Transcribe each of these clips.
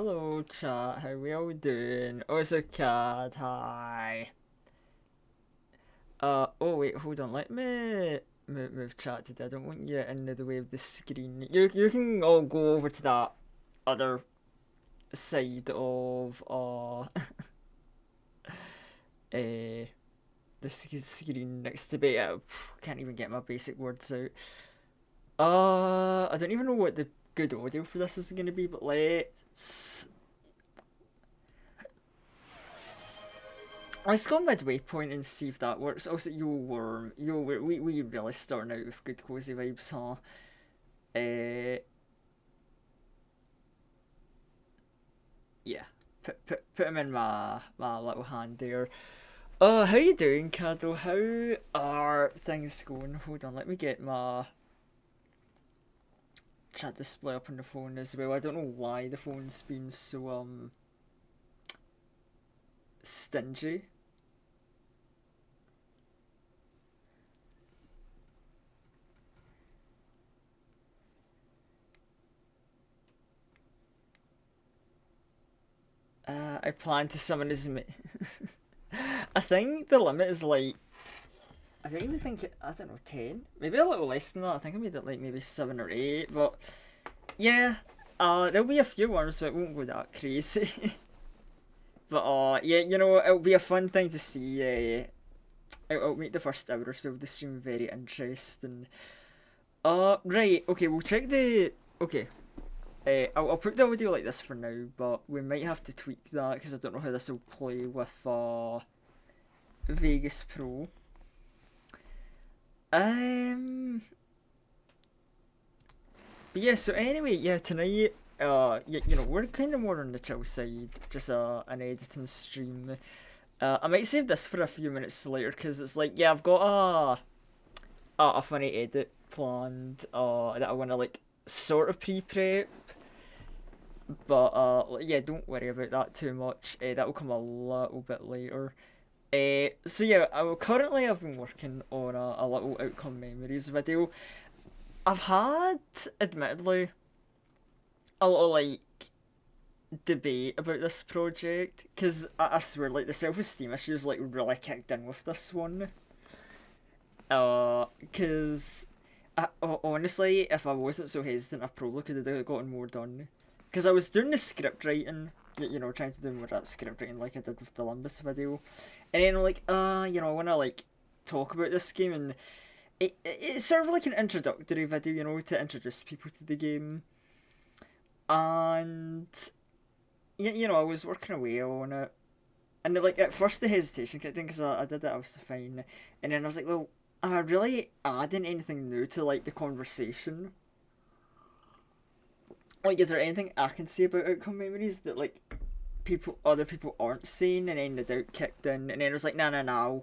Hello, chat. How we all doing? Oh, it's a cat. Hi. Oh wait, hold on. Let me move chat today. I don't want you in the way of the screen. You can all go over to that other side of uh the screen next to me. I can't even get my basic words out. I don't even know what the good audio for this is gonna be, but let's go midway point and see if that works. Also, we really starting out with good cozy vibes, huh? Uh, yeah. Put him in my little hand there. How you doing, Cado? How are things going? Hold on, let me get my chat display up on the phone as well. I don't know why the phone's been so stingy. I plan to summon as I think the limit is like I don't even think I don't know 10, maybe a little less than that. I think I made it like maybe 7 or 8, but yeah, there'll be a few ones, but it won't go that crazy. But yeah, it'll be a fun thing to see. It'll make the first hour or so of the stream very interesting. Right, okay, we'll check the okay. I'll put the audio like this for now, but we might have to tweak that because I don't know how this will play with Vegas Pro. Um, but yeah. So anyway, yeah, tonight, we're kind of more on the chill side, just an editing stream. I might save this for a few minutes later because it's like, yeah, I've got a funny edit planned. That I wanna like sort of pre-prep, but yeah, don't worry about that too much. That will come a little bit later. So yeah, currently I've been working on a little outcome memories video. I've had, admittedly, a little like debate about this project because I swear, like the self-esteem issues like really kicked in with this one. Because honestly, if I wasn't so hesitant, I probably could have gotten more done. Because I was doing the script writing, trying to do more of that script writing like I did with the Limbus video, and then I'm like, I want to like talk about this game, and it's sort of like an introductory video, to introduce people to the game, and I was working away on it, and like at first the hesitation kicked in because I did it, I was fine, and then I was like, well, am I really adding anything new to like the conversation? Like, is there anything I can say about outcome memories that like other people aren't saying? And then the doubt kicked in, and then I was like, no.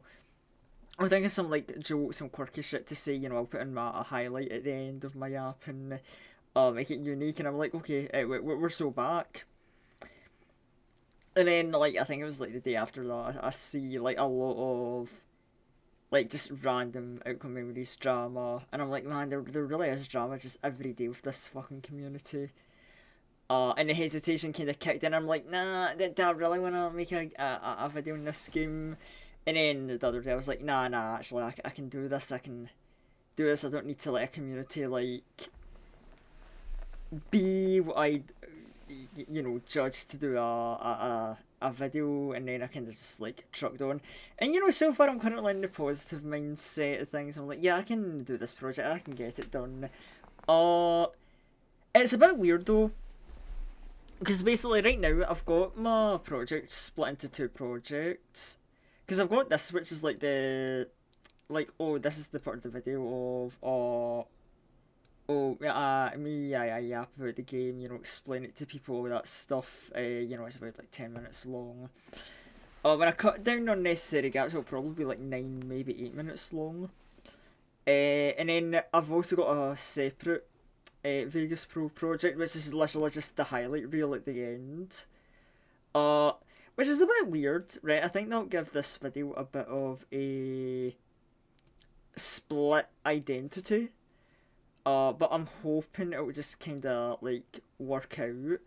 I'm thinking some like jokes, some quirky shit to say. I'll put in a highlight at the end of my app and make it unique. And I'm like, okay, we're so back. And then like I think it was like the day after that, I see like a lot of like just random outcome memories drama, and I'm like, man, there really is drama just every day with this fucking community. And the hesitation kind of kicked in. I'm like, nah, do I really want to make a video in this game? And then the other day I was like, nah, actually, I can do this. I can do this. I don't need to let a community like be what I, judge to do a video, and then I kind of just like trucked on. And so far I'm currently in the positive mindset of things. I'm like, yeah, I can do this project. I can get it done. It's a bit weird though, because basically right now I've got my project split into two projects. Because I've got this, which is like this is the part of the video of me I yap about the game, explain it to people, all that stuff. It's about like 10 minutes long. When I cut down unnecessary gaps, it'll probably be like 9, maybe 8 minutes long. And then I've also got a separate Vegas Pro project, which is literally just the highlight reel at the end. Uh, which is a bit weird, right? I think that'll give this video a bit of a split identity. But I'm hoping it will just kind of like work out.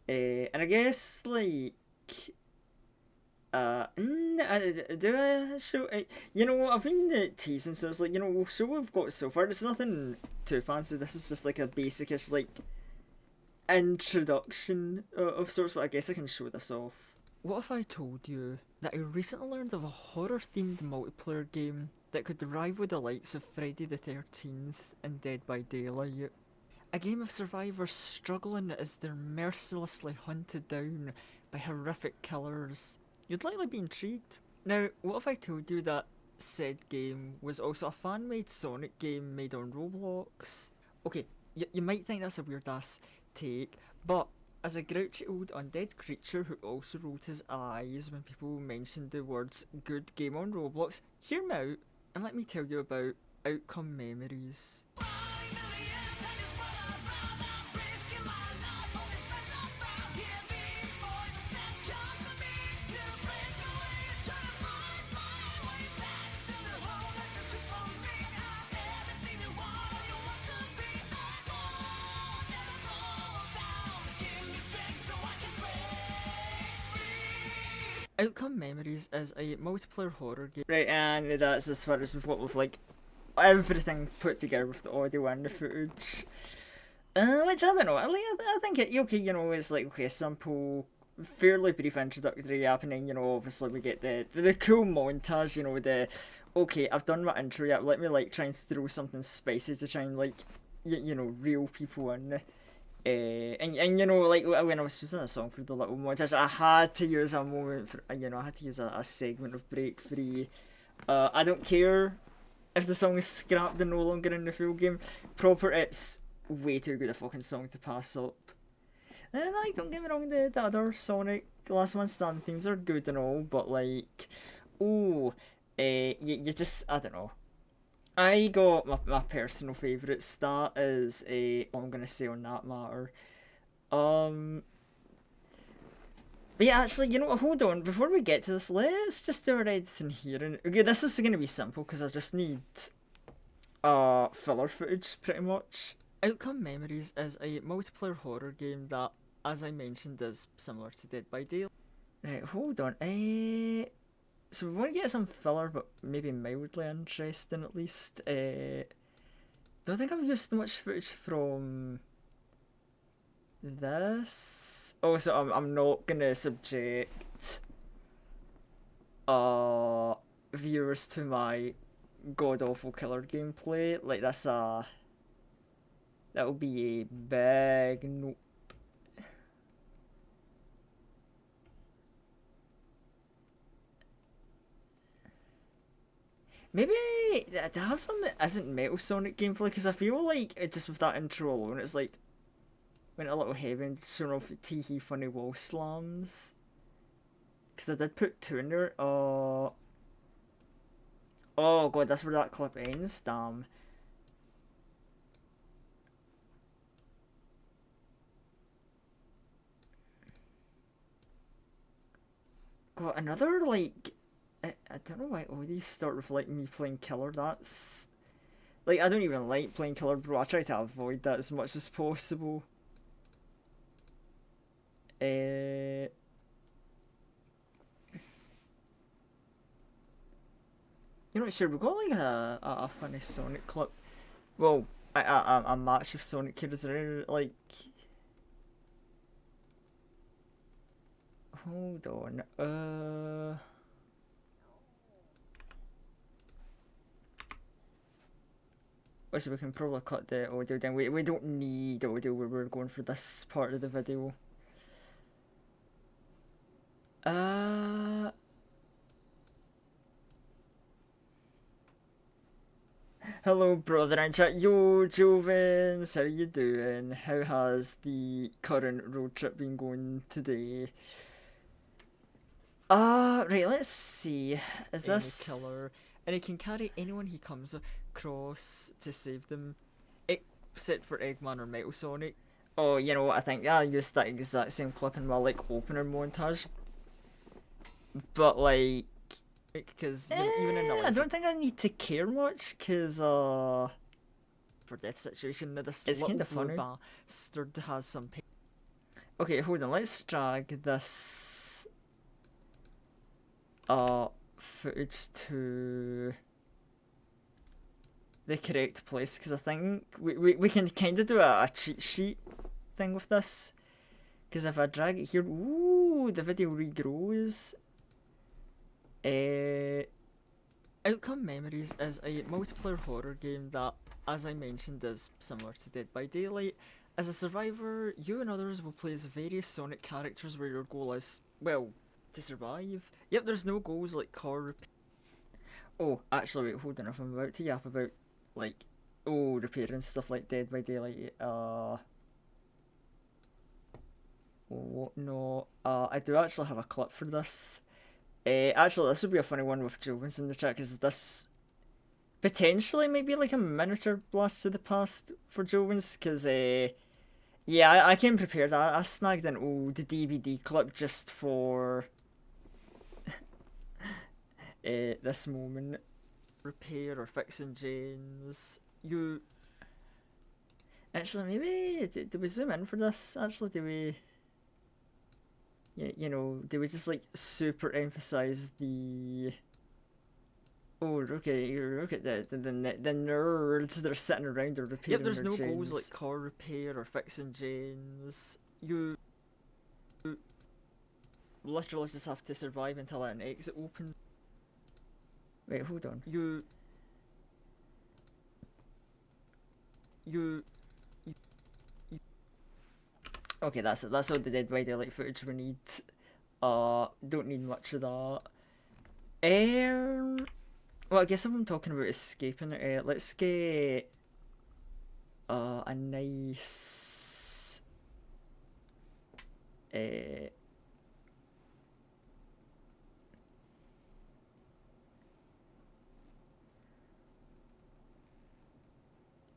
And I guess like do I show? I've been teasing, so it's like we'll show what we've got so far. There's nothing too fancy. This is just like a basic-ish like introduction of sorts, but I guess I can show this off. What if I told you that I recently learned of a horror-themed multiplayer game that could rival the likes of Friday the 13th and Dead by Daylight? A game of survivors struggling as they're mercilessly hunted down by horrific killers. You'd likely be intrigued. Now, what if I told you that said game was also a fan-made Sonic game made on Roblox? Okay, you might think that's a weird-ass take, but as a grouchy old undead creature who also rolled his eyes when people mentioned the words good game on Roblox, hear me out and let me tell you about Outcome Memories. Outcome Memories is a multiplayer horror game. Right, and that's as far as we've got with like everything put together with the audio and the footage. Which I don't know. I think it okay. It's like okay, simple, fairly brief introductory happening. Obviously we get the cool montage. The okay, I've done my intro yet. Let me like try and throw something spicy to try and like reel people in. And like when I was choosing a song for the little montage, I had to use a moment for I had to use a segment of Break Free. I don't care if the song is scrapped and no longer in the full game. Proper, it's way too good a fucking song to pass up. And like, don't get me wrong, the other Sonic Last One Stand themes are good and all, but like, you just I don't know. I got my personal favourites. That is all I'm gonna say on that matter. But yeah, actually, hold on. Before we get to this, let's just do our editing here. And okay, this is gonna be simple because I just need filler footage pretty much. Outcome Memories is a multiplayer horror game that, as I mentioned, is similar to Dead by Daylight. Right, hold on. So we want to get some filler, but maybe mildly interesting at least. Don't think I've used much footage from this. Oh, so I'm not gonna subject viewers to my god awful killer gameplay. Like that will be a big nope. Maybe to have something that isn't Metal Sonic gameplay, because I feel like just with that intro alone, it's like went a little heavy and showing off teehee funny wall slams. Because I did put two in there. Oh god, that's where that clip ends. Damn. God, another like. I don't know why all these start with like me playing killer. That's like I don't even like playing killer, bro. I try to avoid that as much as possible. You're not sure. We've got like a funny Sonic clip. Well, a match of Sonic kids are like. Hold on. So we can probably cut the audio down. We don't need audio where we're going for this part of the video. Hello brother and chat. Yo Jovens, how you doing? How has the current road trip been going today? Right, let's see. Is this killer? And he can carry anyone he comes across to save them, except for Eggman or Metal Sonic. Oh, you know what? I think I used that exact same clip in my like opener montage, but like, because even in the I don't think I need to care much, cause for death situation, this it's kind of funny. Bastard has some. Okay, hold on. Let's drag this footage to the correct place because I think we can kind of do a cheat sheet thing with this. Because if I drag it here, ooh, the video regrows. Outcome Memories is a multiplayer horror game that, as I mentioned, is similar to Dead by Daylight. As a survivor, you and others will play as various Sonic characters where your goal is, well, to survive. Yep, there's no goals like car repair. Oh, actually, wait, hold on. If I'm about to yap about, like, repairing stuff like Dead by Daylight, no, I do actually have a clip for this. Actually, this would be a funny one with Jovens in the chat because this potentially maybe like a miniature blast to the past for Jovens because yeah, I came prepared. I snagged an old DVD clip just for this moment. Repair or fixing gens. You actually maybe do we zoom in for this? Actually, do we? You know, do we just like super emphasize the? Oh, okay, look at the nerds that are sitting around or repairing. Yep, there's no gens. Goals like car repair or fixing gens. You literally just have to survive until an exit opens. Wait, hold on. You okay, that's it. That's all the Dead by Daylight footage we need. Don't need much of that. Well, I guess if I'm talking about escaping, let's get a nice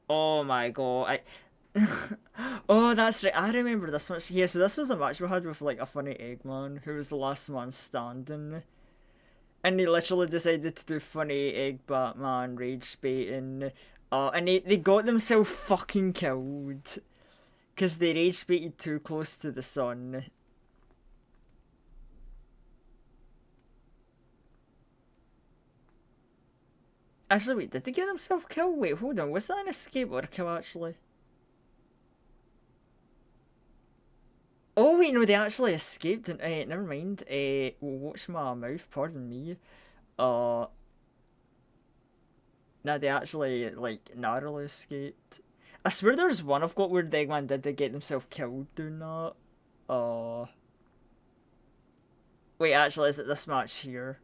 oh my god, oh, that's right. I remember this match. Yeah, so this was a match we had with like a funny Eggman who was the last man standing. And they literally decided to do funny egg Batman rage baiting. And they got themselves fucking killed. Because they rage baited too close to the sun. Actually, wait, did they get themselves killed? Wait, hold on, was that an escape or a kill actually? Oh wait, no, they actually escaped. Never mind. Watch my mouth. Pardon me. Uh, nah, they actually like narrowly escaped. I swear there's one I've got where the Eggman did they get themselves killed doing that. Uh, wait, actually, is it this match here?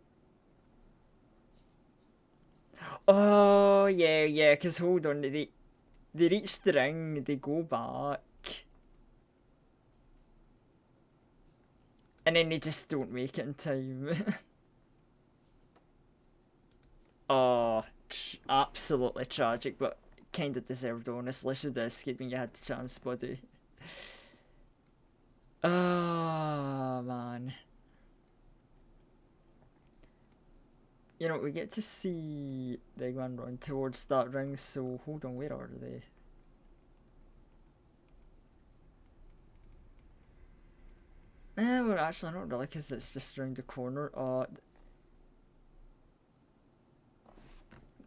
Oh yeah, cause hold on, they reach the ring, they go back, and then they just don't make it in time. Oh, absolutely tragic, but kind of deserved, honestly. Should have escaped when you had the chance, buddy. Oh, man. You know, we get to see the Eggman run towards that ring, so hold on, where are they? Well, actually, not really, because it's just around the corner.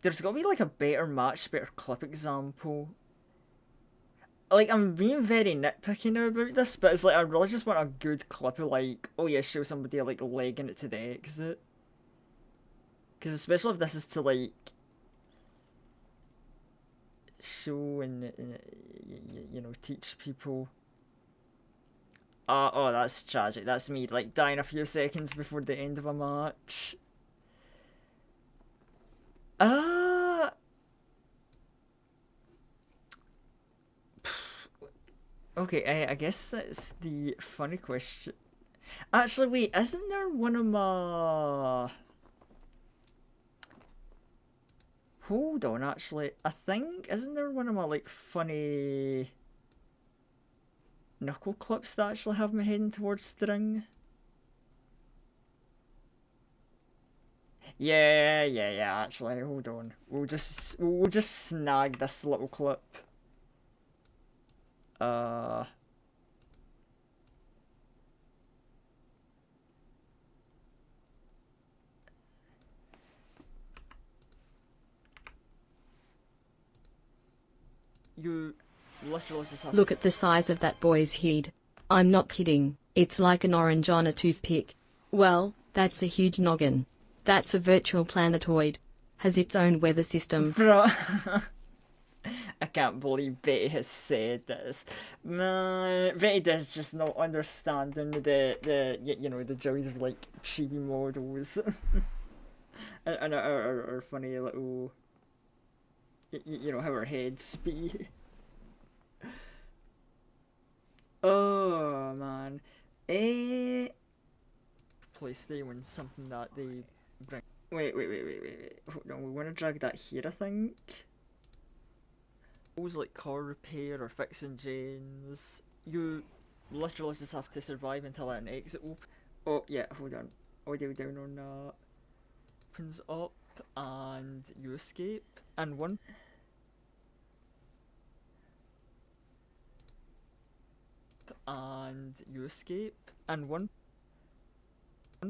There's gotta be like a better match, better clip example. Like, I'm being very nitpicky now about this, but it's like I really just want a good clip of like, oh yeah, show somebody like legging it to the exit. Because especially if this is to like show and you know teach people. Oh, that's tragic. That's me like dying a few seconds before the end of a match. Ah. Okay, I guess that's the funny question. Actually, wait, isn't there one of my... Hold on, actually. I think, isn't there one of my, like, funny knuckle clips that actually have me heading towards the ring? Yeah, actually, hold on. We'll just snag this little clip. Uh... You literally just have Look at the size of that boy's head. I'm not kidding, it's like an orange on a toothpick. Well, that's a huge noggin. That's a virtual planetoid. Has its own weather system. Bro, I can't believe Betty has said this. Man, Betty does just not understanding the joys of like chibi models and our funny little how our heads speak. Oh man, eh? PlayStation something that they bring. Wait. Hold on, we want to drag that here, I think. Those like car repair or fixing gens. You literally just have to survive until an exit opens. Oh yeah, hold on. Audio down on that. Opens up and you escape. And one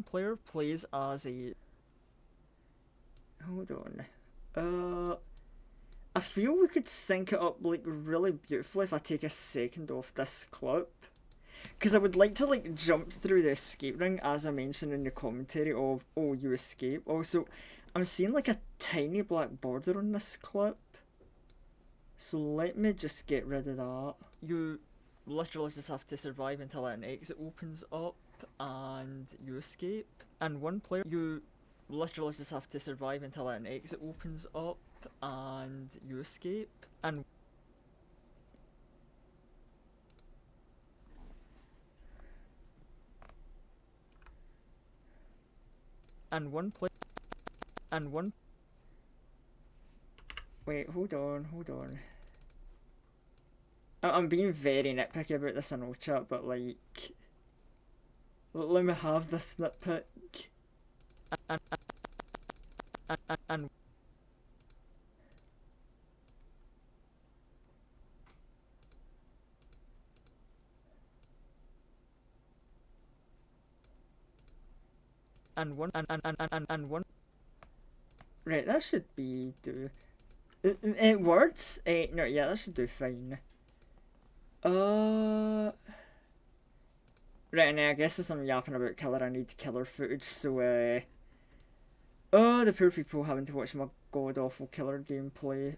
player plays as a. Hold on. I feel we could sync it up like really beautifully if I take a second off this clip. Because I would like to like jump through the escape ring as I mentioned in the commentary of oh you escape. Also, I'm seeing like a tiny black border on this clip. So let me just get rid of that. You literally just have to survive until an exit opens up and you escape. And one player, you literally just have to survive until an exit opens up and you escape. And one player, and one. Wait, hold on. I'm being very nitpicky about this in all chat, but like, let me have this nitpick. And one. Right, that should be do. Words? No, yeah, that should do fine. Right, and I guess as I'm yapping about killer, I need killer footage, so oh, the poor people having to watch my god awful killer gameplay.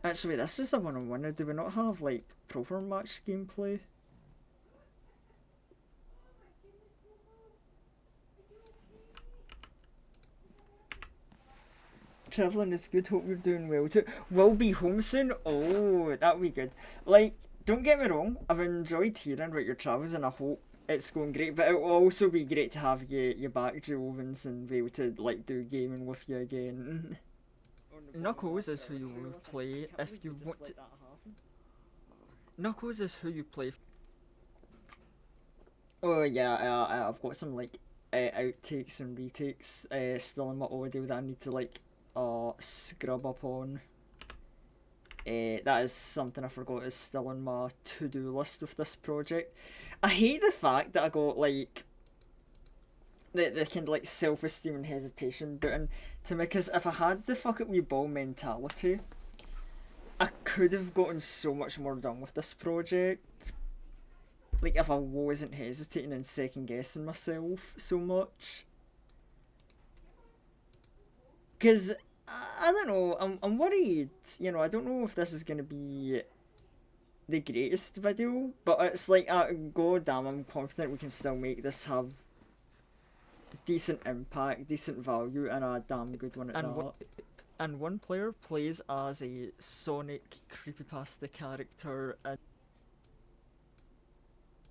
Actually, this is a one-on-one. Do we not have like proper match gameplay? Travelling is good, hope you're doing well too. Will be home soon? Oh, that'll be good. Like, don't get me wrong, I've enjoyed hearing about your travels and I hope it's going great, but it will also be great to have you back, Jovens, and be able to like do gaming with you again. Knuckles is who you will play if you want to. Knuckles is who you play. Oh yeah, I've got some like outtakes and retakes still in my audio that I need to like scrub up on. That is something I forgot is still on my to-do list with this project. I hate the fact that I got like the kind of like self-esteem and hesitation button to me, because if I had the fuck it wee ball mentality, I could have gotten so much more done with this project. Like if I wasn't hesitating and second guessing myself so much. Because I don't know, I'm worried, I don't know if this is going to be the greatest video, but it's like, god damn, I'm confident we can still make this have decent impact, decent value, and a damn good one at that. And one player plays as a Sonic creepypasta character,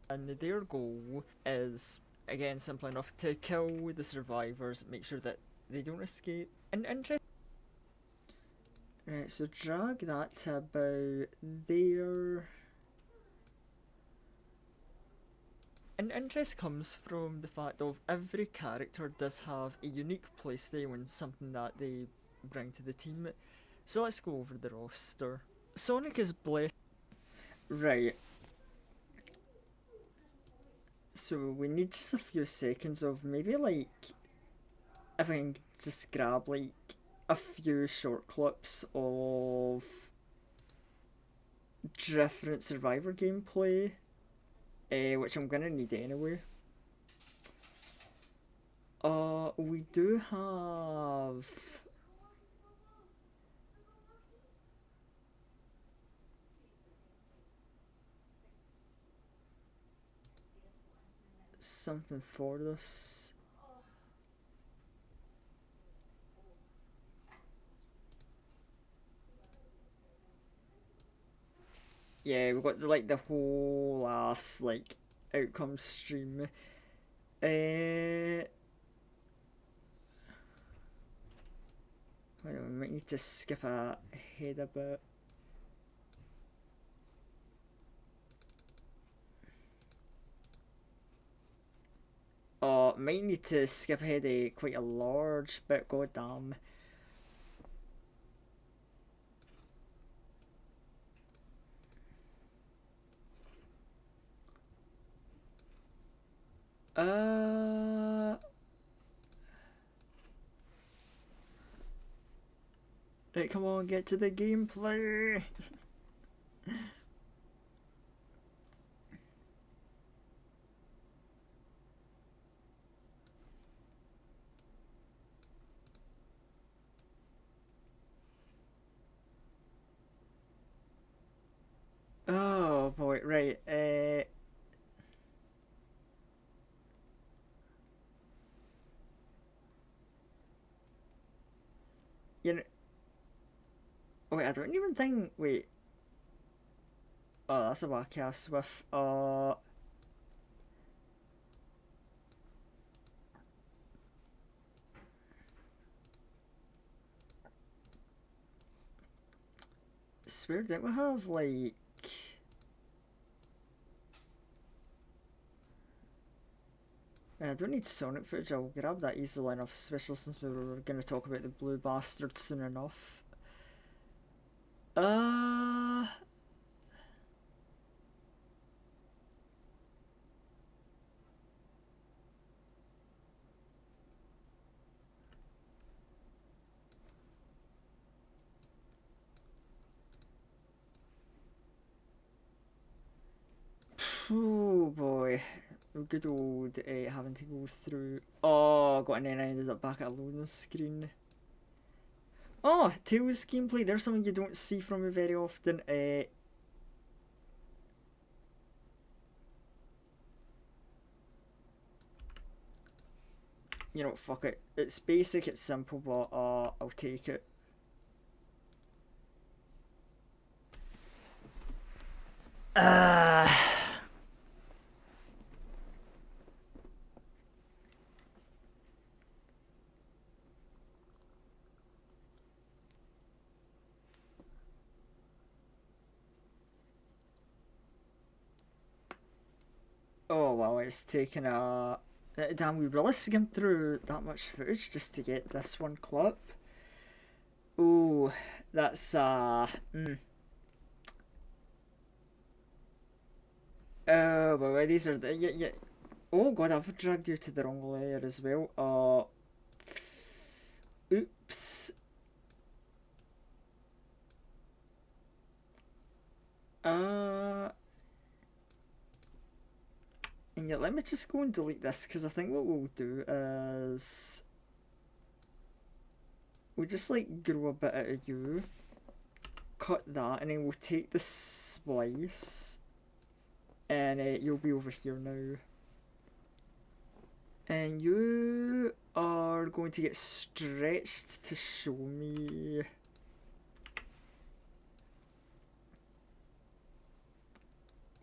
and their goal is, again, simple enough, to kill the survivors, make sure that they don't escape. And interest. Right, so drag that to about there. And interest comes from the fact of every character does have a unique playstyle and something that they bring to the team. So let's go over the roster. Sonic is blessed. Right. So we need just a few seconds of maybe like if I can just grab like a few short clips of different Survivor gameplay, which I'm gonna need anyway. We do have something for this. Yeah, we've got like the whole ass like outcome stream. Wait, we might need to skip ahead a bit. Might need to skip ahead quite a large bit, goddamn. Right, come on, get to the gameplay. Oh boy, right. You know, wait, I don't even think. Wait. Oh, that's a wacky ass Swift. Swear, didn't we have like? I don't need Sonic footage. I'll grab that easily enough, especially since we were going to talk about the blue bastard soon enough. Uh. Oh boy. Good old having to go through. Oh, got, and then I ended up back at a loading screen. Oh, Tails gameplay. There's something you don't see from me very often. You know, fuck it. It's basic, it's simple, but I'll take it. Uh, oh wow, it's taken a. Damn, we really skimmed through that much footage just to get this one clip. Oh, that's Oh, well, these are the yeah. Oh god, I've dragged you to the wrong layer as well. Oops. Uh, and yeah, let me just go and delete this because I think what we'll do is we'll just like grow a bit out of you, cut that, and then we'll take the splice, and you'll be over here now. And you are going to get stretched to show me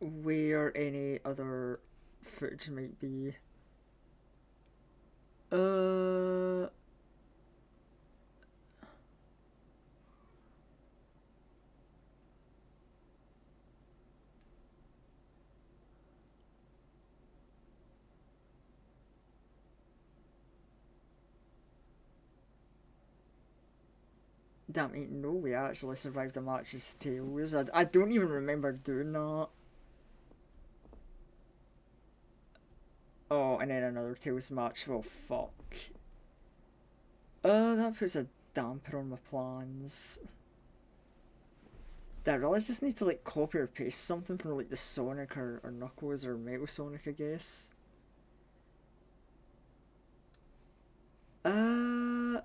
where any other footage might be. Uh. Damn, ain't no way I actually survived a match as Tails. I don't even remember doing that. Oh, and then another Tails match. Well, fuck. That puts a damper on my plans. I really just need to like copy or paste something from like the Sonic or Knuckles or Metal Sonic, I guess. Uh,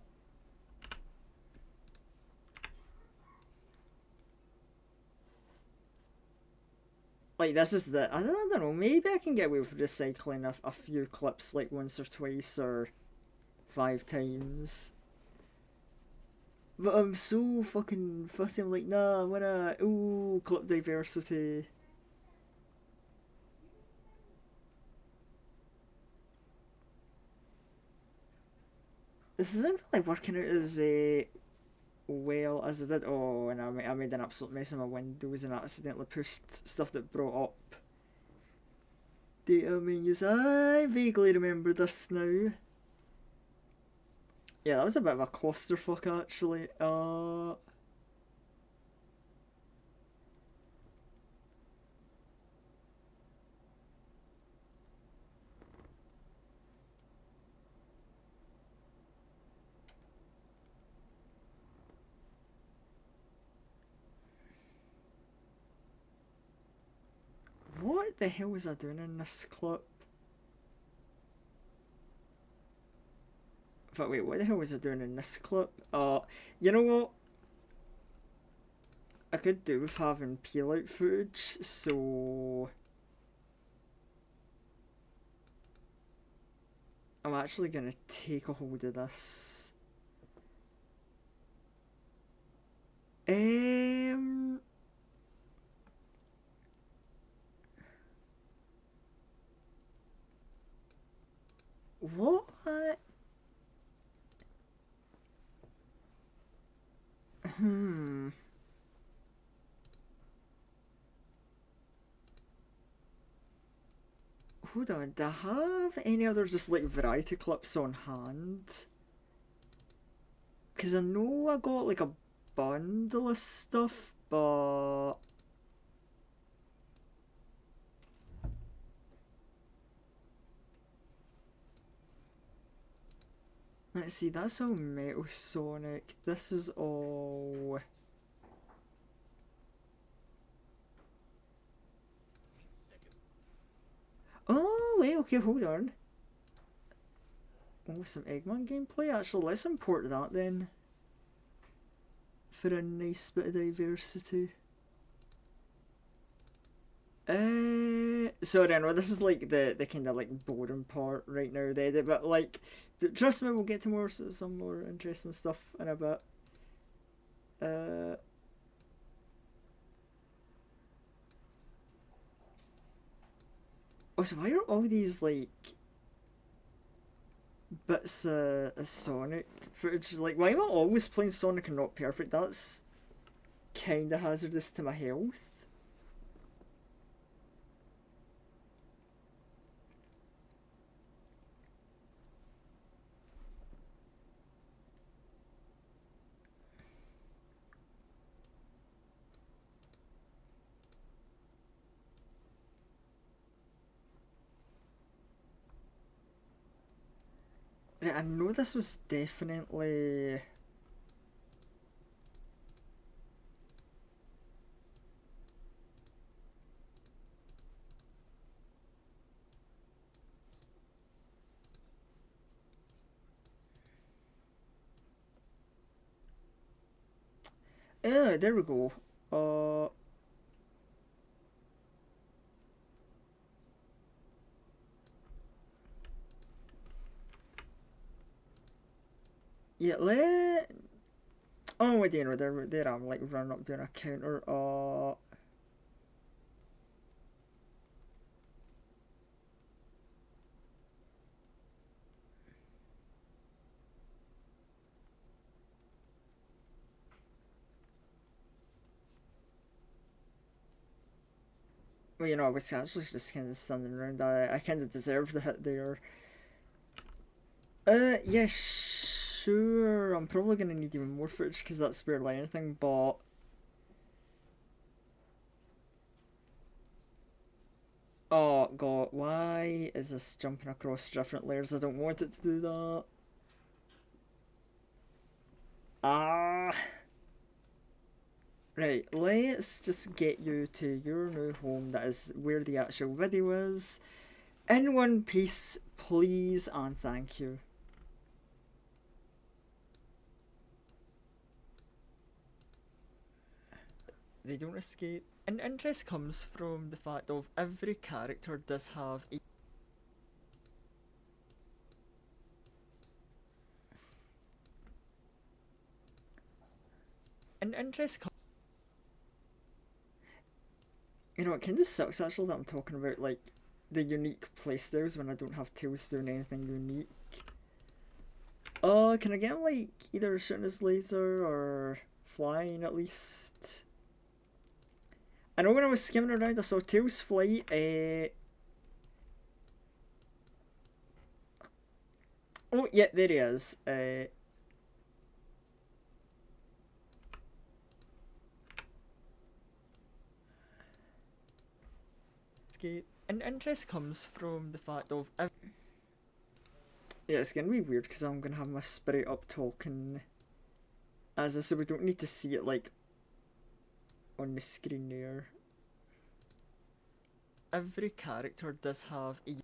like this is the I don't know. Maybe I can get away with recycling a few clips like once or twice or 5 times. But I'm so fucking fussy. I'm like, nah, I wanna ooh clip diversity. This isn't really working out as well as I did. Oh, and I made an absolute mess of my windows and accidentally pushed stuff that brought up data menus. I vaguely remember this now. Yeah, that was a bit of a clusterfuck actually. What the hell was I doing in this clip? But wait, what the hell was I doing in this clip? You know what? I could do with having peel out footage, so I'm actually gonna take a hold of this. Um, what? Hmm. Hold on, do I have any other just like variety clips on hand? Because I know I got like a bundle of stuff, but let's see, that's all Metal Sonic. This is all. Oh, wait, okay, hold on. Oh, some Eggman gameplay? Actually, let's import that then. For a nice bit of diversity. Sorry, I know this is like the kind of like boring part right now, the edit, but like, trust me, we'll get to some more interesting stuff in a bit. Uh, so why are all these like bits of Sonic footage? Like, why am I always playing Sonic and not perfect? That's kind of hazardous to my health. Right, I know this was definitely. Yeah, there we go. Uh, yeah, let. Oh, wait, there I'm like running up doing a counter. Well, I was actually just kind of standing around. I kind of deserved the hit there. Yeah, sure. I'm probably gonna need even more footage because that's barely anything, but. Oh god, why is this jumping across different layers? I don't want it to do that. Ah, right, let's just get you to your new home. That is where the actual video is. In one piece, please and thank you. They don't escape. And interest comes from the fact of every character does have a and interest comes. You know, it kind of sucks actually that I'm talking about like the unique playstyles when I don't have Tails doing anything unique. Can I get him like either shooting his laser or flying at least? I know when I was skimming around I saw Tails fly. Oh yeah, there he is. Escape. And interest comes from the fact of yeah, it's gonna be weird because I'm gonna have my spirit up talking as I so we don't need to see it like on the screen there. Every character does have a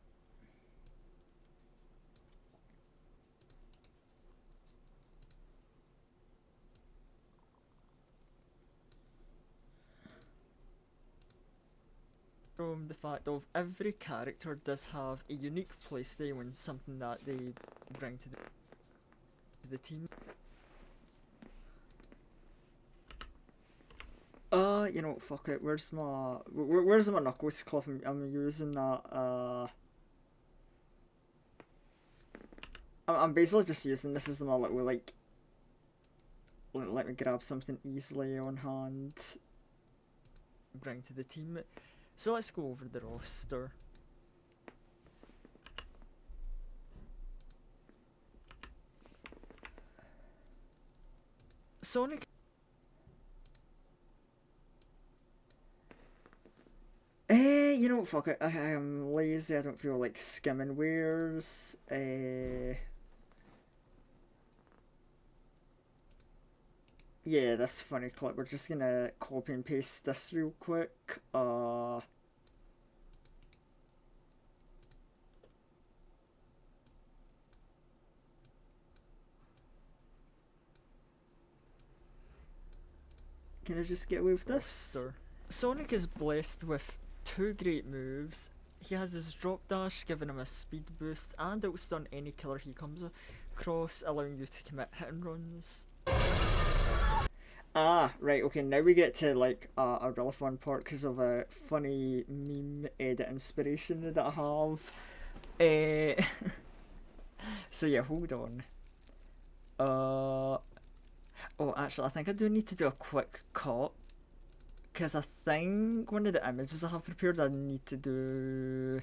from the fact of every character does have a unique playstyle and something that they bring to the team. You know, fuck it. Where's my knuckles clip? I'm using that. I'm basically just using this as my little like. Let me grab something easily on hand. Bring to the team. So let's go over the roster. Sonic. You know, fuck it. I am lazy. I don't feel like skimming wares. Yeah, that's funny clip. We're just gonna copy and paste this real quick. Can I just get away with this? Sonic is blessed with two great moves. He has his drop dash giving him a speed boost and outstun any killer he comes across, allowing you to commit hit and runs. Ah, right, okay, now we get to like a really fun part because of a funny meme edit inspiration that I have. So yeah, hold on. Oh, actually, I think I do need to do a quick cut because I think one of the images I have prepared I need to do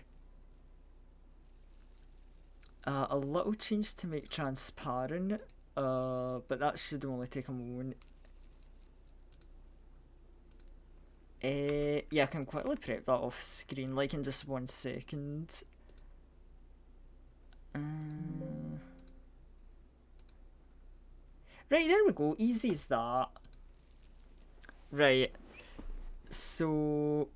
a little change to make transparent, but that should only take a moment. Yeah, I can quickly prep that off screen, like in just 1 second. Right, there we go, easy as that. Right, so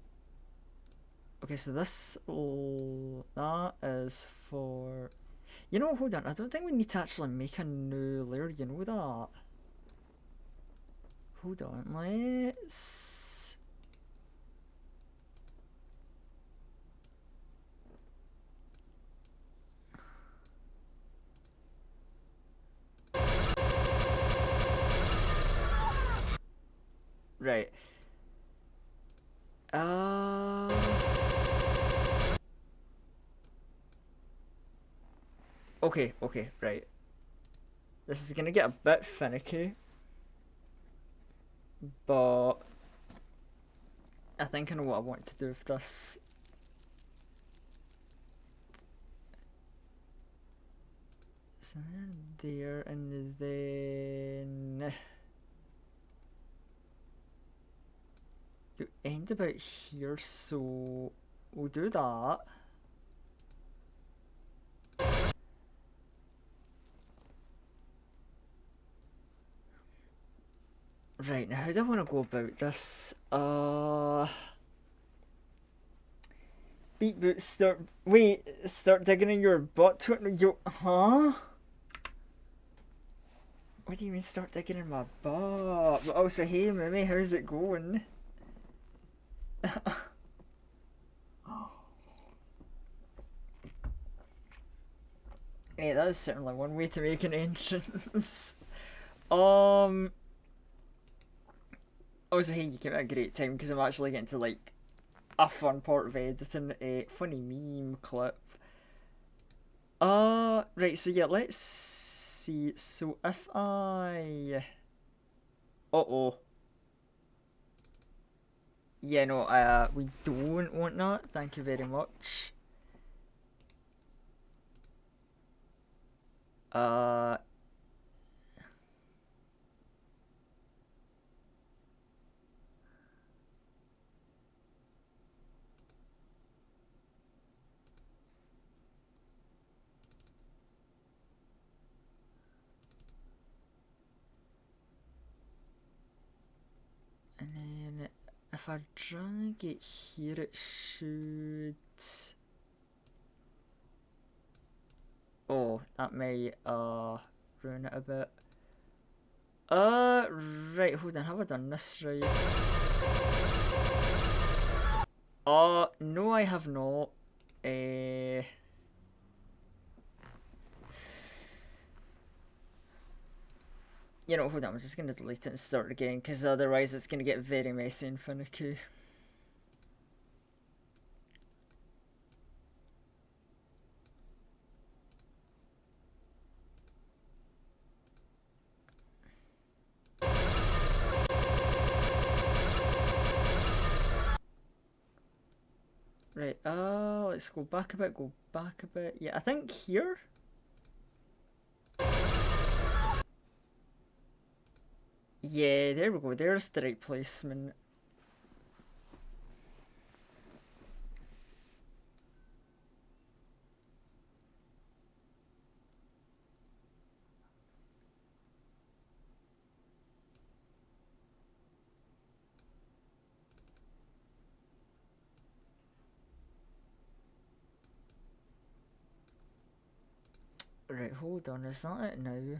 okay, so that is for. You know, hold on. I don't think we need to actually make a new layer. You know that. Hold on. Let's. Right. Okay, okay, right. This is gonna get a bit finicky, but I think I know what I want to do with this. So there, and then you end about here, so we'll do that. Right, now how do I want to go about this? Beat boots, start digging in your butt to it. Huh? What do you mean start digging in my butt? But also, hey, Mimi, how's it going? Hey, that is certainly one way to make an entrance. Um, also, hey, you came at a great time because I'm actually getting to like a fun part of editing a funny meme clip. Right, so yeah, let's see. So if I. Uh-oh. Yeah, no, we don't want that. Thank you very much. Uh, and then if I drag it here, it should. Oh, that may ruin it a bit. Right, hold on, have I done this right? No, I have not. You know, hold on, I'm just gonna delete it and start again, because otherwise it's gonna get very messy and finicky. Right, let's go back a bit, go back a bit. Yeah, I think here? Yeah, there we go, there's the right placement. Right, hold on, is that it now?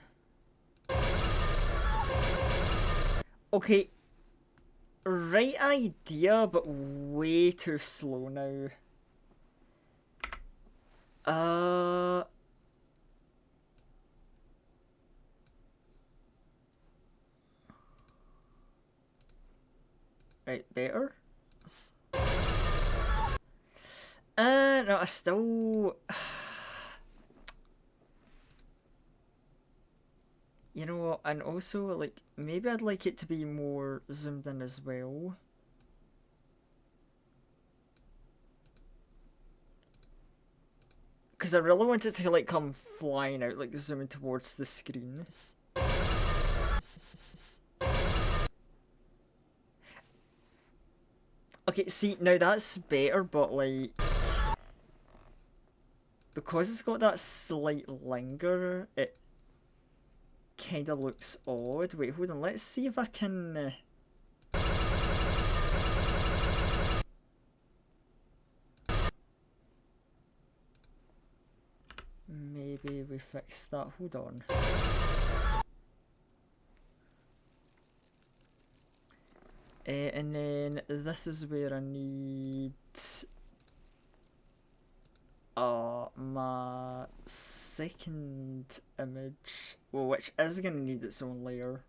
Okay, right idea, but way too slow now. Uh... Right, better? No, I still... You know what, and also, like, maybe I'd like it to be more zoomed in as well. Because I really want it to, like, come flying out, like, zooming towards the screen. Okay, see, now that's better, but, like... Because it's got that slight linger, it kind of looks odd. Wait, hold on, let's see if I can... Maybe we fix that, hold on. And then this is where I need my second image, well, which is gonna need its own layer.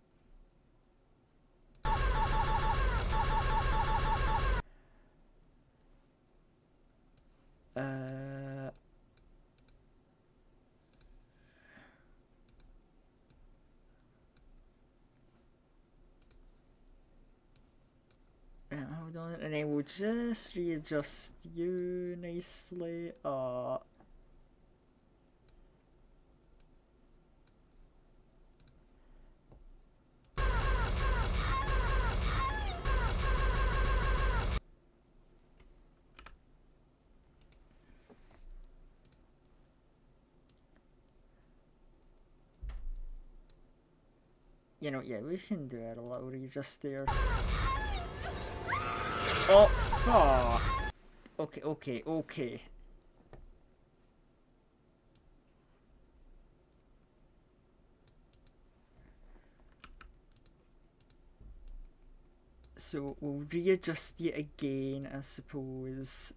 Hold on, and then we'll just readjust you nicely. You know, yeah, we can do it a little just there. Oh, fuck. Okay, okay, okay. So we'll readjust it again, I suppose.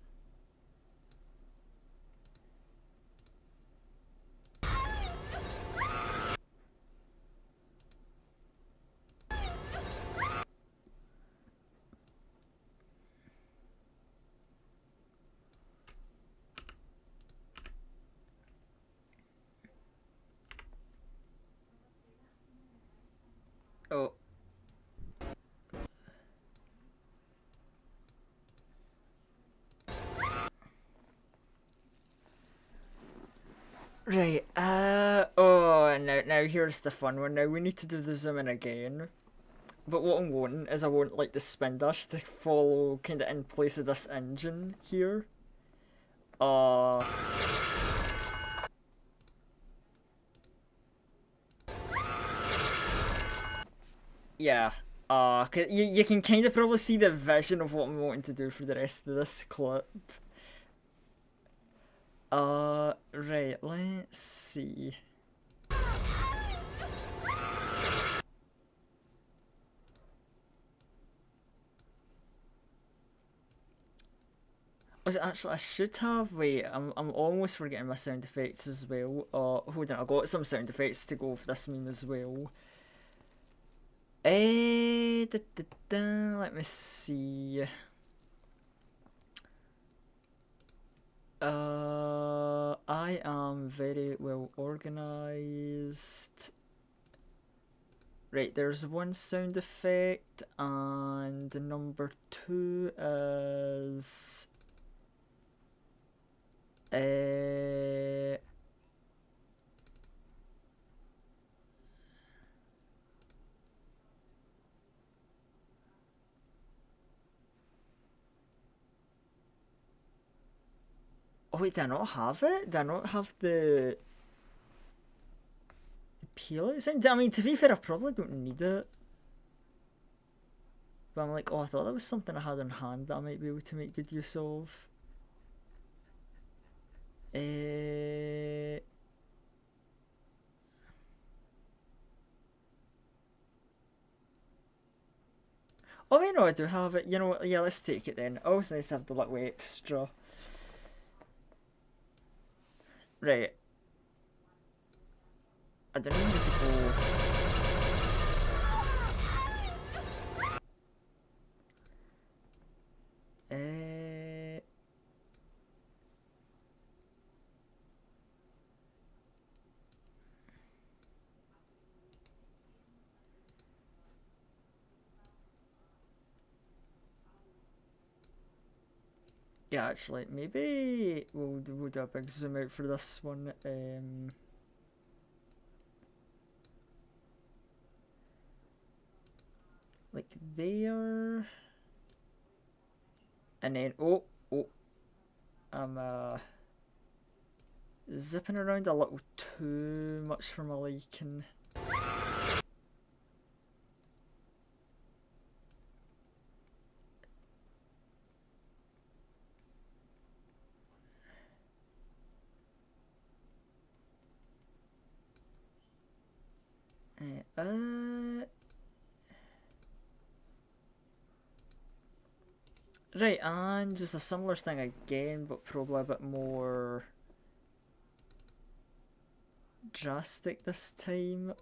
Oh. Right, oh, now here's the fun one. Now we need to do the zoom in again. But what I want is I want, like, the spin dash to follow kind of in place of this engine here. Uh, yeah. 'Cause you can kind of probably see the vision of what I'm wanting to do for the rest of this clip. Right, let's see. Was it actually? I should have. Wait, I'm almost forgetting my sound effects as well. Hold on, I got some sound effects to go for this meme as well. Let me see. I am very well organized. Right, there's one sound effect, and number two is. Uh, oh wait, do I not have it? Do I not have the peel sound? I mean, to be fair, I probably don't need it. But I'm like, oh, I thought that was something I had in hand that I might be able to make good use of. Oh, wait, no, I do have it. You know what? Yeah, let's take it then. Oh, it's nice to have the little extra. Right. I don't even need to go. Yeah, actually, maybe we'll do a big zoom out for this one. Like there, and then oh, I'm zipping around a little too much for my liking. Right, and just a similar thing again, but probably a bit more drastic this time.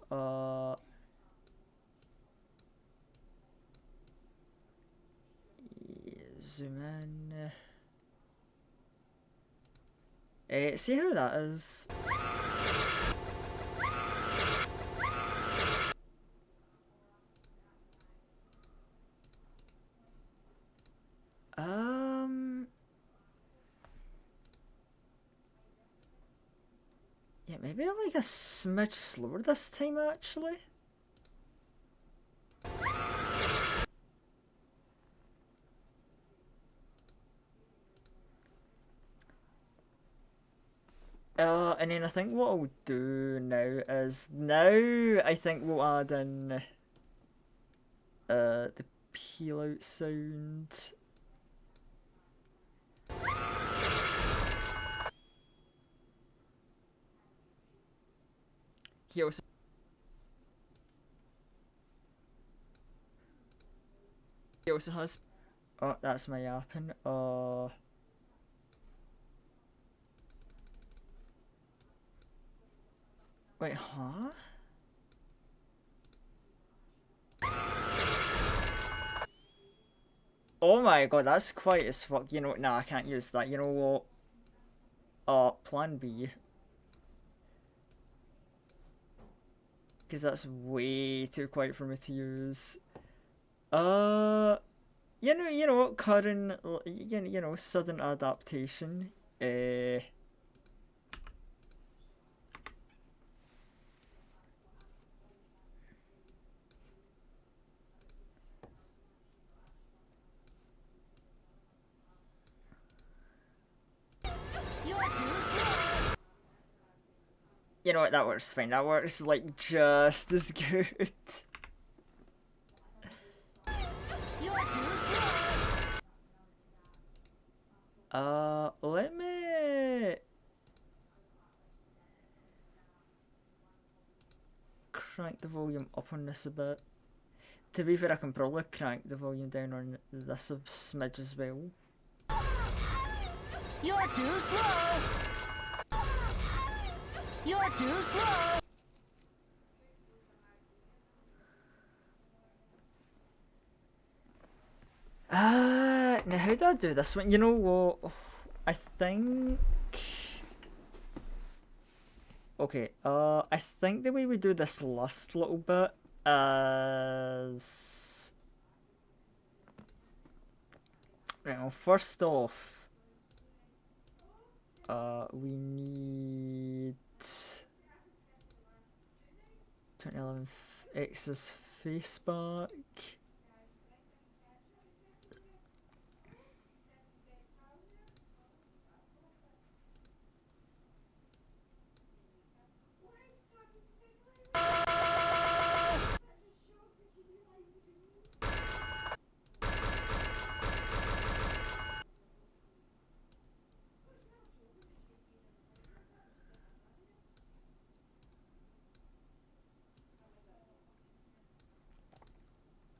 Zoom in. See how that is. Yeah, maybe I'm like a smidge slower this time actually. And then I think what I'll do now I think we'll add in the peel out sound. He also has. Oh, that's my yapping. Wait, huh? Oh my god, that's quiet as fuck. You know, nah, I can't use that. You know what? Plan B. Because that's way too quiet for me to use. Uh, you know what? Current, you know, sudden adaptation. You know what? That works fine. That works like just as good. Let me crank the volume up on this a bit. To be fair, I can probably crank the volume down on this a smidge as well. You're too slow. You're too slow. Now how do I do this one? You know what? I think. Okay, I think the way we do this last little bit is. Right, well, first off, we need 2011 X's face back.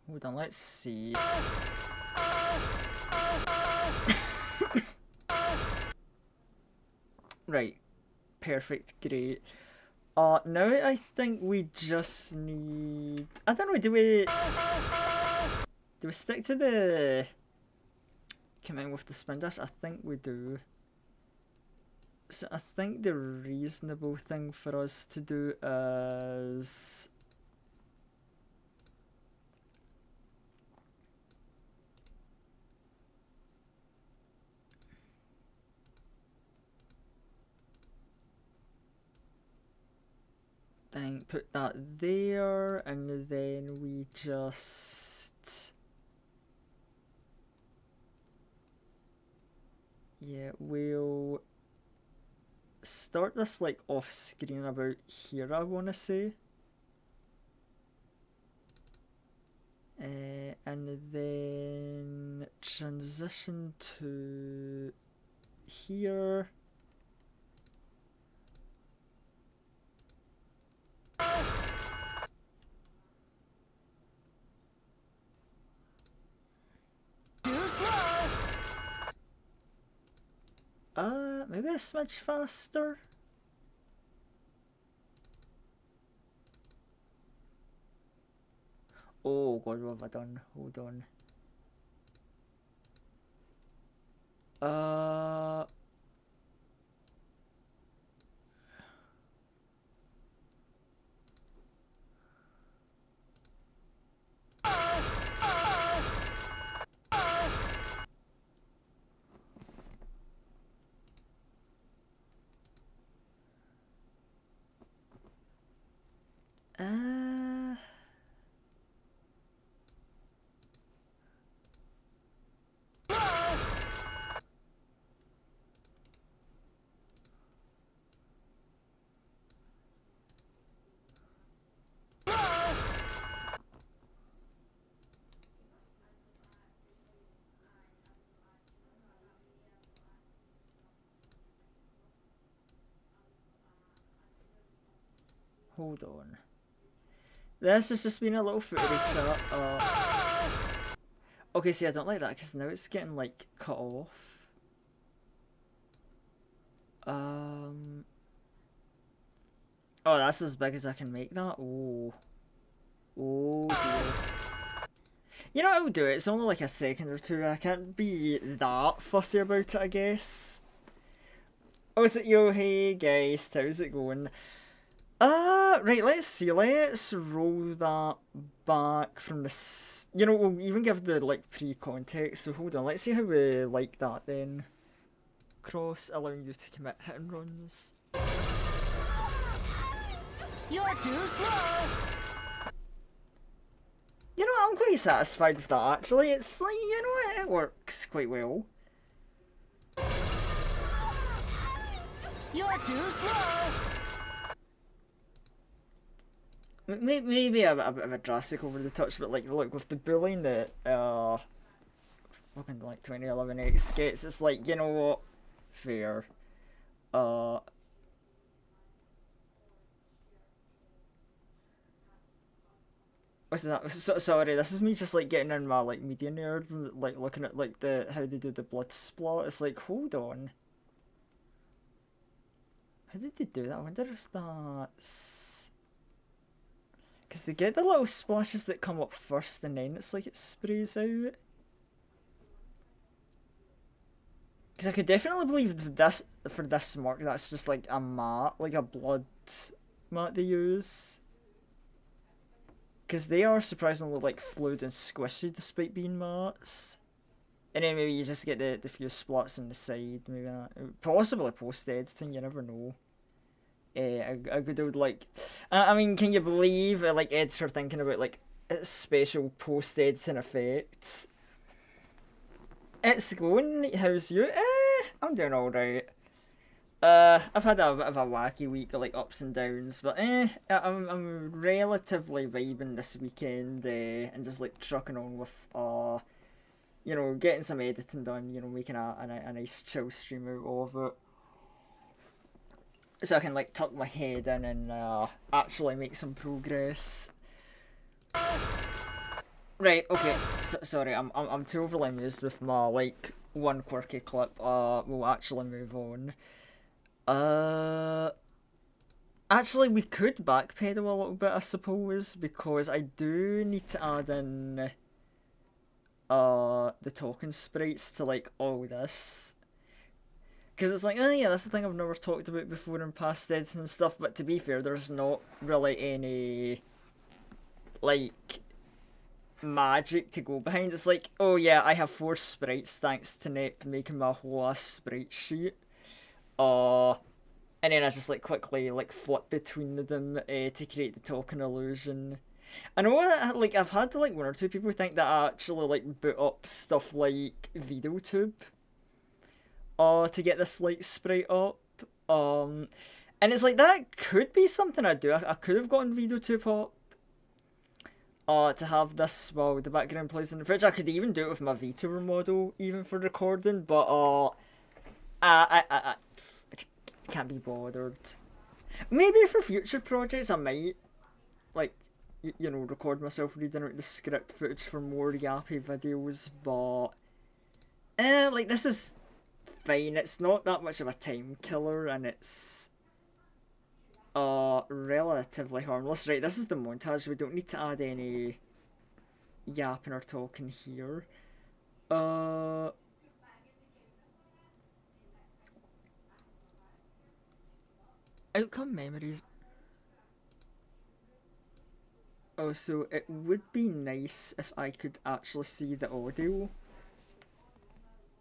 Hold on, let's see. Right, perfect, great. Now I think we just need. I don't know. Do we stick to the come in with the spin dash? I think we do. So I think the reasonable thing for us to do is. Put that there, and then we just. Yeah, we'll start this like off screen about here, I want to say. And then transition to here. Too slow. Maybe a smidge faster. Oh god, what have I done? Hold on. Uh. Uh. hold on. This has just been a little footery chat. Okay, see, I don't like that because now it's getting like cut off. Oh, that's as big as I can make that. Oh, oh dear. You know, I'll do it. It's only like a second or two. I can't be that fussy about it, I guess. Oh, is it yo? Hey guys, how's it going? Right, let's see. Let's roll that back from this. You know, we'll even give the like pre-context. So hold on. Let's see how we like that then. Cross allowing you to commit hit and runs. You're too slow. You know, I'm quite satisfied with that actually. It's like, you know what, it works quite well. You're too slow. Maybe a bit of a drastic over the touch, but like, look, with the bullying that fucking like 2011 X gets, it's like, you know what, fair. What's that? Sorry, this is me just like getting in my like media nerds and like looking at like the how they do the blood splat. It's like, hold on, how did they do that? I wonder if that's because they get the little splashes that come up first and then it's like it sprays out. Because I could definitely believe this for this mark that's just like a mat, like a blood mat they use. Because they are surprisingly like fluid and squishy despite being mats. And then maybe you just get the few splats on the side, maybe that. Possibly post editing, you never know. A good old like, I mean, can you believe like editor thinking about like special post editing effects? It's going. How's you? I'm doing all right. I've had a bit of a wacky week, like ups and downs, but I'm relatively vibing this weekend, and just like trucking on with you know, getting some editing done, you know, making a nice chill stream out of it. So I can like tuck my head in and actually make some progress. Right, okay. Sorry, I'm too overly amused with my like one quirky clip. We'll actually move on. Actually, we could backpedal a little bit, I suppose, because I do need to add in the talking sprites to like all this. Because it's like, oh yeah, that's the thing I've never talked about before in past editing and stuff, but to be fair, there's not really any like magic to go behind. It's like, oh yeah, I have 4 sprites thanks to Nep making my whole ass sprite sheet. And then I just like quickly like flip between them to create the talking illusion. I know like I've had to like 1 or 2 people think that I actually like boot up stuff like VideoTube to get this like sprite up. And it's like that could be something I do. I could have gotten VideoTube up to have this while the background plays in the fridge. I could even do it with my VTuber model even for recording, but I can't be bothered. Maybe for future projects I might like you know, record myself reading out the script footage for more yappy videos, but like this is fine. It's not that much of a time killer and it's relatively harmless. Right, this is the montage. We don't need to add any yapping or talking here. Outcome memories. Oh, so it would be nice if I could actually see the audio.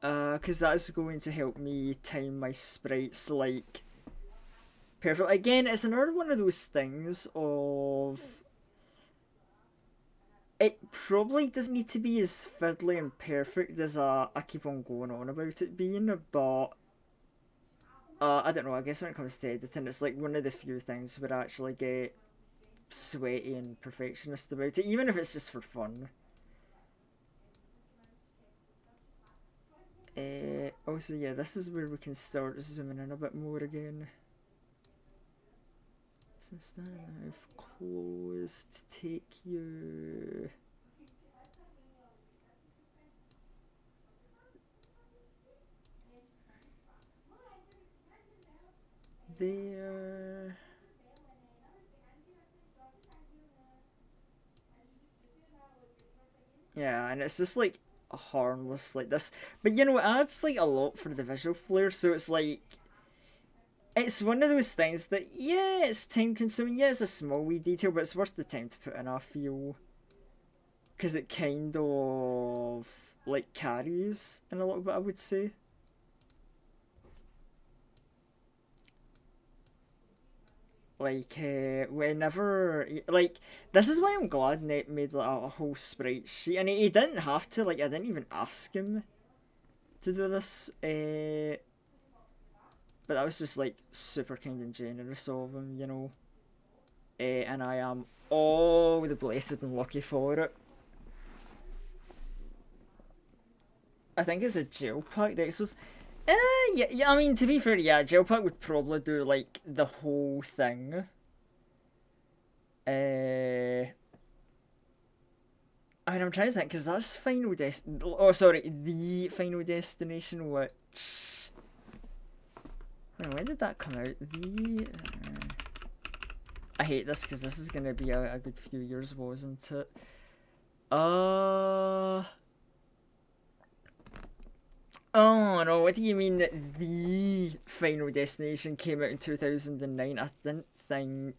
Because that's going to help me time my sprites, like, perfect. Again, it's another one of those things of... It probably doesn't need to be as fiddly and perfect as I keep on going on about it being, but... I don't know, I guess when it comes to editing, it's like one of the few things where I actually get sweaty and perfectionist about it, even if it's just for fun. Also, yeah, this is where we can start zooming in a bit more again. Instead of closed, take you there. Yeah, and it's just like harmless like this, but you know it adds like a lot for the visual flair. So it's like it's one of those things that yeah, it's time consuming. Yeah, it's a small wee detail, but it's worth the time to put in. I feel because it kind of like carries in a little bit. I would say. Like whenever like this is why I'm glad Nate made like a whole sprite sheet, and he didn't have to. Like I didn't even ask him to do this, but that was just like super kind and generous of him, you know. And I am all the blessed and lucky for it. I think it's a gel pack. This was, yeah. I mean, to be fair, yeah, gel pack would probably do like the whole thing. I mean, I'm trying to think because that's Final Oh, sorry, the Final Destination, which. When did that come out? I hate this because this is gonna be a good few years, wasn't it? Oh no, what do you mean that the Final Destination came out in 2009? I didn't think.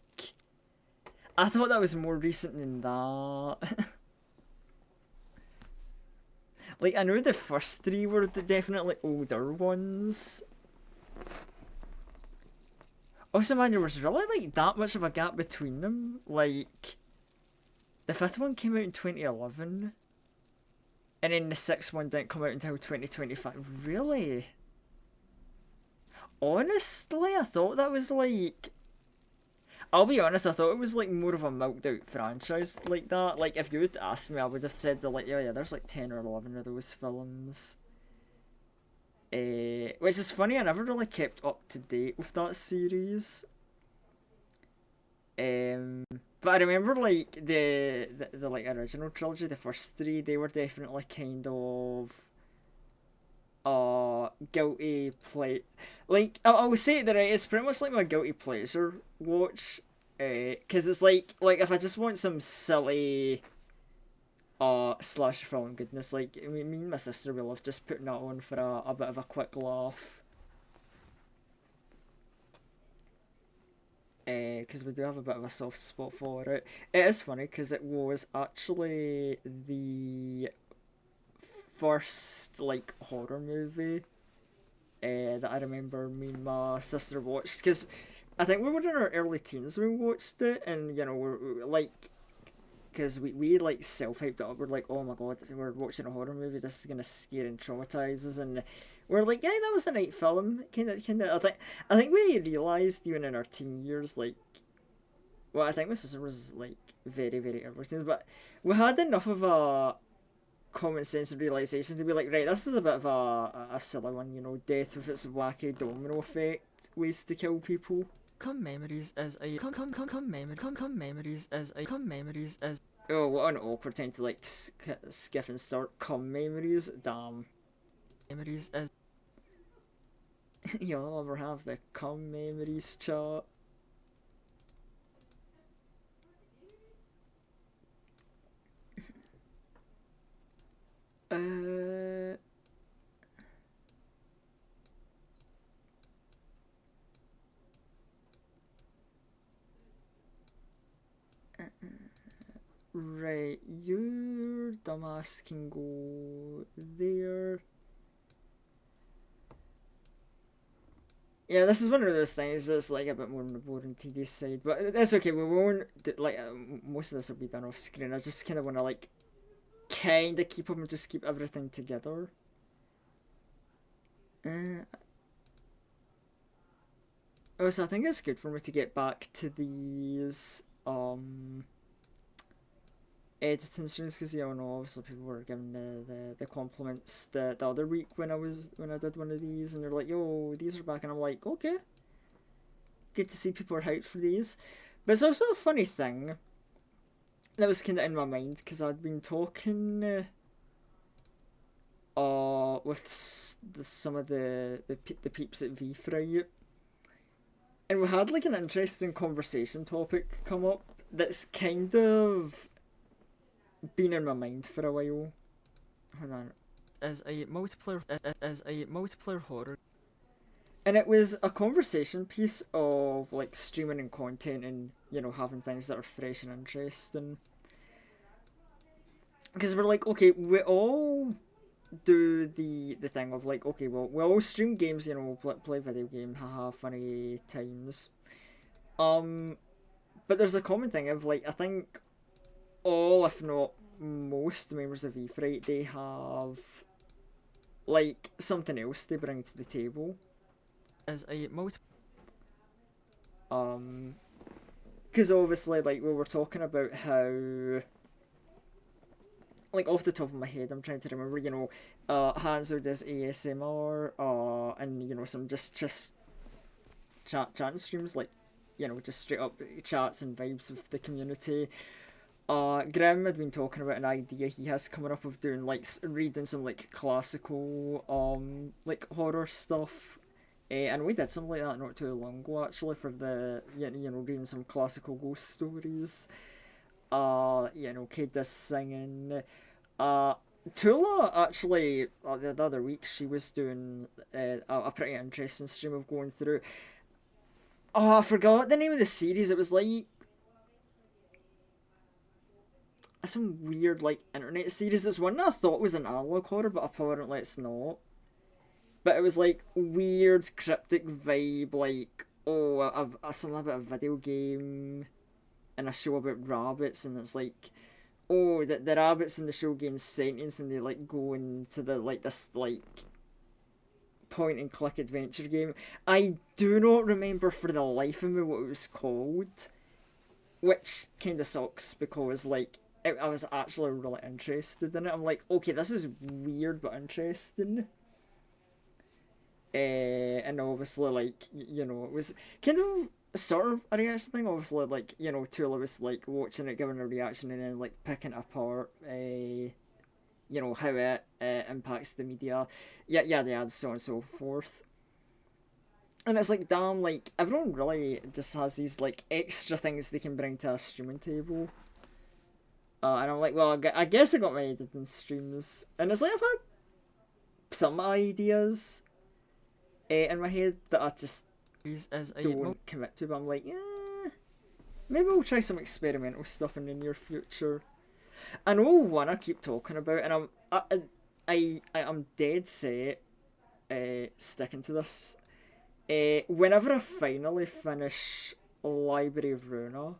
I thought that was more recent than that. Like, I know the first three were the definitely older ones. Also, man, there was really, like, that much of a gap between them. Like, the fifth one came out in 2011. And then the sixth one didn't come out until 2025. Really? Honestly, I thought that was, like... I'll be honest, I thought it was, like, more of a milked out franchise like that. Like, if you would ask me, I would have said that, like, yeah, there's, like, 10 or 11 of those films. Which is funny, I never really kept up to date with that series. But I remember like the like original trilogy, the first three, they were definitely kind of guilty play. Like I would say that it's pretty much like my guilty pleasure watch. Cause it's like if I just want some silly slasher film goodness, like I mean, me and my sister we love just putting that on for a bit of a quick laugh. Because we do have a bit of a soft spot for it. It is funny because it was actually the first like horror movie that I remember me and my sister watched. Because I think we were in our early teens when we watched it, and you know we're like because we like self hyped it up. We're like, oh my god, we're watching a horror movie. This is gonna scare and traumatize us. And we're like, yeah, that was a night film. Kind of. I think we realized even in our teen years, like, well, I think my sister was like very very early teens, but we had enough of a common sense and realization to be like, right, this is a bit of a silly one, you know, death with its wacky domino effect, ways to kill people. Come memories as a come memories as oh, what an awkward time to like skiff and start. Come memories, damn. Memories as you'll ever have the come memories chat. Uh. Right, your dumbass can go there. Yeah, this is one of those things that's like a bit more on the boring tedious side, but that's okay. We won't like most of this will be done off screen. I just kind of want to like kind of keep up and just keep everything together. Uh, so I think it's good for me to get back to these editing streams because you know obviously people were giving the compliments the other week when I did one of these, and they're like, yo, these are back, and I'm like, okay, good to see people are hyped for these. But it's also a funny thing that was kind of in my mind because I'd been talking with some of the peeps at V-Fry, and we had like an interesting conversation topic come up that's kind of been in my mind for a while. Hold on. As a multiplayer horror, and it was a conversation piece of like streaming and content and having things that are fresh and interesting. Because we're like, okay, we all do the thing of like, okay, well, we all stream games, play video game, haha, funny times. But there's a common thing of like, I think all, if not most members of V-Fright, they have like something else they bring to the table. As a multi because obviously like we were talking about how, like off the top of my head I'm trying to remember, Hanzo does ASMR, and some just chat streams, like just straight up chats and vibes with the community. Grim had been talking about an idea he has coming up of doing like reading some like classical like horror stuff. And we did something like that not too long ago actually for the reading some classical ghost stories. Kid does singing. Tula actually the other week she was doing a pretty interesting stream of going through. Oh, I forgot the name of the series. It was like some weird like internet series. This one I thought was an analog horror, but apparently it's not. But it was like weird cryptic vibe, like something about a video game and a show about rabbits, and it's like, the rabbits in the show gain sentience and they like go into this like point and click adventure game. I do not remember for the life of me what it was called, which kind of sucks because like I was actually really interested in it. I'm like, okay, this is weird but interesting. And obviously, like, it was kind of sort of a reaction thing. Obviously, like, Tula was like watching it, giving a reaction, and then like picking it apart. How it impacts the media. Yeah, the ads, so on and so forth. And it's like, damn, like everyone really just has these like extra things they can bring to a streaming table. And I'm like, well, I guess I got my editing streams, and it's like I've had some ideas in my head that I just don't commit to, but I'm like, maybe we'll try some experimental stuff in the near future. I know one I keep talking about, and I'm dead set sticking to this. Whenever I finally finish Library of Runa,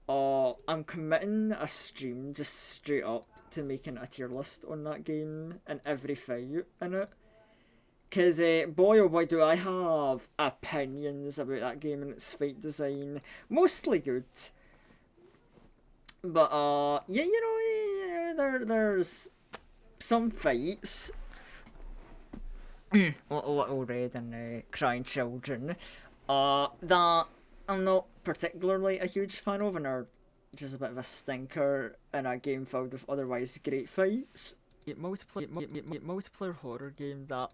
I'm committing a stream just straight up to making a tier list on that game and every fight in it. Because, boy oh boy, do I have opinions about that game and its fight design. Mostly good. But, there's some fights. Little Red and Crying Children. That I'm not particularly a huge fan of and are just a bit of a stinker in a game filled with otherwise great fights. Multiplayer horror game that.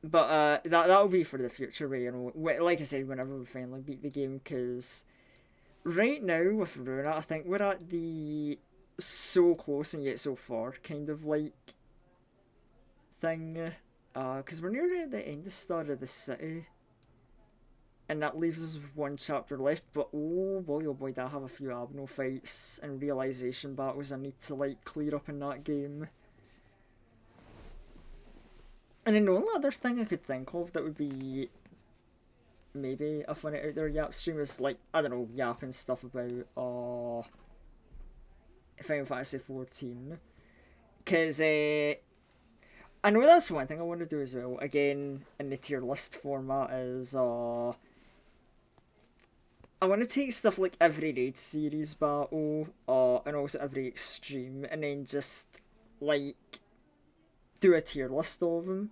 But that'll be for the future, like I said, whenever we finally beat the game, because right now with Runa, I think we're at the so close and yet so far kind of like thing, because we're near the end of the start of the city, and that leaves us with one chapter left, but oh boy, do I have a few abno fights and realization battles I need to like clear up in that game. And then the only other thing I could think of that would be maybe a funny out there yap stream is like, I don't know, yapping stuff about Final Fantasy 14. Because I know that's one thing I want to do as well, again, in the tier list format, is I want to take stuff like every raid series battle, and also every extreme, and then just like do a tier list of them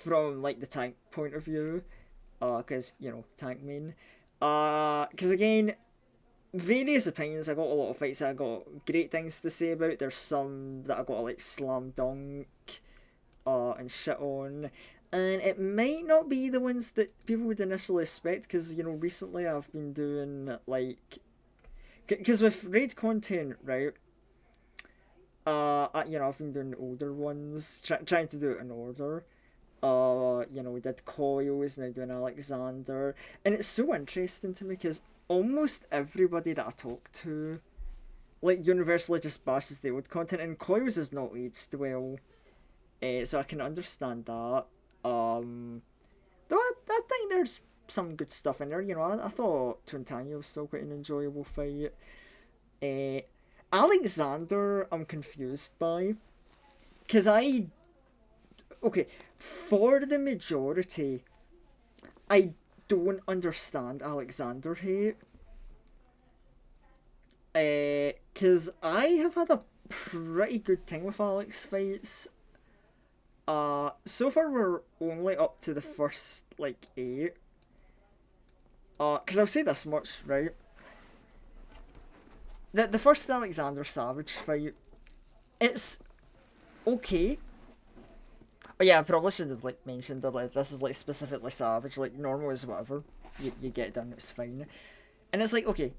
from like the tank point of view, Because, you know, tank main. Because again, various opinions. I got a lot of fights that I got great things to say about. There's some that I got to like slam dunk and shit on. And it might not be the ones that people would initially expect, because, you know, recently I've been doing, like... Because with raid content, right, you know, I've been doing older ones, trying to do it in order. You know, we did Coils, now doing Alexander. And it's so interesting to me, because almost everybody that I talk to, like, universally just bashes the old content, and Coils is not aged well. So I can understand that. Though I think there's some good stuff in there. You know, I thought Twintania was still quite an enjoyable fight. Uh, Alexander, I'm confused by. Because okay, for the majority, I don't understand Alexander hate. Because I have had a pretty good time with Alex fights. So far we're only up to the first, like, 8. Because I'll say this much, right? The first Alexander Savage fight, it's okay. Oh yeah, I probably should have, like, mentioned that, like, this is, like, specifically Savage. Like, normal is whatever. You get it done, it's fine. And it's like, okay,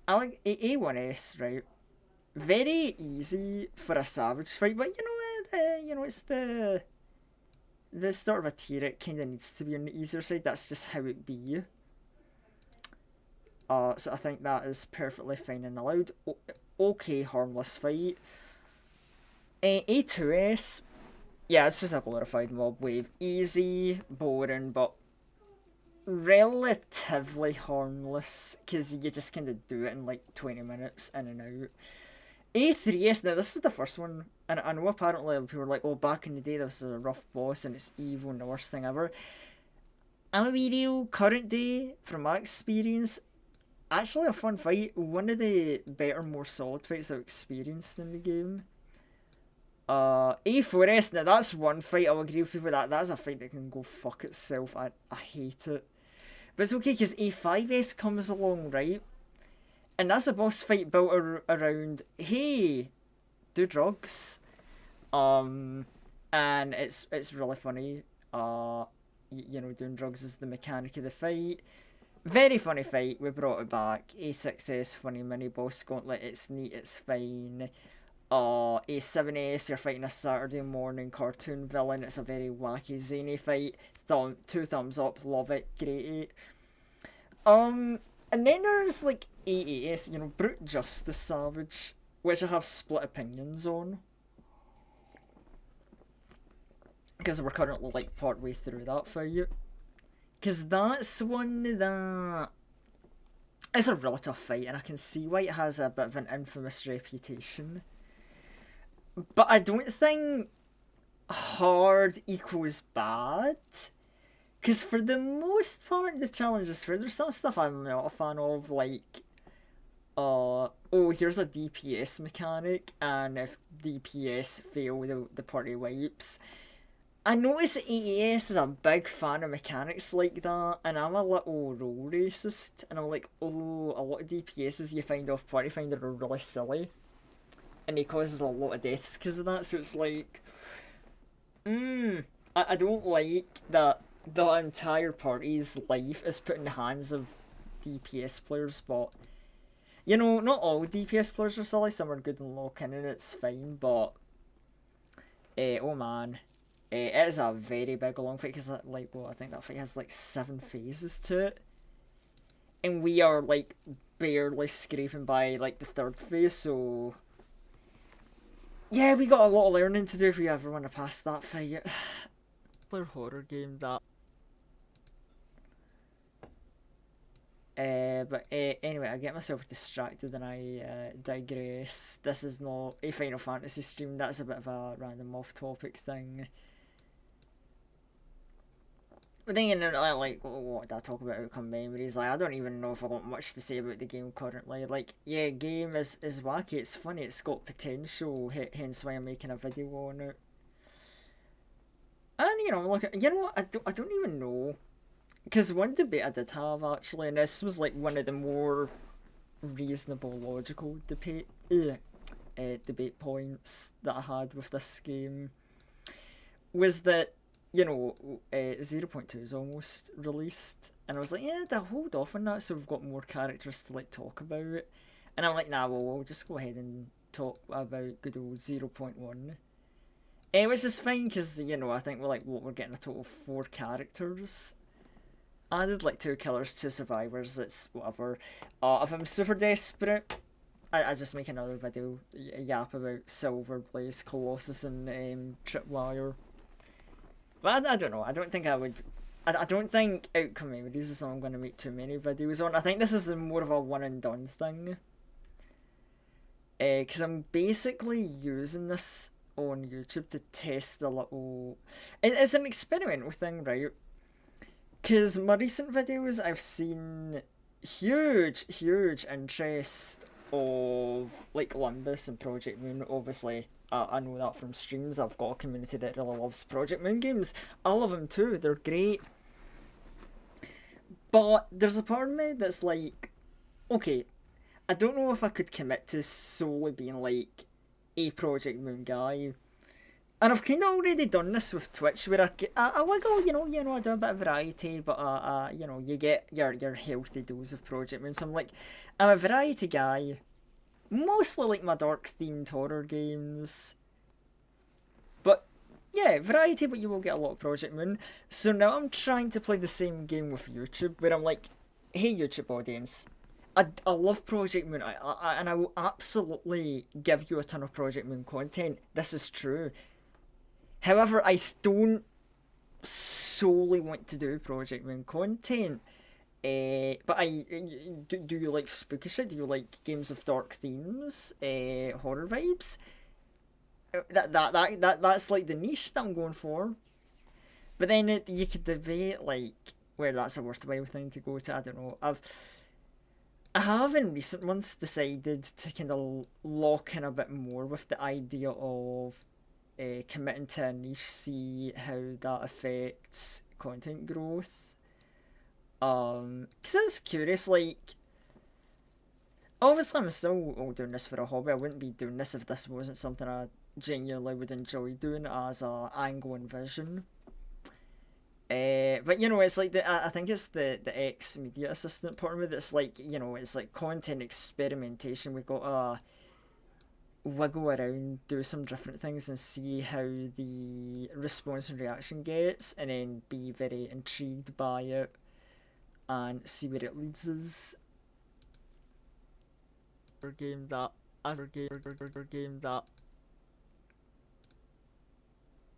A1S, right? Very easy for a Savage fight, but you know, it's the start of a tier. It kind of needs to be on the easier side. That's just how it be. So I think that is perfectly fine and allowed. Okay, harmless fight. A2S, yeah, it's just a glorified mob wave. Easy, boring, but relatively harmless, because you just kind of do it in like 20 minutes in and out. A3S, now this is the first one, and I know apparently people were like, oh, back in the day this was a rough boss and it's evil and the worst thing ever. I'm a be real, current day, from my experience, actually a fun fight. One of the better, more solid fights I've experienced in the game. A4S, now that's one fight I'll agree with people that that's a fight that can go fuck itself. I hate it. But it's okay because A5S comes along, right? And that's a boss fight built around, hey, do drugs. And it's really funny. You know, doing drugs is the mechanic of the fight. Very funny fight. We brought it back. A6S, funny mini boss gauntlet. It's neat. It's fine. A7S, you're fighting a Saturday morning cartoon villain. It's a very wacky, zany fight. 2 thumbs up. Love it. Great. And then there's like A8S, you know, Brute Justice Savage, which I have split opinions on. Because we're currently like part way through that fight. Because that's one that... It's a really tough fight, and I can see why it has a bit of an infamous reputation. But I don't think hard equals bad. Because for the most part, the challenge is fair. There's some stuff I'm not a fan of, like, oh, here's a DPS mechanic, and if DPS fail, the party wipes. I notice AES is a big fan of mechanics like that, and I'm a little role racist, and I'm like, oh, a lot of DPSs you find off Party Finder are really silly, and it causes a lot of deaths because of that, so it's like, I don't like that the entire party's life is put in the hands of DPS players, but, you know, not all DPS players are silly, some are good and low cannon, it's fine, but, oh man, it is a very big long fight, because, like, well, I think that fight has, like, 7 phases to it, and we are, like, barely scraping by, like, the 3rd phase, so, yeah, we got a lot of learning to do if we ever want to pass that fight. Player horror game, that. But anyway, I get myself distracted and I digress. This is not a Final Fantasy stream, that's a bit of a random off-topic thing. But then, like, what did I talk about outcome memories? Like, I don't even know if I got much to say about the game currently. Like, yeah, game is wacky, it's funny, it's got potential, hence why I'm making a video on it. And, you know, look, you know what, I don't even know because one debate I did have actually, and this was like one of the more reasonable, logical debate points that I had with this game, was that, you know, 0.2 is almost released, and I was like, yeah, to hold off on that so we've got more characters to like talk about. And I'm like, nah, well, we'll just go ahead and talk about good old 0.1. Which is fine because, you know, I think we're getting a total of 4 characters. I did like 2 killers, 2 survivors, it's whatever. If I'm super desperate, I just make another video, yap about Silver, Blaze, Colossus, and Tripwire. But I don't know, I don't think I would. I don't think Outcome Memories is something I'm going to make too many videos on. I think this is more of a one and done thing. Because I'm basically using this on YouTube to test a little. It's an experimental thing, right? Because my recent videos, I've seen huge interest of like Limbus and Project Moon. Obviously, I know that from streams. I've got a community that really loves Project Moon games. I love them too. They're great. But there's a part of me that's like, okay, I don't know if I could commit to solely being like a Project Moon guy. And I've kind of already done this with Twitch, where I wiggle, I do a bit of variety, but you get your healthy dose of Project Moon. So I'm a variety guy, mostly like my dark themed horror games. But yeah, variety, but you will get a lot of Project Moon. So now I'm trying to play the same game with YouTube, where I'm like, hey YouTube audience, I love Project Moon, and I will absolutely give you a ton of Project Moon content. This is true. However, I don't solely want to do Project Moon content. But do you like spooky shit? Do you like games with dark themes? Horror vibes? That's like the niche that I'm going for. But then you could debate like where that's a worthwhile thing to go to. I don't know. I have in recent months decided to kind of lock in a bit more with the idea of committing to a niche, see how that affects content growth. Because it's curious, like, obviously I'm still doing this for a hobby. I wouldn't be doing this if this wasn't something I genuinely would enjoy doing as a angle and vision. But it's like I think it's the ex media assistant part of me that's like, it's like content experimentation. We've got to wiggle around, do some different things, and see how the response and reaction gets, and then be very intrigued by it and see where it leads us. Game that,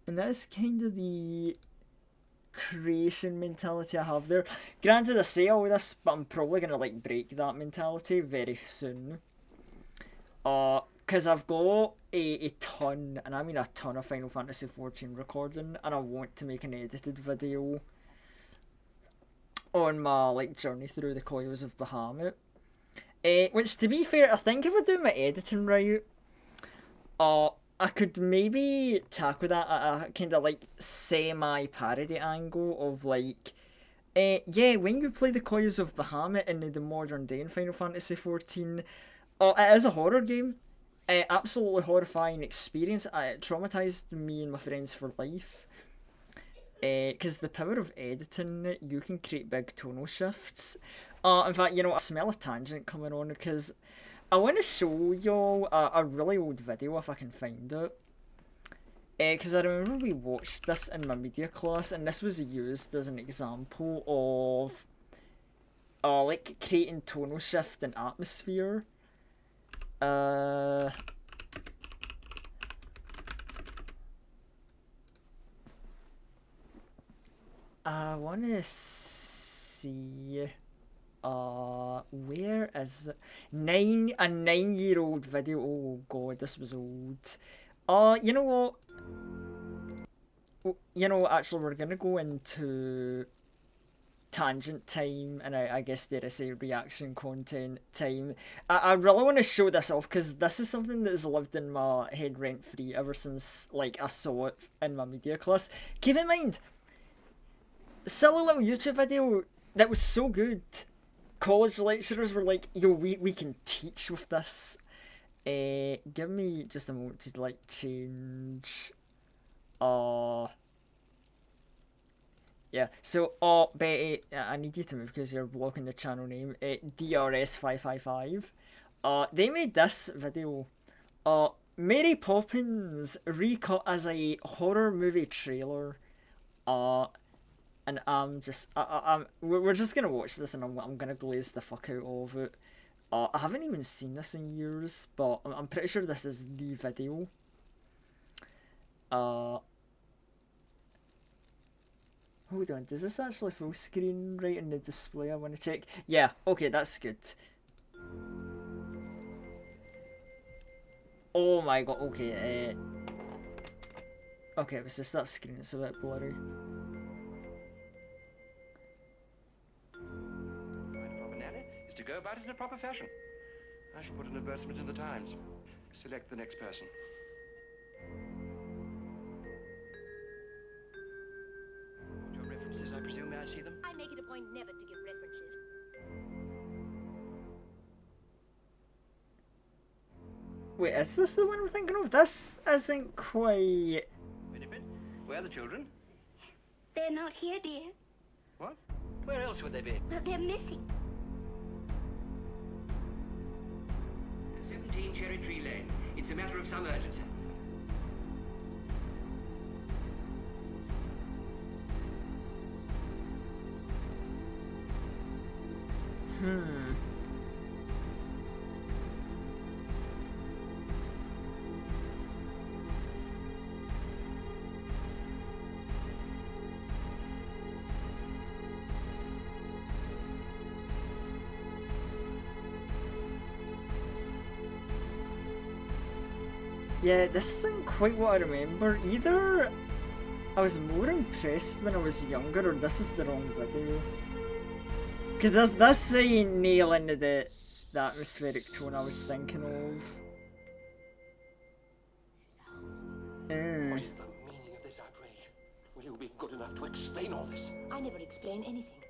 and that's kind of the creation mentality I have there. Granted, I say all this, but I'm probably gonna like break that mentality very soon. Because I've got a ton, and I mean a ton of Final Fantasy XIV recording, and I want to make an edited video on my like journey through the coils of Bahamut. Which, to be fair, I think if I do my editing right, I could maybe tackle that at a kind of like semi-parody angle of like, when you play the coils of Bahamut in the modern day in Final Fantasy XIV, it is a horror game. Absolutely horrifying experience. It traumatized me and my friends for life. Because the power of editing, you can create big tonal shifts. In fact, I smell a tangent coming on because I want to show y'all a really old video if I can find it. Because I remember we watched this in my media class, and this was used as an example of like creating tonal shift and atmosphere. I want to see. Where is it? A 9-year-old video. Oh god, this was old. You know what? Actually, we're gonna go into tangent time, and I guess dare I say reaction content time. I really want to show this off because this is something that has lived in my head rent free ever since like I saw it in my media class. Keep in mind, silly little YouTube video that was so good. College lecturers were like, "Yo, we can teach with this." Give me just a moment to like change. Yeah. So, Betty, I need you to move because you're blocking the channel name. DRS555. They made this video. Mary Poppins recut as a horror movie trailer. And I'm just, we're just gonna watch this, and I'm gonna glaze the fuck out of it. I haven't even seen this in years, but I'm pretty sure this is the video. Hold on, does this actually full screen right in the display? I want to check. Yeah, okay, that's good. Oh my god, okay, okay, it was just that screen, it's a bit blurry. Is to go about it in a proper fashion. I should put an advertisement in the Times. Select the next person. Your references, I presume. May I see them? I make it a point never to give references. Wait, is this the one I'm thinking of? This isn't quite... Winifred, where are the children? They're not here, dear. What? Where else would they be? Well, they're missing. 17 Cherry Tree Lane. It's a matter of some urgency. Yeah, this isn't quite what I remember. Either I was more impressed when I was younger, or this is the wrong video. Because that's saying nail into the atmospheric tone I was thinking of. What is the meaning of this outrage? Will you be good enough to explain all this? I never explain anything.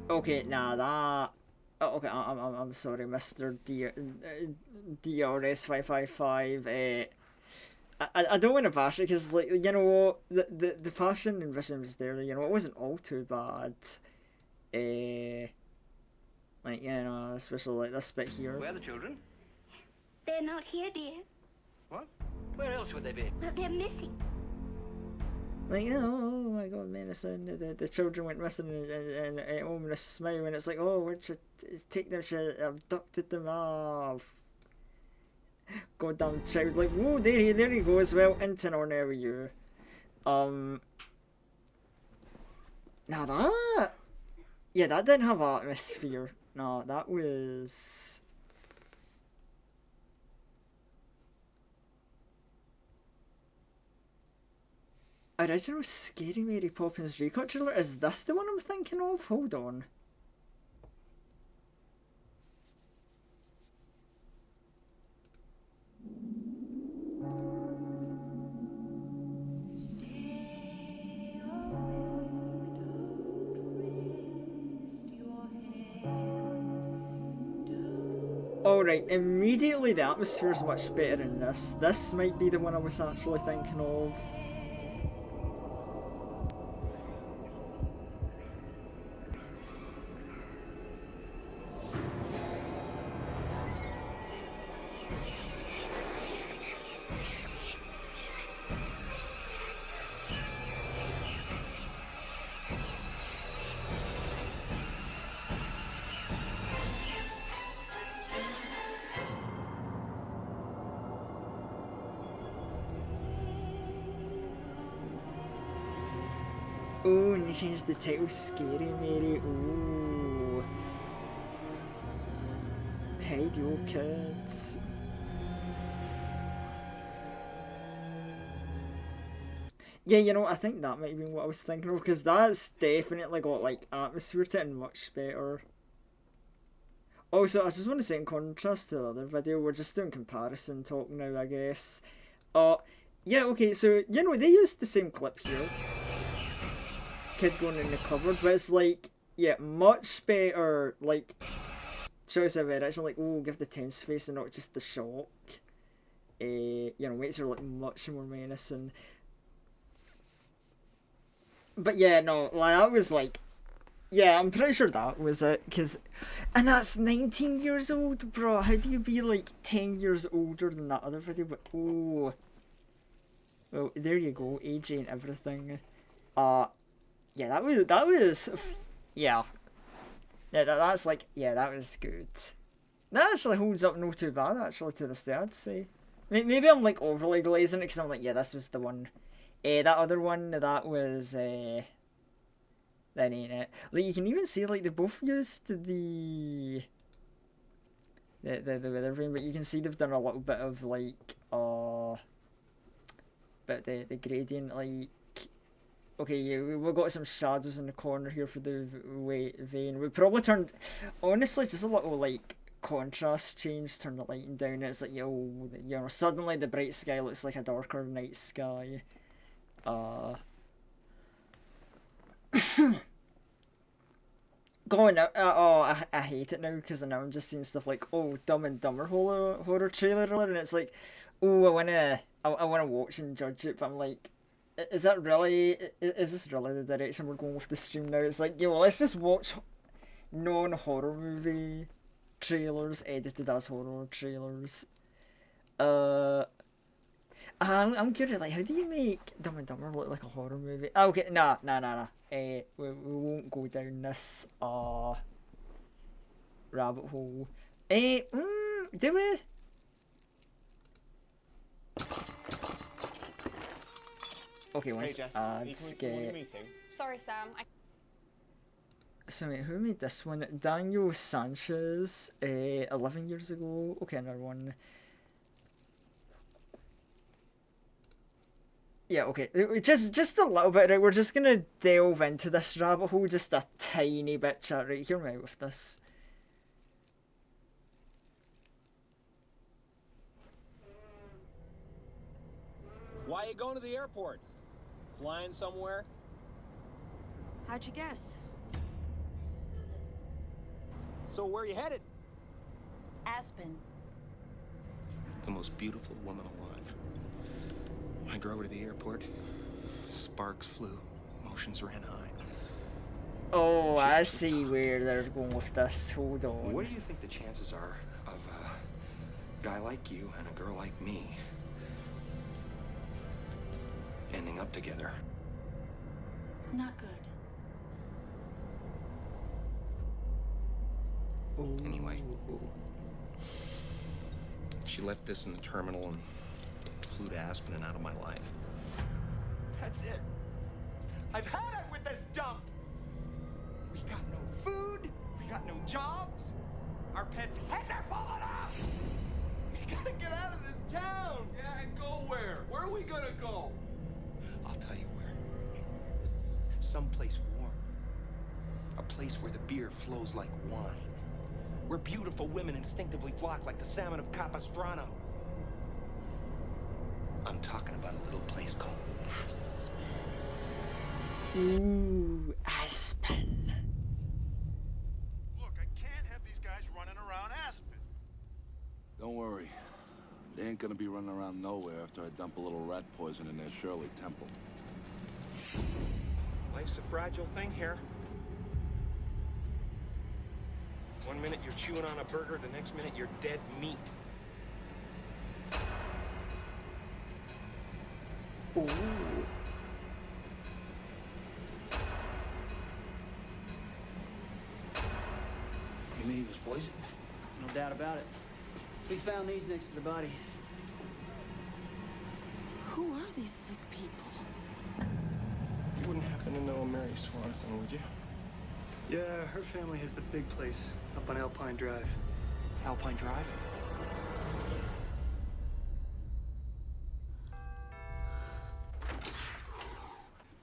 Okay, nah, that... Oh, okay, I'm sorry, Mr. DRS555. I don't want to bash it because, like, you know, the fashion and vision was there. You know, it wasn't all too bad. Like, you know, especially like this bit here. Where are the children? They're not here, dear. What? Where else would they be? Well, they're missing. Like, oh my god, menacing. The children went missing, and ominous smile, and it's like, oh, where'd she take them? She abducted them. Oh, goddamn child. Like, whoa, there he goes. Well, into or never you. Now that, yeah, that didn't have atmosphere. No, that was. Original Scary Mary Poppins recut trailer? Is this the one I'm thinking of? Hold on. Alright, immediately the atmosphere is much better in this. This might be the one I was actually thinking of. Oh, and you changed the title Scary Mary. Ooh. Hide your kids. Yeah, you know, I think that might be what I was thinking of, because that's definitely got, like, atmosphere to it and much better. Also, I just want to say, in contrast to the other video, we're just doing comparison talk now, I guess. Yeah, okay, so, you know, they used the same clip here. kid going in the cupboard, but it's like, yeah, much better, like, choice of it. Actually, like, oh, give the tense face and not just the shock. You know, makes her look much more menacing. But yeah, no, like, that was like, yeah, I'm pretty sure that was it, and that's 19 years old, bro. How do you be like 10 years older than that other video? But oh, well, there you go, age ain't everything. Yeah, that was, yeah, that's like, yeah, that was good. That actually holds up no too bad actually to this day, I'd say. Maybe I'm like overly glazing it because I'm like, yeah, this was the one. That other one, that was that ain't it. Like, you can even see like they both used the weather vane, but you can see they've done a little bit of like but the gradient, like, okay, yeah, we've got some shadows in the corner here for the vein. We probably turned, honestly, just a little like contrast change, turn the lighting down, and it's like, yo, you know, suddenly the bright sky looks like a darker night sky. Going out, I hate it now because now I'm just seeing stuff like, oh, Dumb and Dumber horror trailer, and it's like, oh, I wanna watch and judge it, but I'm like, is that really, is this really the direction we're going with the stream now? It's like, yeah, well, let's just watch non-horror movie trailers edited as horror trailers. I'm curious, like, how do you make Dumb and Dumber look like a horror movie? Okay, nah. We won't go down this rabbit hole. Do we? Okay, once ads get... Sorry, Sam. So wait, who made this one? Daniel Sanchez, 11 years ago. Okay, another one. Yeah, okay, just a little bit, right? We're just gonna delve into this rabbit hole just a tiny bit, chat, right? Hear me out with this. Why are you going to the airport? Flying somewhere? How'd you guess? So where are you headed? Aspen. The most beautiful woman alive. I drove her to the airport. Sparks flew. Emotions ran high. Oh, I see where they're going with this. Hold on. What do you think the chances are of a guy like you and a girl like me ending up together? Not good. Anyway, she left this in the terminal and flew to Aspen and out of my life. That's it. I've had it with this dump. We got no food. We got no jobs. Our pets' heads are falling off. We gotta get out of this town. Yeah, and go where? Where are we gonna go? I'll tell you where. Someplace warm. A place where the beer flows like wine. Where beautiful women instinctively flock like the salmon of Capistrano. I'm talking about a little place called Aspen. Ooh, Aspen. Look, I can't have these guys running around Aspen. Don't worry. They ain't gonna be running around nowhere after I dump a little rat poison in their Shirley Temple. Life's a fragile thing here. 1 minute you're chewing on a burger, the next minute you're dead meat. Ooh. You mean he was poisoned? No doubt about it. We found these next to the body. Who are these sick people? You wouldn't happen to know Mary Swanson, would you? Yeah, her family has the big place up on Alpine Drive. Alpine Drive?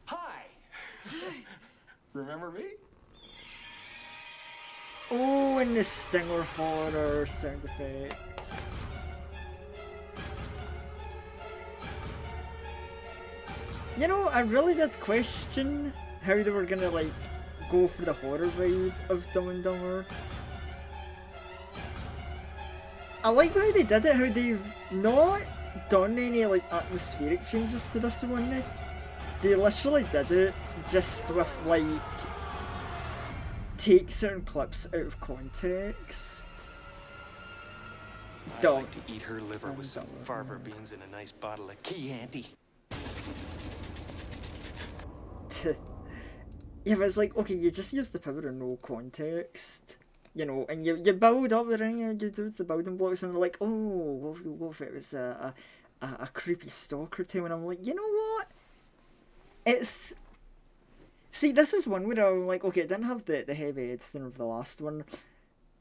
Hi! Remember me? Oh, and the stinger horror sound effect. You know, I really did question how they were gonna like go for the horror vibe of Dumb and Dumber. I like how they did it, how they've not done any like atmospheric changes to this one. They literally did it just with like take certain clips out of context. I'd like to eat her liver with some farver beans and a nice bottle of Chianti. Yeah, but it's like, okay, you just use the power of no context, you know, and you build up the ring, you do the building blocks, and they're like, oh, what if it was a creepy stalker tale? And I'm like, you know what? It's... See, this is one where I'm like, okay, it didn't have the heavy editing of the last one.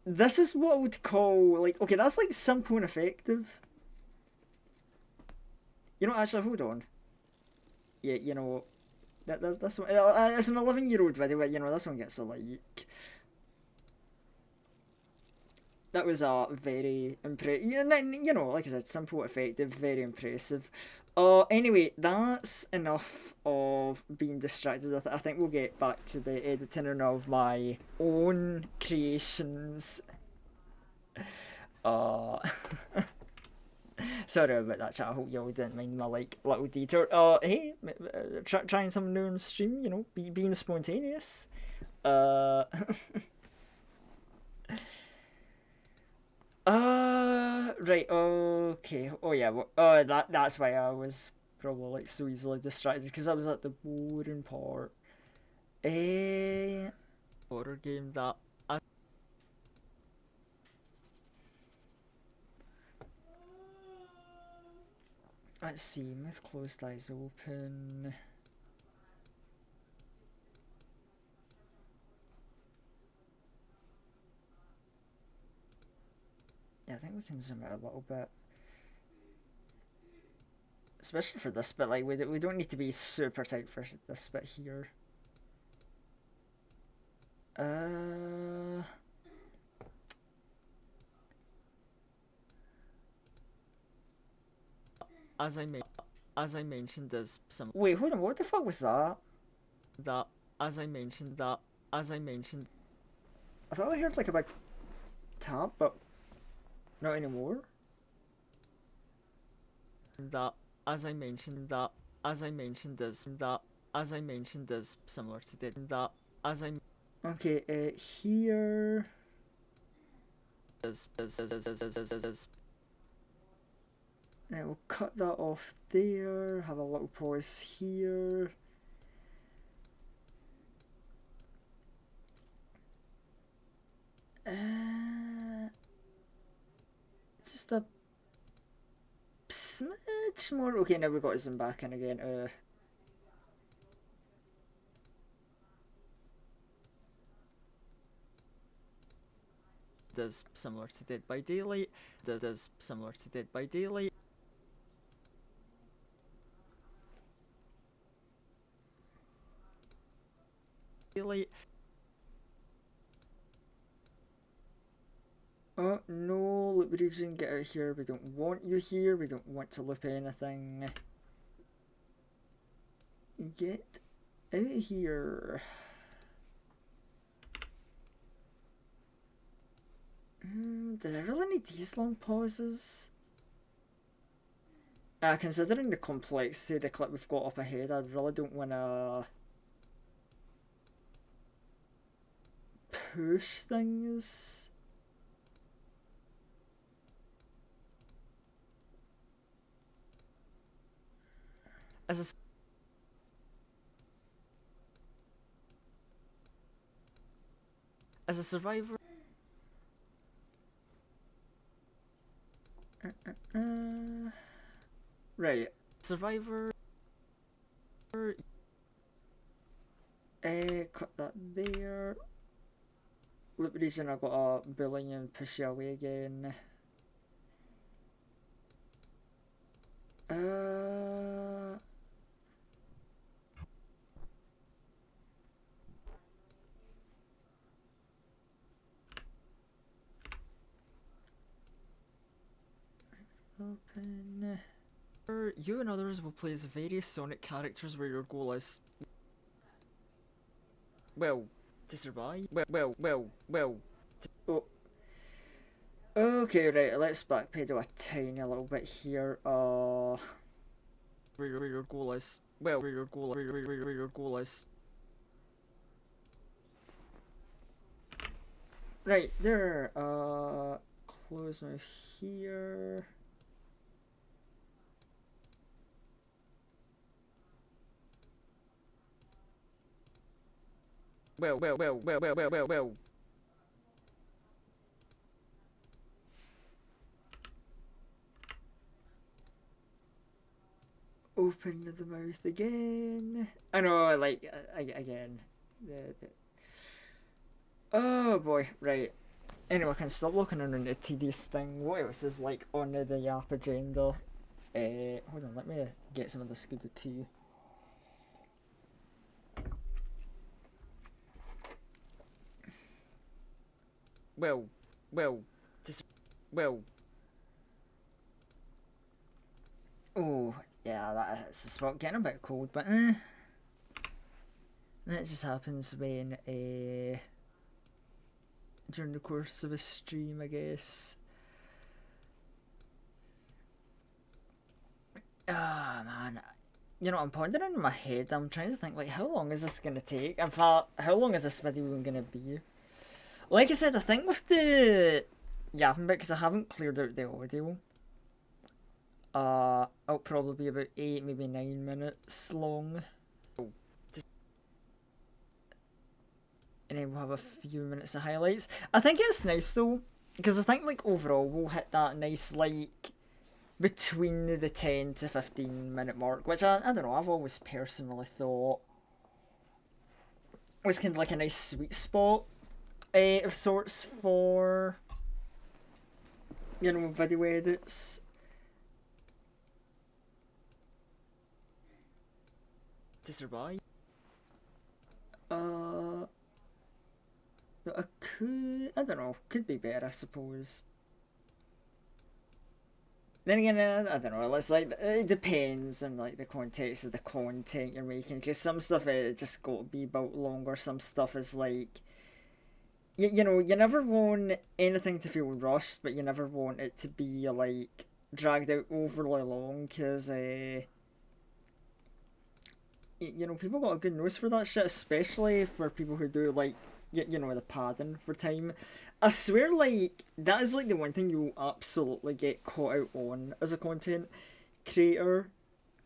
This is what I would call, like, okay, that's like simple and effective. You know, actually, hold on. Yeah, you know... This one, it's an 11-year-old video, but you know, this one gets a like. That was very impressive. You know, like I said, simple, effective, very impressive. Anyway, that's enough of being distracted. I think we'll get back to the editing of my own creations. Sorry about that, chat. I hope y'all didn't mind my like little detour. Hey, trying something new on the stream. You know, being spontaneous. Right. Okay. Oh yeah. That's why I was probably like so easily distracted, because I was at the boring part. Horror game that. Let's see, with closed eyes open. Yeah, I think we can zoom out a little bit. Especially for this bit, like, we don't need to be super tight for this bit here. As I mentioned, there's some. Wait, hold on. What the fuck was that? As I mentioned. I thought I heard like a big tap, but not anymore. As I mentioned, is similar to that. Okay. Here. Right, we'll cut that off there, have a little pause here. Just a smidge more. Okay, now we've got to zoom back in again. Does similar to Dead by Daylight. Does similar to Dead by Daylight. Oh no, loop region, get out of here. We don't want you here. We don't want to loop anything. Get out of here. Did I really need these long pauses? Considering the complexity of the clip we've got up ahead, I really don't want to push things. As a survivor. Right, survivor. Cut that there. Loop region, I got a bullying and push you away again. Open. You and others will play as various Sonic characters where your goal is well, to survive. Oh. Okay, right, let's backpedal a tiny little bit here. Where your goal is. Well, where your goal is. Right, there. Close my here. Well. Open the mouth again. I know, like, again. Oh boy, right. Anyway, I can stop looking on the tedious thing. What else is like on the app agenda? Hold on, let me get some of this good tea. Well. Oh, yeah, that's a spot getting a bit cold, but that just happens when during the course of a stream, I guess. Ah, man. You know, I'm pondering in my head, I'm trying to think, like, how long is this gonna take? In fact, how long is this video gonna be? Like I said, I think with the yapping bit, because I haven't cleared out the audio, it'll probably be about 8, maybe 9 minutes long. And then we'll have a few minutes of highlights. I think it's nice though, because I think like overall we'll hit that nice like between the 10 to 15 minute mark, which I don't know, I've always personally thought was kind of like a nice sweet spot of sorts for, you know, video edits. To survive. I don't know, could be better, I suppose. Then again, I don't know, it's like, it depends on like the context of the content you're making, because some stuff it just got to be about longer, some stuff is like, you know, you never want anything to feel rushed, but you never want it to be like dragged out overly long, because you know, people got a good nose for that shit, especially for people who do like, you know, the padding for time. I swear, like, that is like the one thing you'll absolutely get caught out on as a content creator,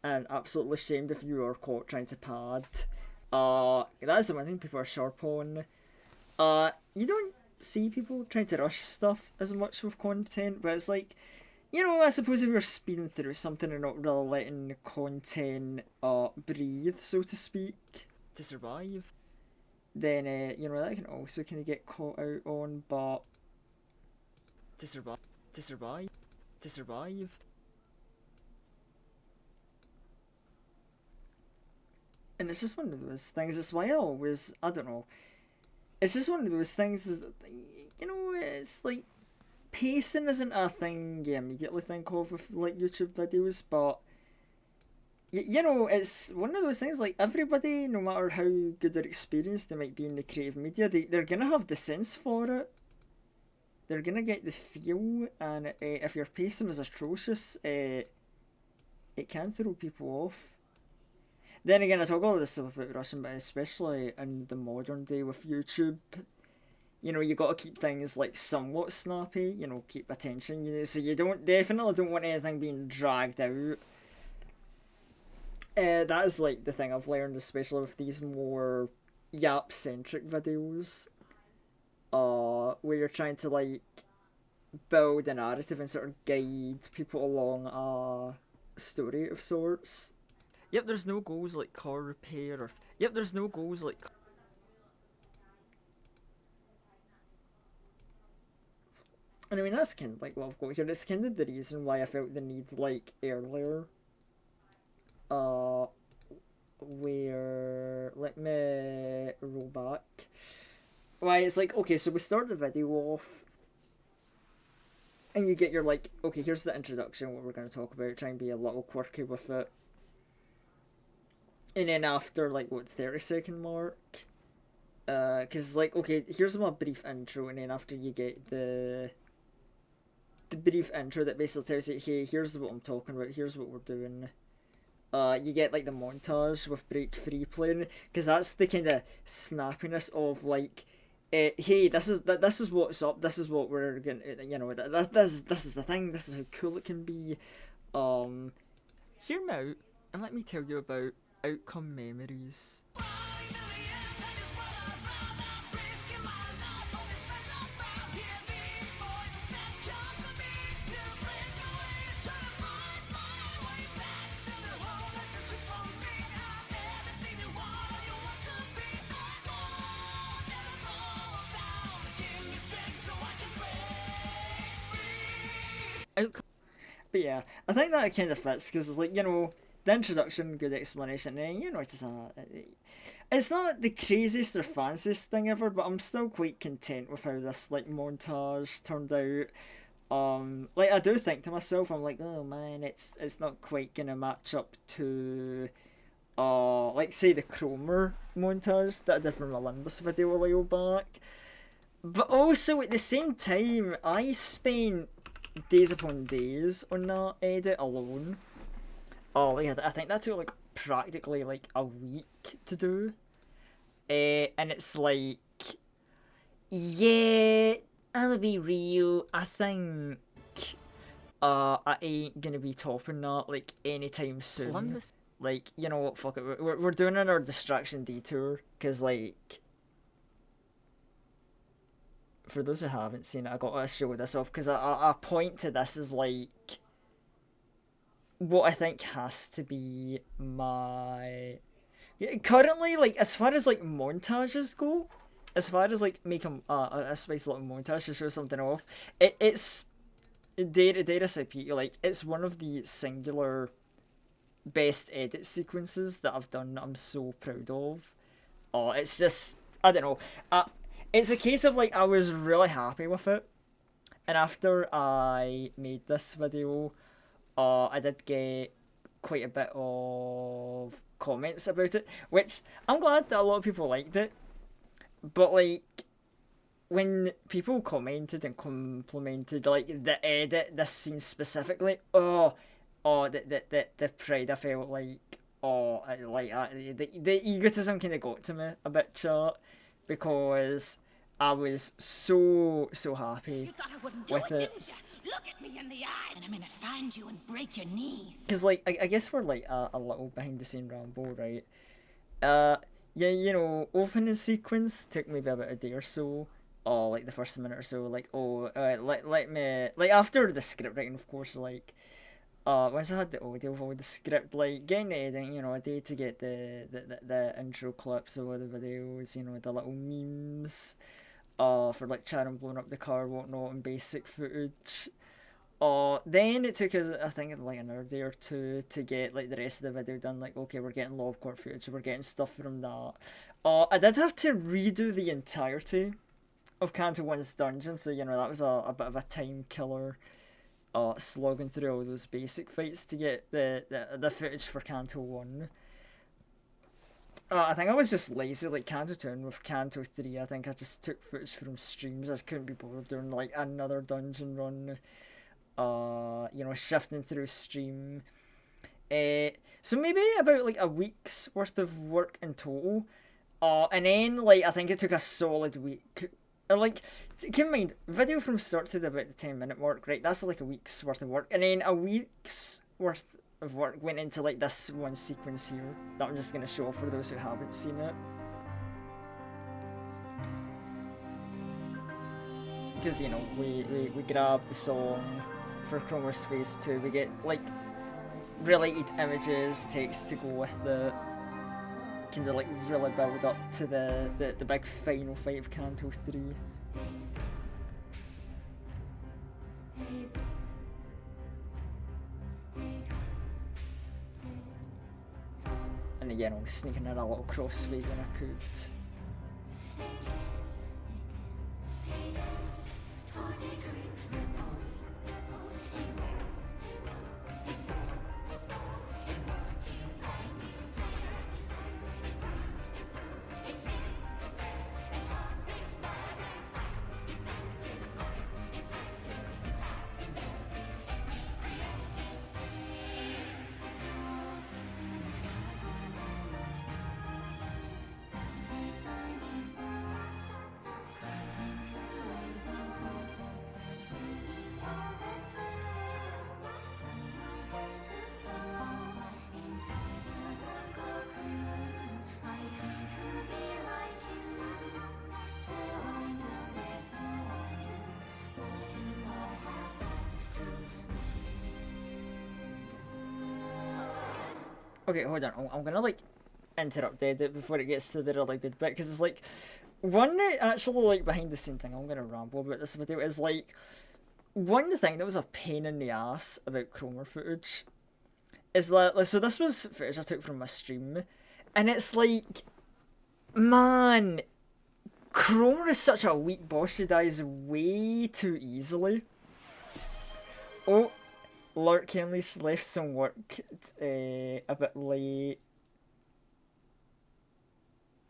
and absolutely shamed if you are caught trying to pad. That is the one thing people are sharp on. You don't see people trying to rush stuff as much with content, but it's like, you know, I suppose if you're speeding through something and not really letting content breathe, so to speak, to survive, then you know, that can also kind of get caught out on. But to survive, and it's just one of those things. It's why I always, I don't know, it's just one of those things that, you know, it's like pacing isn't a thing you immediately think of with like YouTube videos, but you know, it's one of those things, like, everybody, no matter how good their experience they might be in the creative media, they're gonna have the sense for it. They're gonna get the feel, and if your pacing is atrocious, it can throw people off. Then again, I talk all this stuff about Russian, but especially in the modern day with YouTube, you know, you gotta keep things like somewhat snappy, you know, keep attention, you know, so you definitely don't want anything being dragged out. That is like the thing I've learned, especially with these more yap-centric videos, where you're trying to like build a narrative and sort of guide people along a story of sorts. Yep, there's no goals like car repair or... Yep, there's no goals like... And I mean, that's kind of like what I've got here. It's kind of the reason why I felt the need, like, earlier. Where... Let me roll back. Why, it's like, okay, so we start the video off. And you get your, like, okay, here's the introduction, what we're going to talk about. Try and be a little quirky with it. And then after, like, what, 30-second mark? Cause like, okay, here's my brief intro, and then after you get the brief intro that basically tells you, hey, here's what I'm talking about, here's what we're doing. You get like the montage with Break Free playing, because that's the kind of snappiness of like, hey, this is what's up, this is what we're gonna, this is the thing, this is how cool it can be. Hear me out and let me tell you about Outcome Memories. But yeah, I think that kind of fits because it's like, the introduction, good explanation, and it's not the craziest or fanciest thing ever, but I'm still quite content with how this like montage turned out. Like I do think to myself, I'm like, oh man, it's not quite gonna match up to like say the Cromer montage that I did from a Limbus video a while back. But also at the same time, I spent days upon days on that edit alone. Like I think that took like practically like a week to do. And it's like, yeah, I'll be real, I think I ain't gonna be topping that like anytime soon. Like, you know what, fuck it, we're doing our distraction detour, because like, for those who haven't seen it, I gotta show this off, because I point to this as like what I think has to be my currently, like, as far as like montages go, as far as like make a spicy little montage to show something off, it's dare I say, like, it's one of the singular best edit sequences that I've done that I'm so proud of. It's just, I don't know, it's a case of like I was really happy with it, and after I made this video, I did get quite a bit of comments about it, which I'm glad that a lot of people liked it. But like, when people commented and complimented like the edit, this scene specifically, the pride I felt like, the egotism kind of got to me a bit, chat, because I was so happy with it. Look at me in the eye, and I'm gonna find you and break your knees. Because like, I guess we're like a little behind the scene ramble, right? Yeah, opening sequence took maybe about a day or so. Like the first minute or so, like, let me, like, after the script writing, of course, like, once I had the audio for the script, like, getting the editing, a day to get the intro clips of all the videos, the little memes, for like Charon blowing up the car, whatnot, and basic footage. Then it took us, I think, like another day or two to get like the rest of the video done. Like, okay, we're getting lob court footage, we're getting stuff from that. I did have to redo the entirety of Canto 1's dungeon, so that was a bit of a time killer. Slogging through all those basic fights to get the footage for Canto 1. I think I was just lazy, like Canto 2 and with Canto 3, I think I just took footage from streams. I couldn't be bothered doing like another dungeon run, shifting through stream. So maybe about like a week's worth of work in total. And then like I think it took a solid week. Or like, keep in mind, video from start to about the 10-minute mark, right? That's like a week's worth of work. And then a week's worth of work went into like this one sequence here that I'm just going to show for those who haven't seen it. Because, we grab the song for Cromer's Phase 2, we get like related images, text to go with the kind of like really build up to the big final fight of Canto 3. And again, I was sneaking in a little crossfade when I could. Okay, hold on. I'm gonna like interrupt edit before it gets to the really good bit because it's like one actually like behind the scene thing. I'm gonna ramble about this video is like one thing that was a pain in the ass about Chroma footage is that like, so this was footage I took from my stream, and it's like, man, Chroma is such a weak boss. She dies way too easily. Oh. Lord Kenley's left some work a bit late.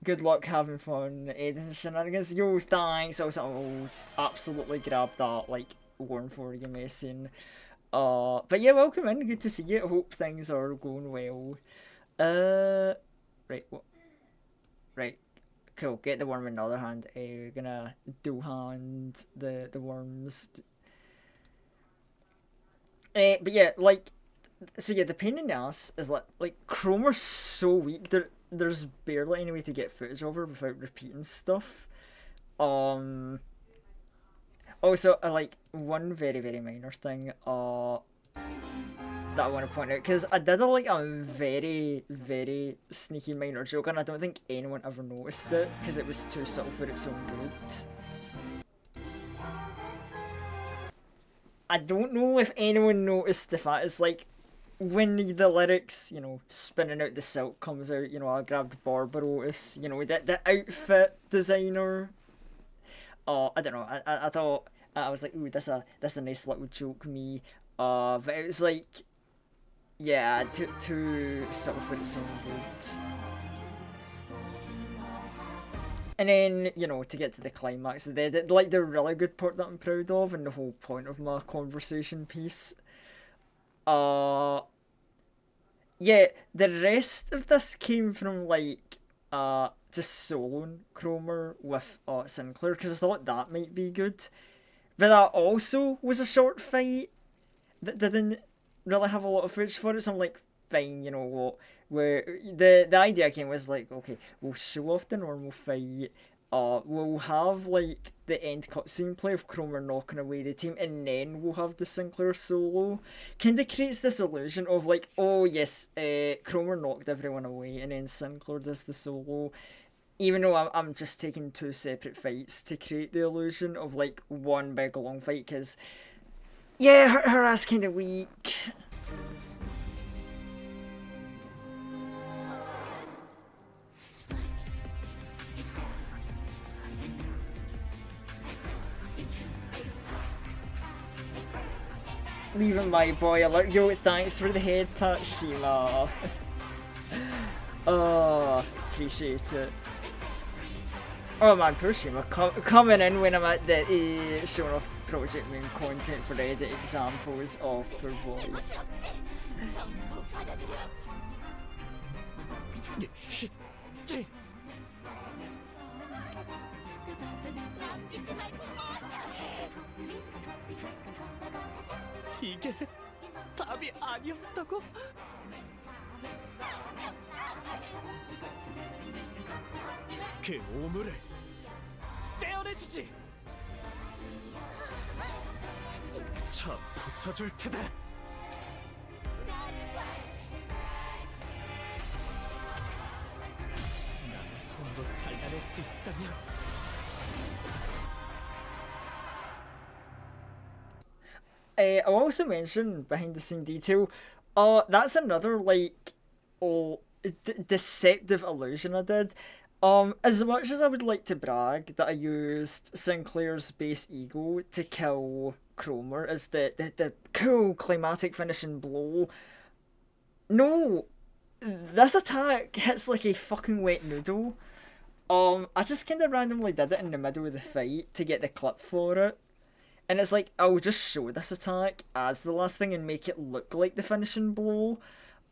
Good luck having fun, editing shenanigans. Yo, thanks. Also, I'll absolutely grab that, like, warn for you, messing. But yeah, welcome in. Good to see you. Hope things are going well. Right, what? Right, cool. Get the worm in the other hand. We're gonna dual hand the worms. But yeah, like, so yeah, the pain in the ass is like Chroma's so weak. There's barely any way to get footage of her without repeating stuff. Also, like one very minor thing that I want to point out, because I did a very sneaky minor joke, and I don't think anyone ever noticed it because it was too subtle for its own good. I don't know if anyone noticed the fact it's like when the lyrics, you know, spinning out the silk comes out, you know, I grabbed Barbarotis, you know, the outfit designer. I don't know, I thought, I was like, ooh, that's a nice little joke, me. But it was like, yeah, too subtle for its own good. And then, you know, to get to the climax, the really good part that I'm proud of, and the whole point of my conversation piece. Yeah, the rest of this came from, like, just soloing Cromer with Sinclair, because I thought that might be good. But that also was a short fight that didn't really have a lot of footage for it, so I'm like, fine, you know what, where the idea came was like, okay, we'll show off the normal fight, we'll have like the end cutscene play of Cromer knocking away the team, and then we'll have the Sinclair solo. Kinda creates this illusion of like, oh yes, Cromer knocked everyone away and then Sinclair does the solo, even though I'm just taking two separate fights to create the illusion of like one big long fight, because yeah, her ass kinda weak. Leaving my boy alert. Yo, thanks for the head pat, Shima. Oh, appreciate it. Oh man, poor Shima coming in when I'm at the showing off Project Moon content for edit examples. Oh, poor boy. 이게 답이 아니었다고? 그 오물을 떼어내주지. 차 부숴줄 테다. 나의 손도 잘라낼 수 있다면. I'll also mention behind the scene detail. That's another like deceptive illusion I did. As much as I would like to brag that I used Sinclair's base ego to kill Cromer as the cool climatic finishing blow, no, this attack hits like a fucking wet noodle. I just kind of randomly did it in the middle of the fight to get the clip for it. And it's like, I'll just show this attack as the last thing and make it look like the finishing blow.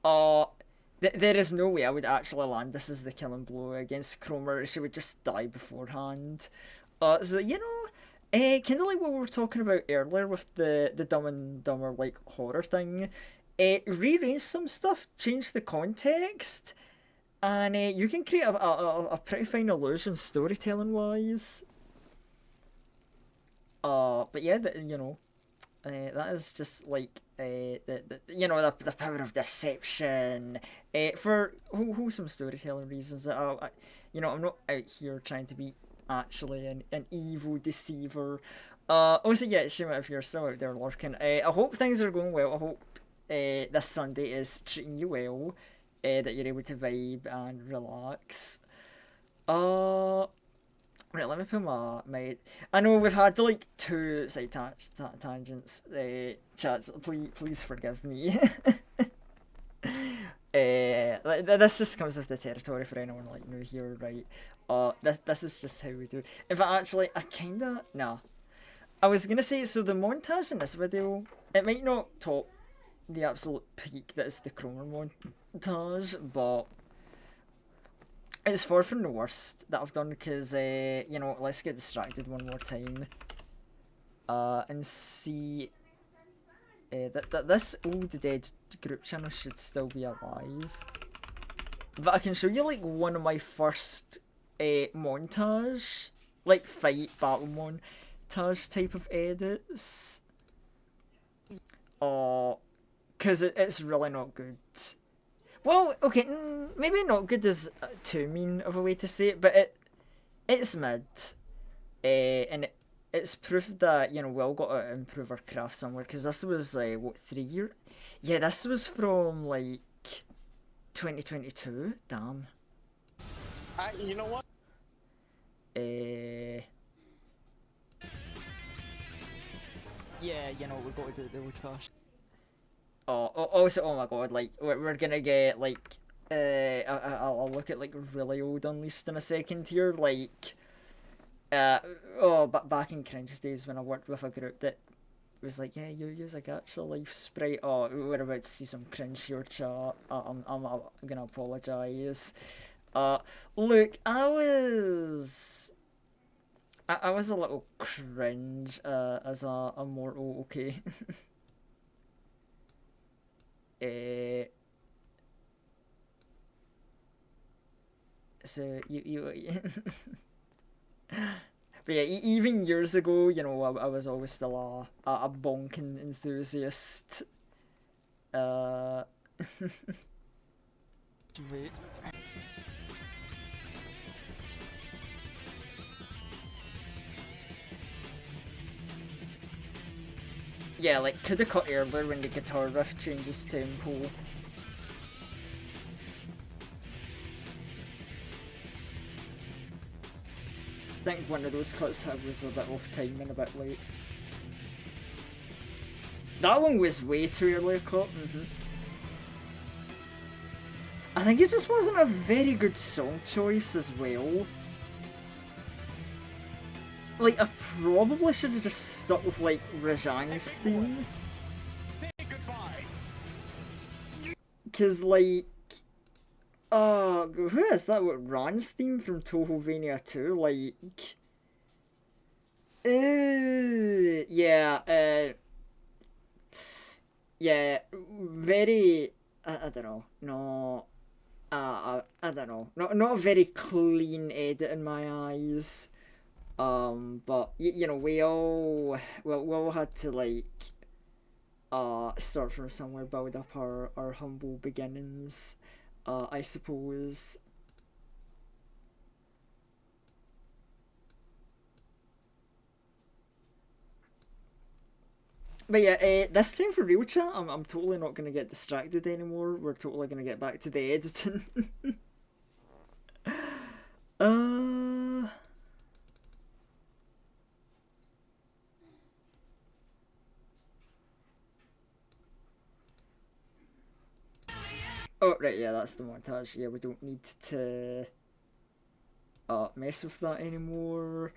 There is no way I would actually land this as the killing blow against Cromer. She would just die beforehand. So, you know, Kind of like what we were talking about earlier with the Dumb and Dumber like horror thing. Rearrange some stuff, change the context, and you can create a pretty fine illusion storytelling wise. But yeah, that is just like the power of deception. For wholesome storytelling reasons. That I'm not out here trying to be actually an evil deceiver. Also, yeah, Shima, if you're still out there lurking, I hope things are going well. I hope this Sunday is treating you well. That you're able to vibe and relax. Right, let me put my. I know we've had like two side tangents. Chats, please forgive me. This just comes with the territory for anyone like new here, right? This is just how we do. If I actually, I kinda nah. I was gonna say, so the montage in this video, it might not top the absolute peak that is the Cromer montage, but it's far from the worst that I've done because, let's get distracted one more time. And see that this old dead group channel should still be alive. But I can show you like one of my first montage, like fight battle montage type of edits. Because it's really not good. Well, okay, maybe not good is too mean of a way to say it, but it's mid. And it's proof that, we all got to improve our craft somewhere, because this was, what, 3 years? Yeah, this was from, like, 2022? Damn. You know what? Yeah, we got to do the old fashioned. Also, oh my god, like, we're gonna get, like, I'll look at, like, really old Unleashed in a second here, like, but back in cringe days when I worked with a group that was like, yeah, you use a gacha life sprite. Oh, we're about to see some cringe here, chat. I'm gonna apologise. Look, I was a little cringe, as a mortal, okay? So you but yeah, even years ago, I was always still a bonking enthusiast. Wait. Yeah, like, coulda cut earlier when the guitar riff changes tempo. I think one of those cuts was a bit off time and a bit late. That one was way too early cut. I think it just wasn't a very good song choice as well. Like, I probably should have just stuck with, like, Rajang's theme. Say goodbye. Cause, like, who is that? What, Ran's theme from Tohovania 2? Like, yeah, very, I don't know, no, I don't know, not a very clean edit in my eyes. But we all had to, like, start from somewhere, build up our humble beginnings, I suppose. But yeah, this time for real chat, I'm totally not gonna get distracted anymore. We're totally gonna get back to the editing. Oh, right, yeah, that's the montage. Yeah, we don't need to mess with that anymore.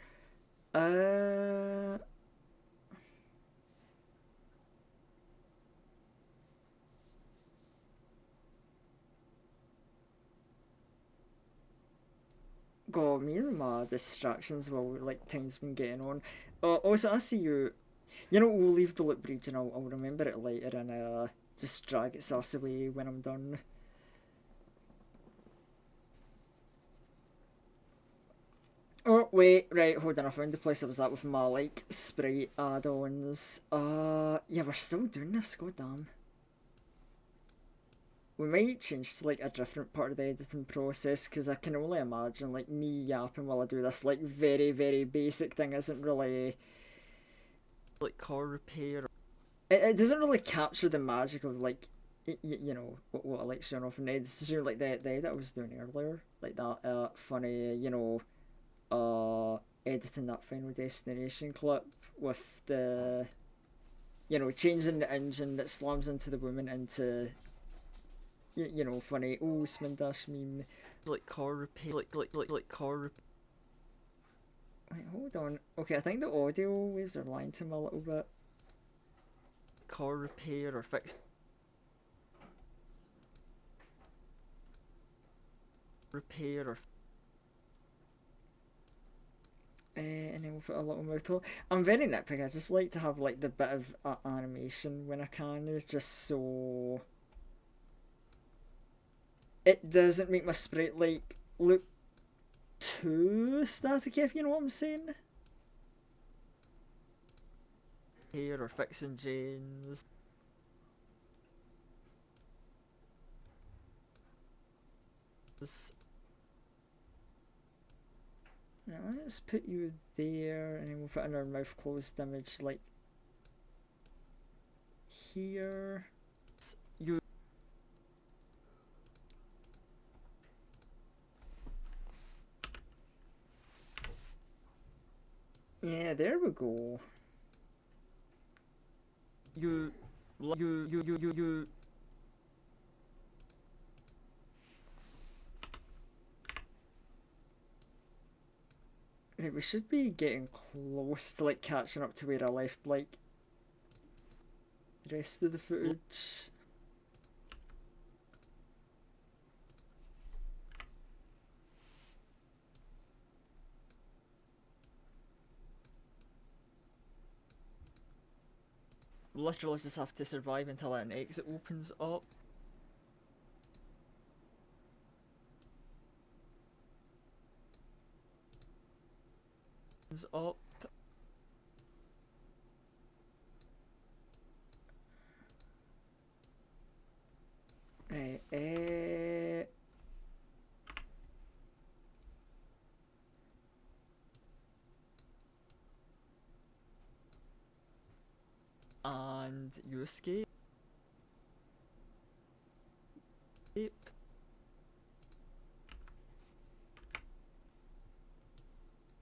God, me and my distractions while, like, time's been getting on. Also, I see you. You know, we'll leave the loop bridge and I'll remember it later and just drag its ass away when I'm done. Oh, wait, right, hold on, I found the place I was at with my, like, sprite add-ons. Yeah, we're still doing this, god damn. We might change to, like, a different part of the editing process, because I can only imagine, like, me yapping while I do this, like, very, very basic thing isn't really... like, car repair. It doesn't really capture the magic of, like, you know, what I like showing off in the editing, like, the edit I was doing earlier. Like, that, funny, you know... editing that Final Destination clip with the, you know, changing the engine that slams into the woman into, you know, funny, oh, Smindash meme, like car repair, like car repair. Wait, hold on. Okay, I think the audio waves are lying to me a little bit. Car repair or fix. Repair or and then we'll put a little mouthful. I'm very nitpicky. I just like to have like the bit of animation when I can. It's just so it doesn't make my sprite like look too static, if you know what I'm saying. Here or fixing James. Now let's put you there, and then we'll put another mouth closed image like here. You. Yeah, there we go. You. Right, we should be getting close to like catching up to where I left like the rest of the footage. Literally just have to survive until an exit opens up. Up. Right, and you escape.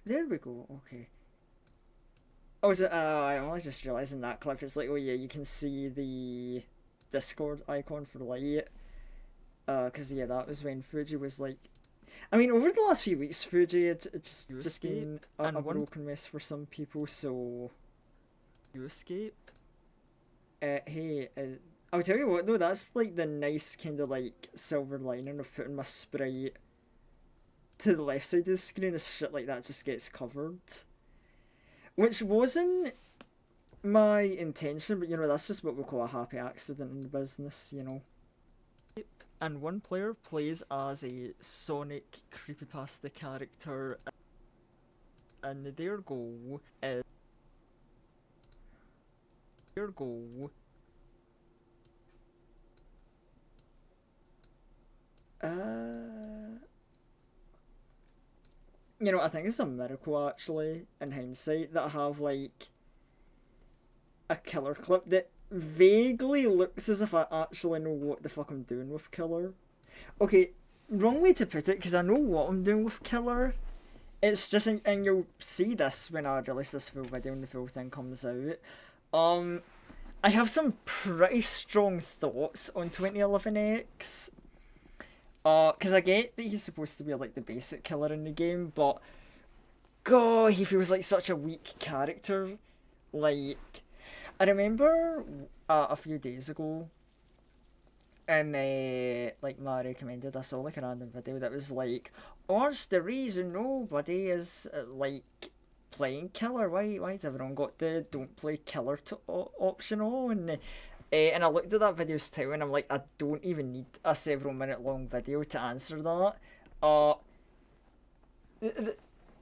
There we go, okay. Oh, is it, I only just realised in that clip, it's like, oh yeah, you can see the Discord icon for light. Cause yeah, that was when Fuji was like, I mean, over the last few weeks, Fuji, it's just been a broken mess for some people, so... You escape? Hey, I'll tell you what though, that's like the nice kind of like silver lining of putting my sprite to the left side of the screen as shit like that just gets covered. Which wasn't my intention, but you know, that's just what we call a happy accident in the business, you know. And one player plays as a Sonic creepypasta character, and their goal is... Their goal... You know, I think it's a miracle, actually, in hindsight, that I have, like, a killer clip that vaguely looks as if I actually know what the fuck I'm doing with killer. Okay, wrong way to put it, because I know what I'm doing with killer. It's just, and you'll see this when I release this full video and the full thing comes out. I have some pretty strong thoughts on 2011X. Because I get that he's supposed to be like the basic killer in the game, but God, he feels like such a weak character. Like, I remember a few days ago, and like my recommended, I saw like a random video that was like, what's the reason nobody is like playing killer. Why has everyone got the don't play killer to option on? And I looked at that video's title and I'm like, I don't even need a several minute long video to answer that.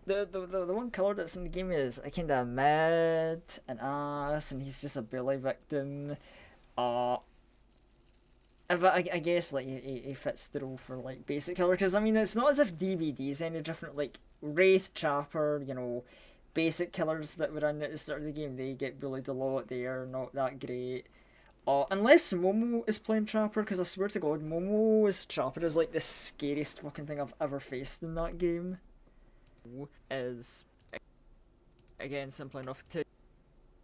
The one killer that's in the game is a kind of mad and ass, and he's just a bully victim. But I guess like he fits the role for like basic killer, because I mean it's not as if DBD is any different. Like Wraith, Chopper, you know, basic killers that were in at the start of the game, they get bullied a lot. They are not that great. Unless Momo is playing Chopper, because I swear to God, Momo's Chopper is like the scariest fucking thing I've ever faced in that game. Is again simple enough to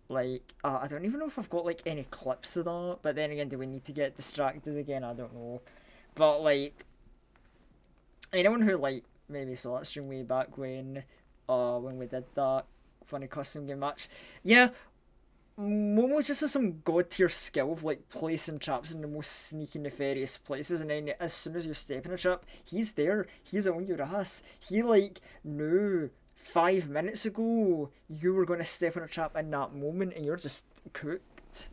like I don't even know if I've got like any clips of that, but then again, do we need to get distracted again? I don't know. But like anyone who like maybe saw that stream way back when we did that funny custom game match, yeah, Momo just has some god tier skill of like placing traps in the most sneaky nefarious places, and then as soon as you step in a trap, he's there, he's on your ass. He like knew 5 minutes ago you were going to step in a trap in that moment and you're just cooked.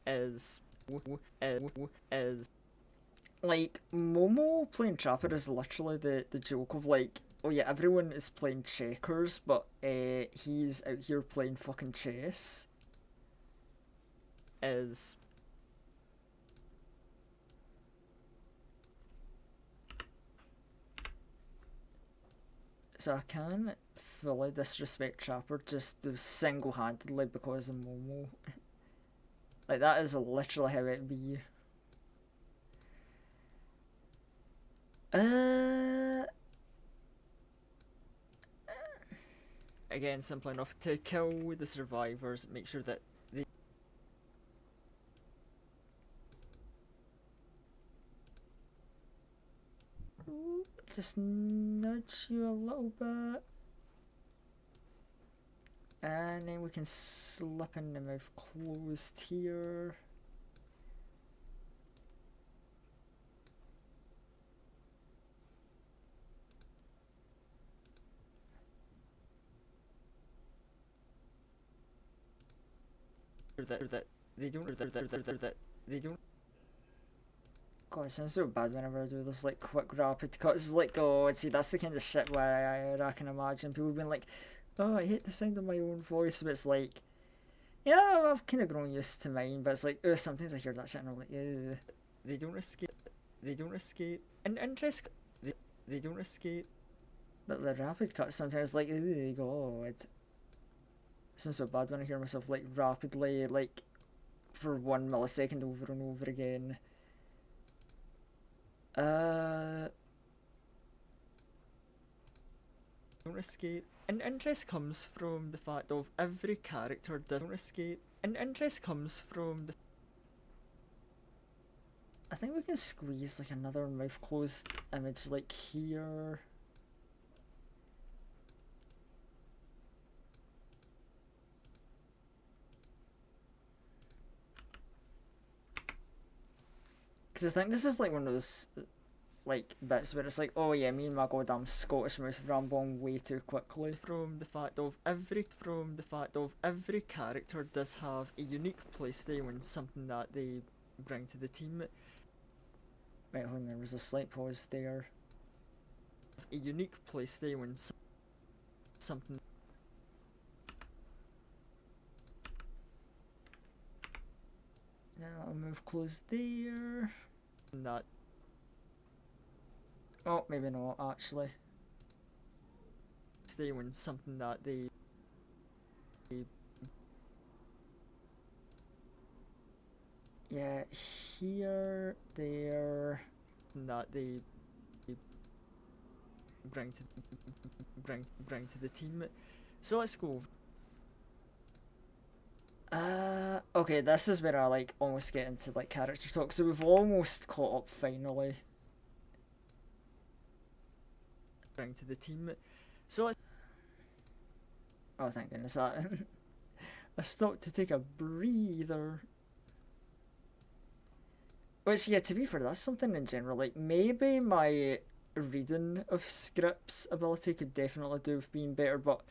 Is like Momo playing Trapper is literally the joke of like, oh yeah, everyone is playing checkers, but he's out here playing fucking chess. Is so I can fully disrespect Trapper just single-handedly because of Momo. Like that is literally how it be. Again, simple enough to kill the survivors, make sure that they just nudge you a little bit, and then we can slip in the mouth closed here. That they don't. God, it sounds so bad whenever I do this like quick rapid cuts. Like, oh, see, that's the kind of shit where I can imagine people being like, oh, I hate the sound of my own voice, but it's like, yeah, I've kind of grown used to mine, but it's like, sometimes I hear that shit and I'm like, they don't escape, and interest, they don't escape, but the rapid cuts sometimes like, God. It sounds so bad when I hear myself like rapidly, like for 1 millisecond over and over again. Don't escape. And interest comes from the fact of every character doesn't escape. And interest comes from the. I think we can squeeze like another mouth closed image like here. Because I think this is like one of those like bits where it's like, oh yeah, me and my goddamn Scottish mouth ramble on way too quickly. From the fact of every character does have a unique playstyle and something that they bring to the team. Right, hold on, there was a slight pause there. A unique playstyle and something. Now I'll move close there. That. Oh, maybe not actually. Stay when something that they yeah, here, there, that they bring to the team. So let's go. Okay, this is where I like almost get into like character talk. So we've almost caught up finally. Bring to the team. So let's. Oh, thank goodness that. I stopped to take a breather. Which, yeah, to be fair, that's something in general. Like, maybe my reading of scripts ability could definitely do with being better, but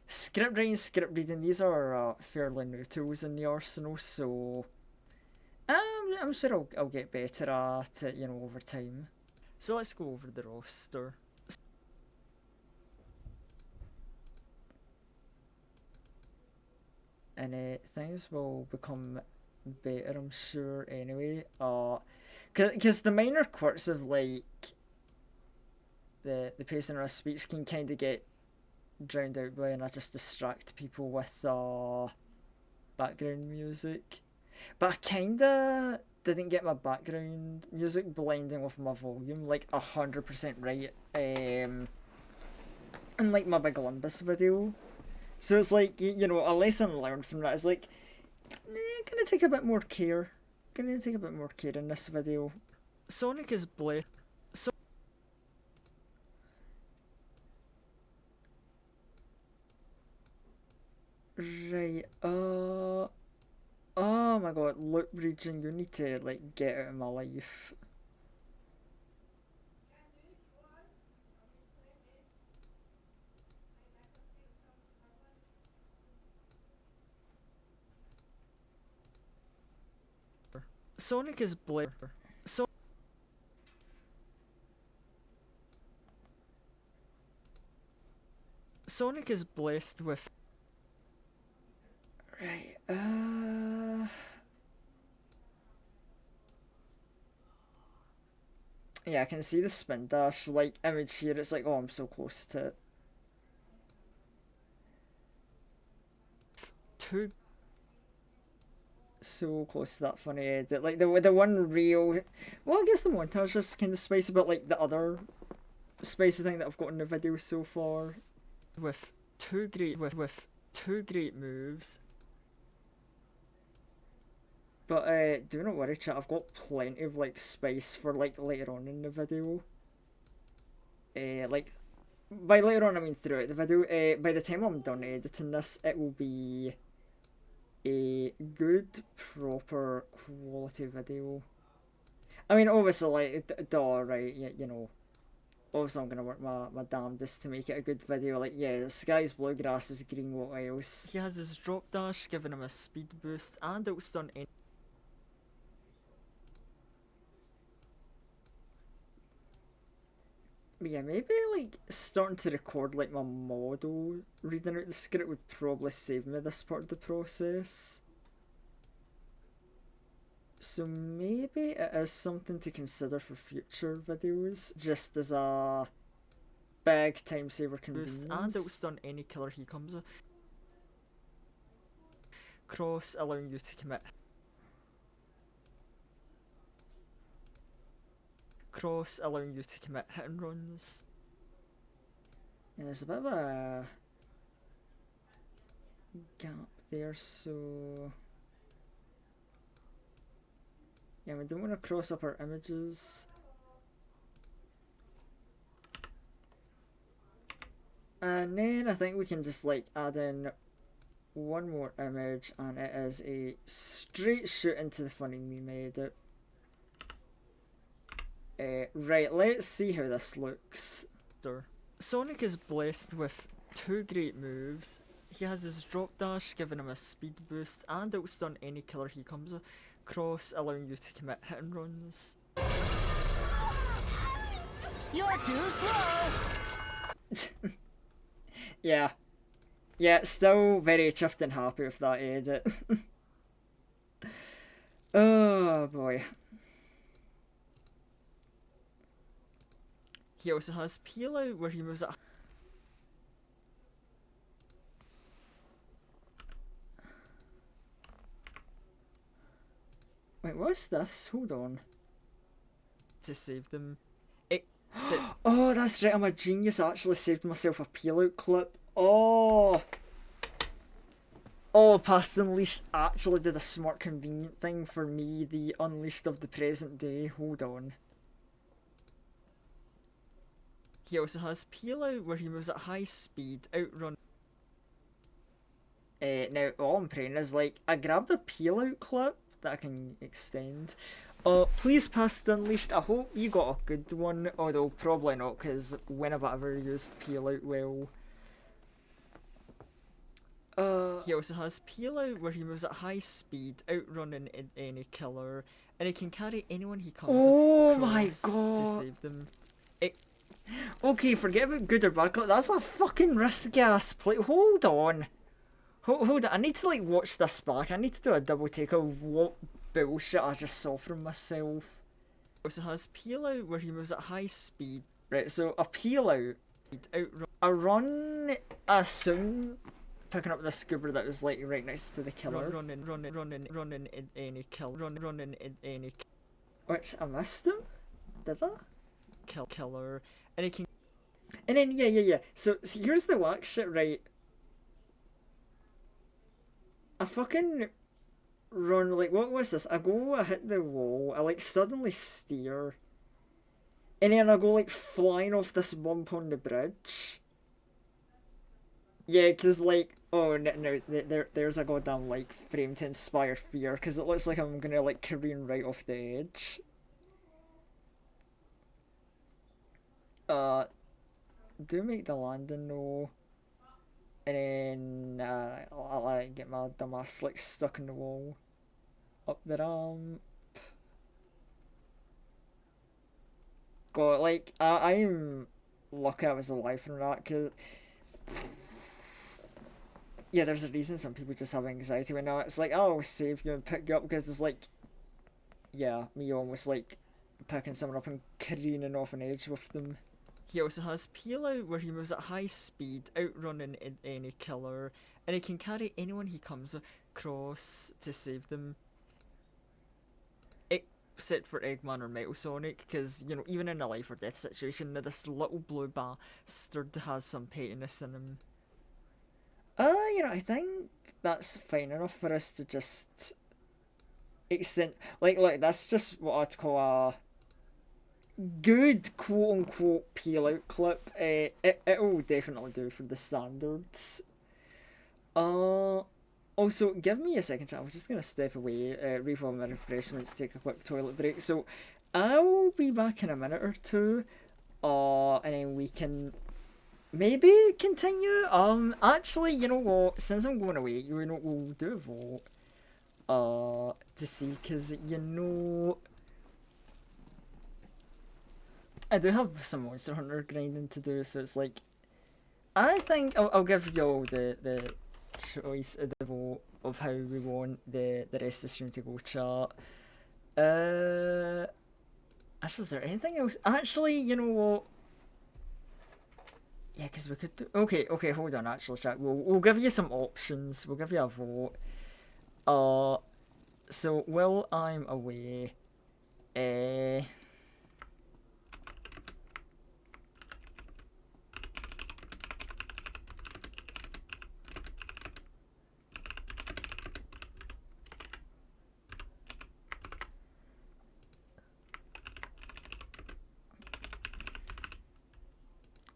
script writing, script reading, these are fairly new tools in the arsenal, so I'm sure I'll get better at it, over time. So let's go over the roster. And things will become better, I'm sure, anyway. Because the minor quirks of, like, the pacing of a speech can kind of get drowned out by, and I just distract people with background music. But I kind of didn't get my background music blending with my volume, like, 100% right, in, like, my Big Olympus video. So it's like, a lesson learned from that is like, gonna take a bit more care. Gonna take a bit more care in this video. Sonic is blessed. Right, oh my god, loop region, you need to, like, get out of my life. Sonic is blessed. Sonic is blessed with. Right, yeah, I can see the spin dash, like, image here, it's like, oh, I'm so close to it. So close to that funny edit. Like, the one real... Well, I guess the montage is kind of spicy, but, like, the other spicy thing that I've got in the video so far. With two great moves. But, do not worry, chat, I've got plenty of, like, spice for, like, later on in the video. Like, by later on, I mean throughout the video. By the time I'm done editing this, it will be a good, proper, quality video. I mean, obviously, like, duh, right, obviously I'm gonna work my damnedest to make it a good video. Like, yeah, the sky's blue, grass is green, what else? He has his drop dash, giving him a speed boost, and outstun any... But yeah, maybe, like, starting to record, like, my model reading out the script would probably save me this part of the process. So maybe it is something to consider for future videos, just as a big time saver convenience. And outstun any killer he comes with. Cross, allowing you to commit. Cross, allowing you to commit hit and runs. And there's a bit of a gap there, so yeah, we don't want to cross up our images. And then I think we can just, like, add in one more image, and it is a straight shoot into the funny meme edit. Right, let's see how this looks. Sonic is blessed with two great moves. He has his drop dash, giving him a speed boost, and outstun any killer he comes with. Cross, allowing you to commit hit and runs. You're too slow! Yeah. Yeah, still very chuffed and happy with that edit. Oh boy. He also has peel out where he moves at... Wait, what's this? Hold on. To save them. Oh, that's right, I'm a genius. I actually saved myself a peel out clip. Oh! Oh, Past Unleashed actually did a smart, convenient thing for me, the Unleashed of the present day. Hold on. He also has peel out where he moves at high speed, outrun. Now, all I'm praying is, like, I grabbed a peel out clip that I can extend. Please pass the Unleashed. I hope you got a good one, although probably not, because when have I ever used Peel Out well? He also has Peel Out, where he moves at high speed, outrunning any killer, and he can carry anyone he comes across to save them. Okay, forget about good or bad. That's a fucking risky ass play. Hold on. Hold on. I need to like watch this back. I need to do a double take of what bullshit I just saw from myself. Also has Peel Out, where he moves at high speed. Right, so a Peel Out, a run, I assume, picking up the scuba that was like right next to the killer. Running in any kill. Running in any. Which I missed him. Did I? Killer, and he can. And then yeah. So here's the whack shit, right? I fucking run, like, what was this? I hit the wall, I like suddenly steer, and then I go like flying off this bump on the bridge. Yeah, cause like, oh no, there's a goddamn like frame to inspire fear, cause it looks like I'm gonna like careen right off the edge. Do make the landing though. And then I'll like get my dumbass like stuck in the wall. Up the ramp. God, like I'm lucky I was alive from that, cause yeah, there's a reason some people just have anxiety when it's like, oh, I'll save you and pick you up, because it's like, yeah, me almost like picking someone up and careening off an edge with them. He also has Peel Out, where he moves at high speed, outrunning any killer, and he can carry anyone he comes across to save them. Except for Eggman or Metal Sonic, because, you know, even in a life or death situation, this little blue bastard has some pettiness in him. You know, I think that's fine enough for us to just extend, like that's just what I'd call a good quote-unquote peel out clip. It'll definitely do for the standards. Also, give me a second, chat. I'm just gonna step away, refill my refreshments, take a quick toilet break. So I'll be back in a minute or two. And then we can maybe continue. Actually, you know what? Since I'm going away, you know, we'll do a vote. To see, cause you know, I do have some Monster Hunter grinding to do, so it's like, I think I'll give y'all the choice of the vote of how we want the rest of the stream to go, chat. Actually, is there anything else? Actually, you know what? Yeah, because we could do... Okay, hold on, actually, chat. We'll give you some options. We'll give you a vote. So, while I'm away...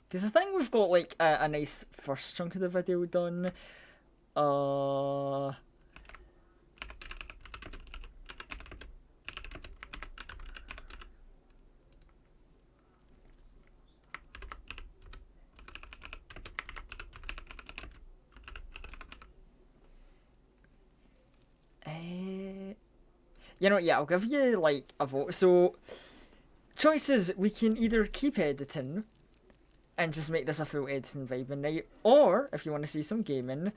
Because I think we've got like a nice first chunk of the video done. You know, yeah, I'll give you like a vote. So, choices: we can either keep editing and just make this a full editing vibe night, or if you want to see some gaming,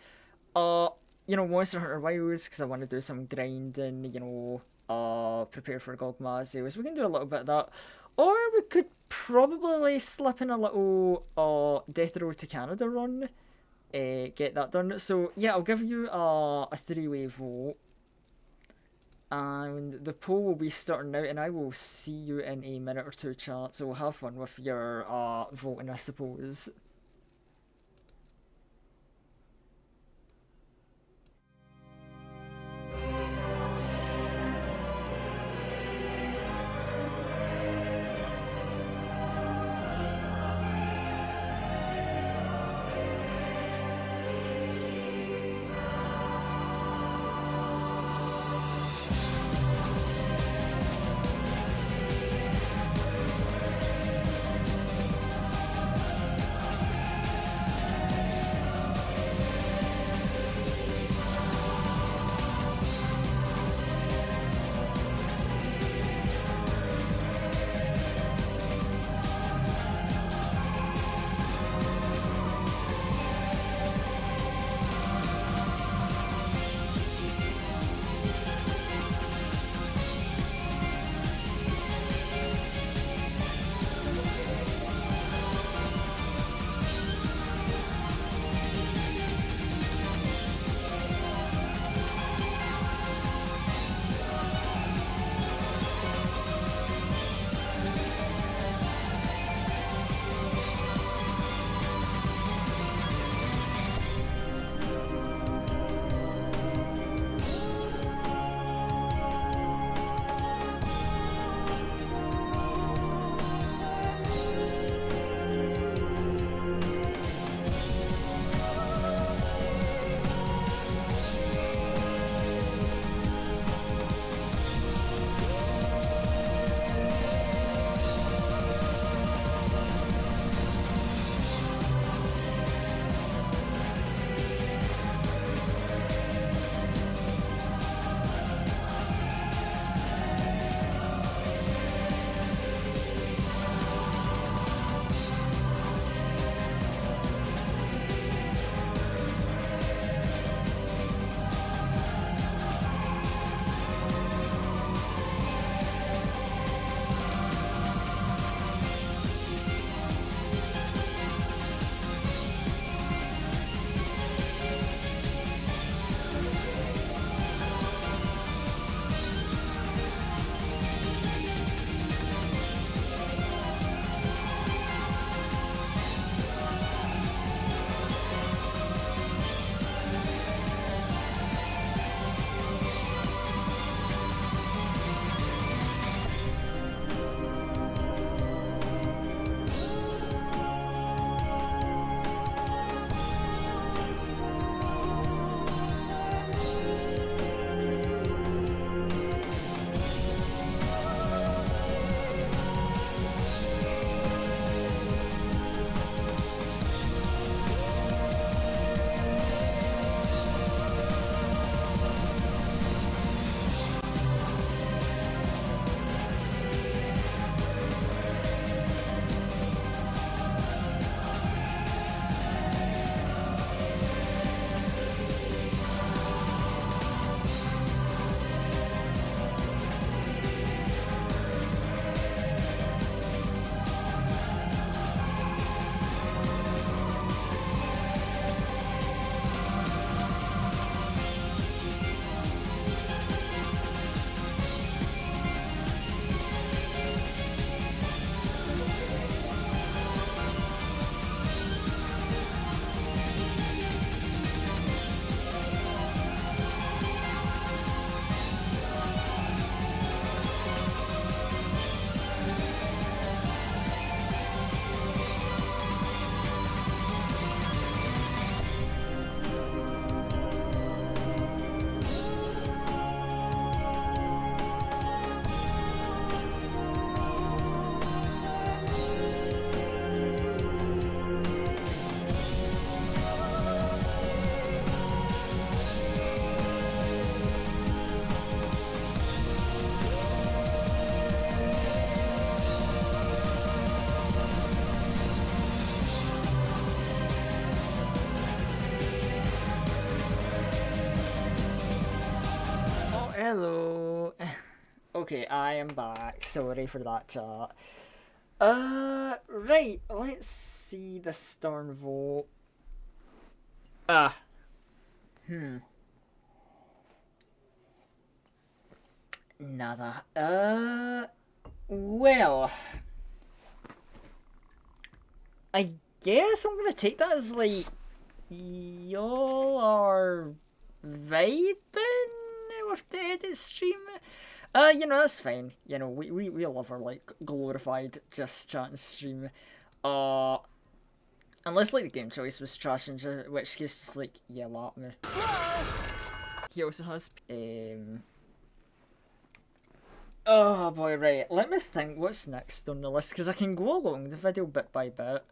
you know, Monster Hunter Wilds, because I want to do some grinding, you know, prepare for Gogmazios, we can do a little bit of that, or we could probably slip in a little Death Road to Canada run, get that done. So yeah, I'll give you a 3-way vote, and the poll will be starting now, and I will see you in a minute or two, chat, so have fun with your voting, I suppose. Hello. Okay, I am back. Sorry for that chat. Right. Let's see the Stern vote. Ah. Nada. Well. I guess I'm gonna take that as like y'all are vibing with the edit stream. You know, that's fine. You know, we love our like glorified just chatting stream. Unless like the game choice was trash, in which case just like yell at me. He also has oh boy, right. Let me think what's next on the list, because I can go along the video bit by bit.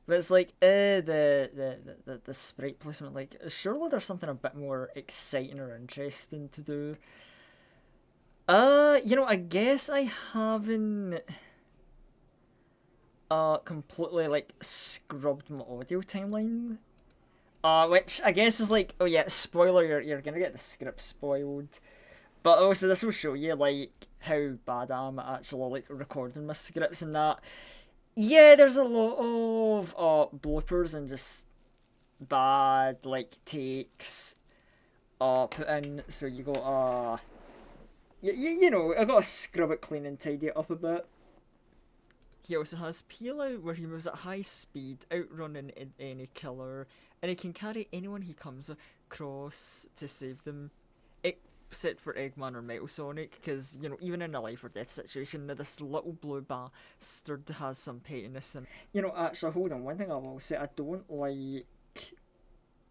But it's like, the sprite placement, like, surely there's something a bit more exciting or interesting to do. You know, I guess I haven't, completely, like, scrubbed my audio timeline. Which I guess is like, oh yeah, spoiler, you're gonna get the script spoiled. But also, this will show you, like, how bad I am at actually, like, recording my scripts and that. Yeah, there's a lot of bloopers and just bad like takes put in, so you go you know, I gotta scrub it clean and tidy it up a bit. He also has peel out, where he moves at high speed, outrunning any killer, and he can carry anyone he comes across to save them. Except for Eggman or Metal Sonic, because, you know, even in a life or death situation, this little blue bastard has some pettiness. And, you know, actually, hold on, one thing I will say, I don't like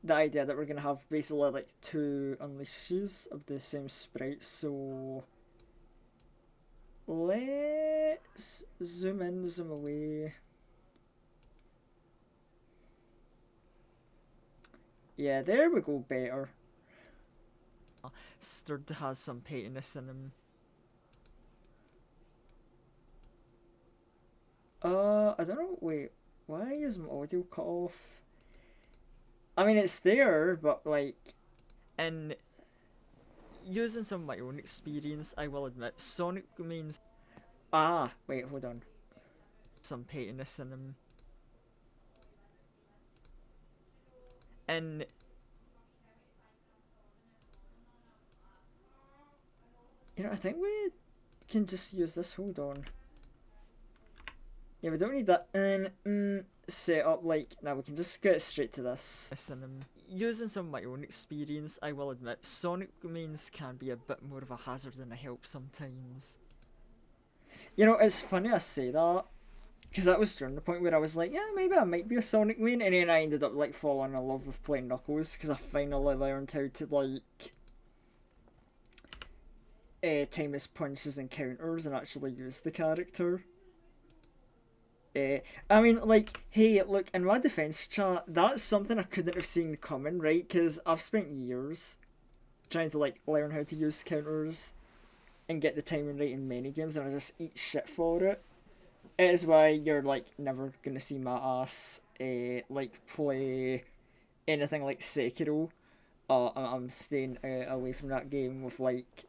the idea that we're going to have basically, like, two unleashes of the same sprite, so let's zoom in, zoom away. Yeah, there we go, better. Bastard has some pettiness in him. I don't know, wait, why is my audio cut off? I mean, it's there, but like, in using some of my own experience, I will admit, Sonic means... wait, hold on. Some pettiness in him. And... you know, I think we can just use this, hold on. Yeah, we don't need that set up, like, now we can just get straight to this. Using some of my own experience, I will admit, Sonic mains can be a bit more of a hazard than a help sometimes. You know, it's funny I say that, because that was during the point where I was like, yeah, maybe I might be a Sonic main, and then I ended up, like, falling in love with playing Knuckles, because I finally learned how to, like... time his punches and counters and actually use the character. I mean, like, hey, look, in my defense chat, that's something I couldn't have seen coming, right? Because I've spent years trying to, like, learn how to use counters and get the timing right in many games, and I just eat shit for it. It is why you're, like, never gonna see my ass, like, play anything like Sekiro. I'm staying away from that game with, like,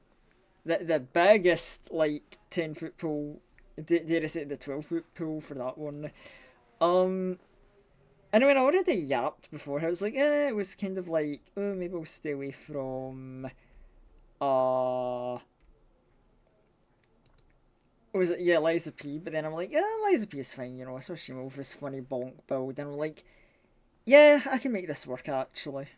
the biggest, like, 10-foot pool, dare I say the 12-foot pool for that one. And I mean, I already yapped before. I was like, it was kind of like, oh, maybe I'll stay away from, was it, yeah, Liza P, but then I'm like, yeah, Liza P is fine, you know, I saw Shimo with his funny bonk build, and I'm like, yeah, I can make this work, actually.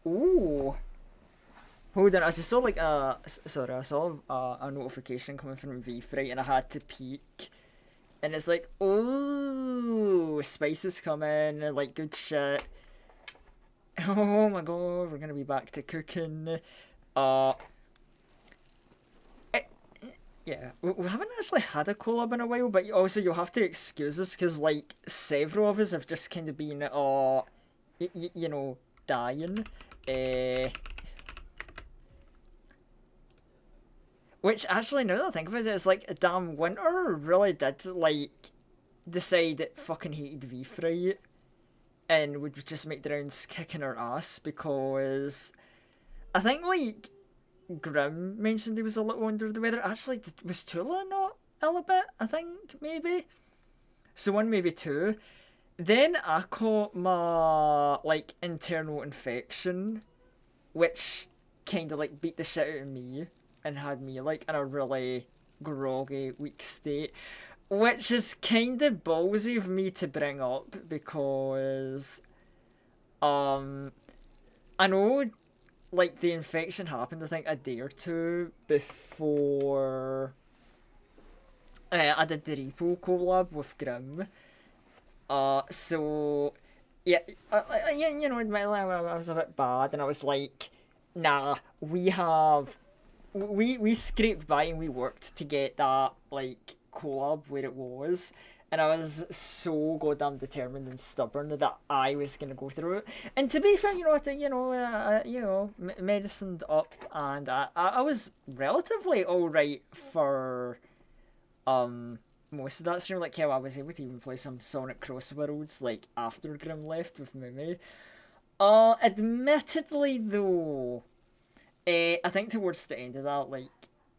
Ooh. Hold on, I just saw like sorry, I saw a notification coming from V-Fright and I had to peek. And it's like, ooh, Spice is coming, like good shit. Oh my god, we're gonna be back to cooking. Yeah, we haven't actually had a collab in a while, but also you'll have to excuse us because like several of us have just kind of been, you know, dying. Which actually, now that I think about it, it's like, damn, Winter really did like decide that fucking hated V-Fright. and would just make the rounds kicking her ass because I think like Grim mentioned he was a little under the weather. Actually, was Tula not ill a bit? I think maybe. So one, maybe two. Then I caught my like internal infection, which kind of like beat the shit out of me and had me like in a really groggy, weak state. Which is kind of ballsy of me to bring up because I know like the infection happened I think a day or two before I did the Repo collab with Grim. So yeah, you know, admittedly I was a bit bad, and I was like, nah, we scraped by and we worked to get that like collab where it was, and I was so goddamn determined and stubborn that I was gonna go through it. And to be fair, you know, I think medicined up, and I was relatively all right for most of that stream. Like how I was able to even play some Sonic Cross Worlds like after Grim left with Mimi. Admittedly though, I think towards the end of that, like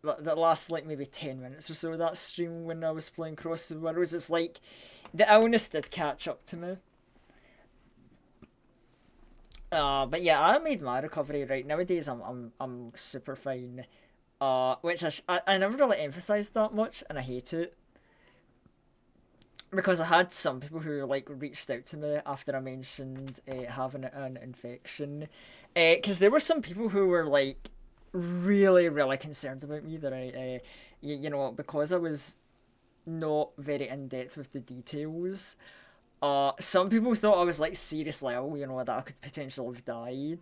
the last like maybe 10 minutes or so of that stream when I was playing Cross Worlds, it's like the illness did catch up to me. But yeah, I made my recovery right nowadays. I'm super fine. Which I never really emphasized that much, and I hate it. Because I had some people who like reached out to me after I mentioned having an infection, because there were some people who were like really concerned about me that you know, because I was not very in depth with the details. Some people thought I was like seriously ill, you know, that I could potentially have died,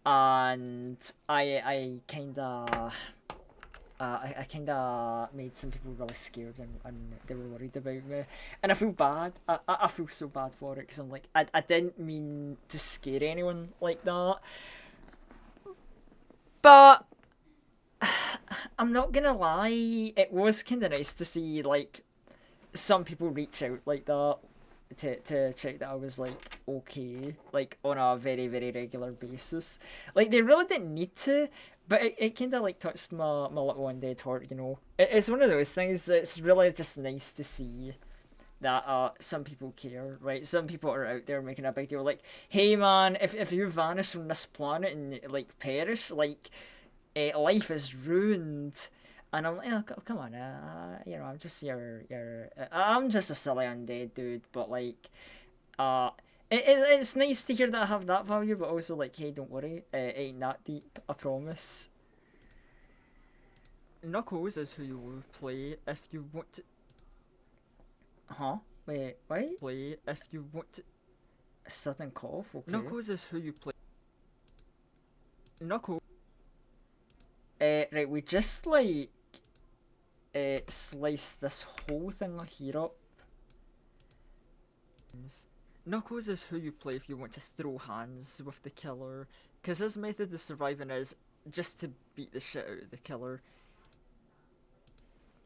and I kind of made some people really scared, and they were worried about me. And I feel bad. I feel so bad for it because I'm like, I didn't mean to scare anyone like that. But I'm not gonna lie, it was kind of nice to see like some people reach out like that to check that I was like okay, like on a very regular basis. Like they really didn't need to, but it kind of like touched my little undead heart, you know. It's one of those things that's really just nice to see that some people care, right? Some people are out there making a big deal like, hey man, if you vanish from this planet and like perish, like life is ruined. And I'm like, oh, come on, you know, I'm just I'm just a silly undead dude, but like, it's nice to hear that I have that value, but also like, hey, don't worry, it ain't that deep, I promise. Knuckles is who you will play if you want to... Huh? Wait, what? Play if you want to... A sudden cough, okay. Knuckles is who you play... Knuckles... right, we just like... slice this whole thing here up. Knuckles is who you play if you want to throw hands with the killer, because his method of surviving is just to beat the shit out of the killer.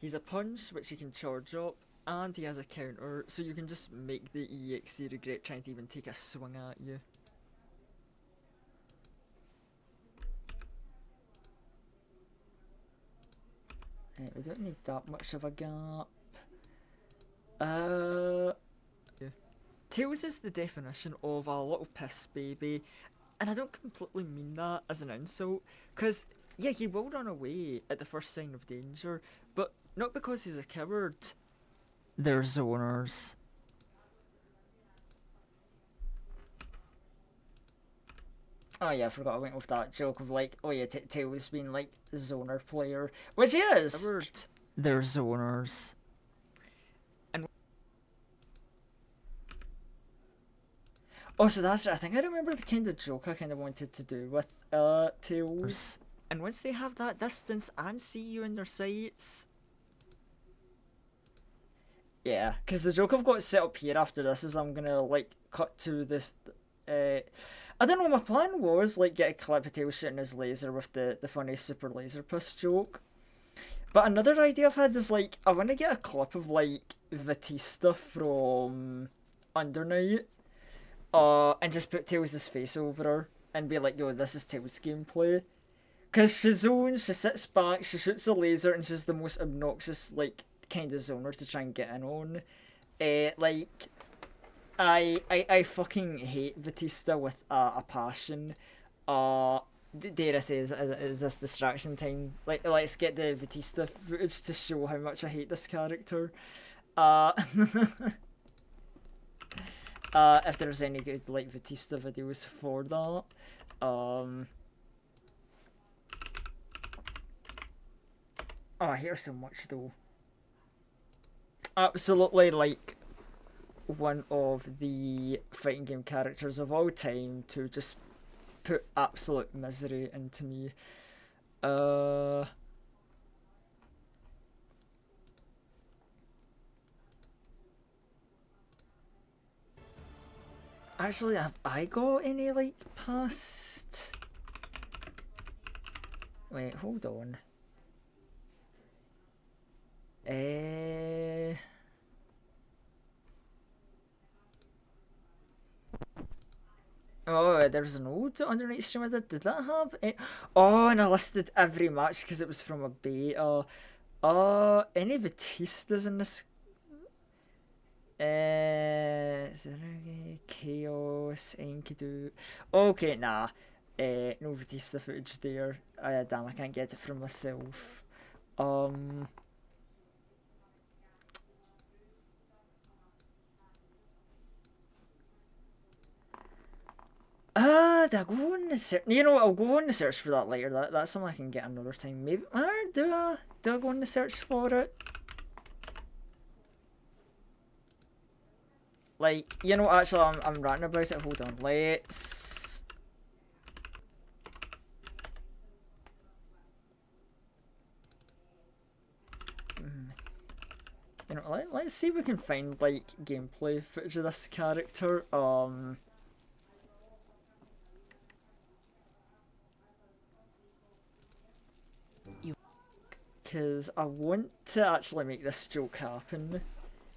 He's a punch which he can charge up, and he has a counter, so you can just make the EXE regret trying to even take a swing at you. Right, we don't need that much of a gap. Yeah. Tails is the definition of a little piss baby, and I don't completely mean that as an insult, because yeah, he will run away at the first sign of danger, but not because he's a coward. They're zoners. Oh yeah, I forgot I went with that joke of like, oh yeah, Tails being like a zoner player, which he is. They're zoners. And oh, so that's it. I think I remember the kind of joke I kind of wanted to do with Tails. And once they have that distance and see you in their sights, yeah, because the joke I've got set up here after this is I'm gonna like cut to this. I don't know, my plan was like get a clip of Tails shooting his laser with the funny super laser puss joke. But another idea I've had is like I want to get a clip of like Batista from Under Night, and just put Tails' face over her and be like, yo, this is Tails' gameplay. Because she zones, she sits back, she shoots a laser, and she's the most obnoxious, like, kind of zoner to try and get in on. Like, I fucking hate Batista with a passion. Dare I say, is this distraction time? Like, let's get the Batista footage to show how much I hate this character. If there's any good, like, Batista videos for that. Oh, I hate her so much, though. Absolutely, like, one of the fighting game characters of all time to just put absolute misery into me. Actually, have I got any, like, past... Wait, hold on. Oh, there's an old underneath stream I did. Did that have it? Oh, and I listed every match because it was from a beta. Any Batistas in this? Chaos, Enkidu. Okay, nah. No Batista footage there. Damn, I can't get it from myself. Do I go on the search? You know what, I'll go on the search for that later. That's something I can get another time. Maybe, do I go on the search for it? Like, you know, actually, I'm ranting about it. Hold on, let's... You know, let's see if we can find, like, gameplay footage of this character. Because I want to actually make this joke happen.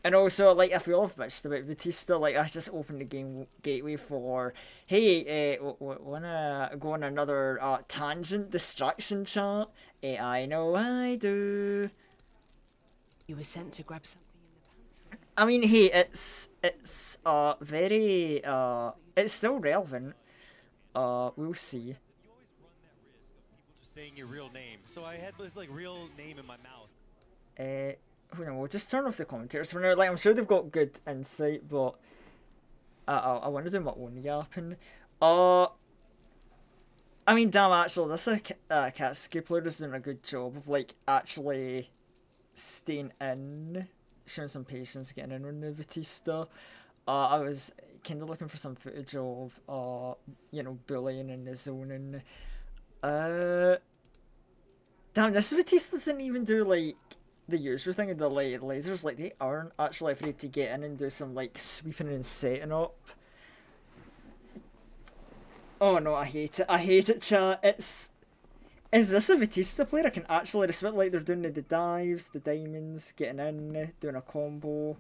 And also, like, if we all have bitched about Batista, like, I just opened the game gateway for, hey, wanna go on another tangent distraction chat? I know I do. You were sent to grab something in the pantry. I mean, hey, it's very, it's still relevant. We'll see. Saying your real name, so I had this like real name in my mouth. Hold on, we'll just turn off the commentators for now. Like, I'm sure they've got good insight, but I want to do my own yapping. I mean, damn, actually, this Katsuki player is doing a good job of, like, actually staying in, showing some patience, getting in on the Batista. I was kind of looking for some footage of, you know, bullying and the zoning. Damn, this Batista doesn't even do, like, the user thing of the, like, lasers. Like, they aren't actually afraid to get in and do some, like, sweeping and setting up. Oh no, I hate it, chat. Is this a Batista player I can actually respect? Like, they're doing the dives, the diamonds, getting in, doing a combo.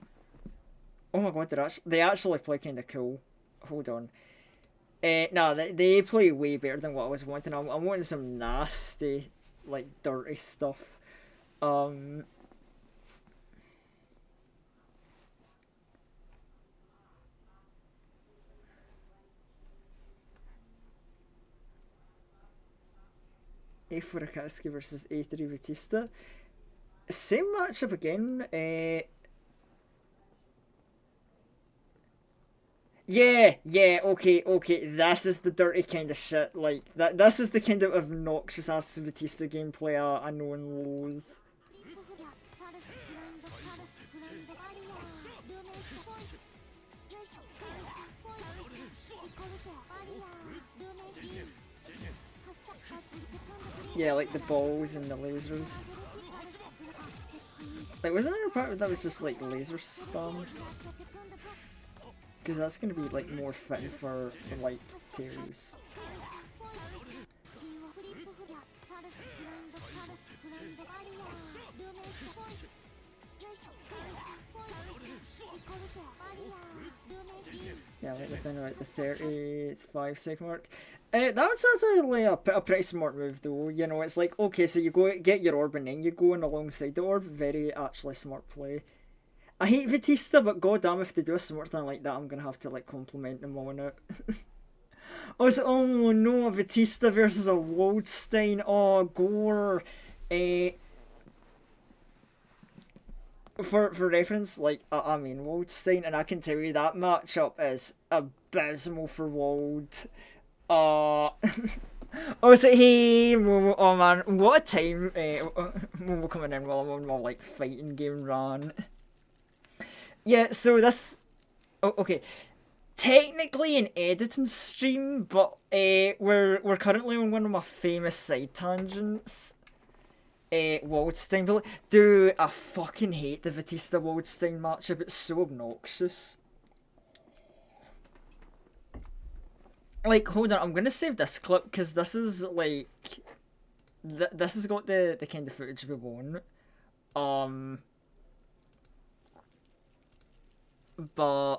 Oh my god, they actually play kind of cool. Hold on. Nah, they play way better than what I was wanting. I'm wanting some nasty, like, dirty stuff. A4 Akatsuki versus A3 Batista. Same matchup again. Yeah, okay. This is the dirty kind of shit. Like, this is the kind of obnoxious ass Batista gameplay I know and loathe. Yeah, like the balls and the lasers. Like, wasn't there a part that was just like laser spam? Because that's gonna be like more fitting for like Tails. Yeah, like within about the 35-second mark. That's actually a pretty smart move though. You know, it's like, okay, so you go get your orb and then you go in alongside the orb. Very actually smart play. I hate Batista, but goddamn, if they do a smart thing like that, I'm gonna have to like compliment them on it. Also, oh no, a Batista versus a Waldstein. Oh, gore. Uh, for reference, like I mean Waldstein, and I can tell you that matchup is abysmal for Wald. Oh, so hey, Momo, oh man, what a time! Momo coming in while I'm on my like fighting game run. Yeah, so this. Oh, okay. Technically an editing stream, but we're currently on one of my famous side tangents. Waldstein, but dude, I fucking hate the Batista Waldstein matchup. It's so obnoxious. Like, hold on, I'm gonna save this clip because this is like, this has got the kind of footage we want. But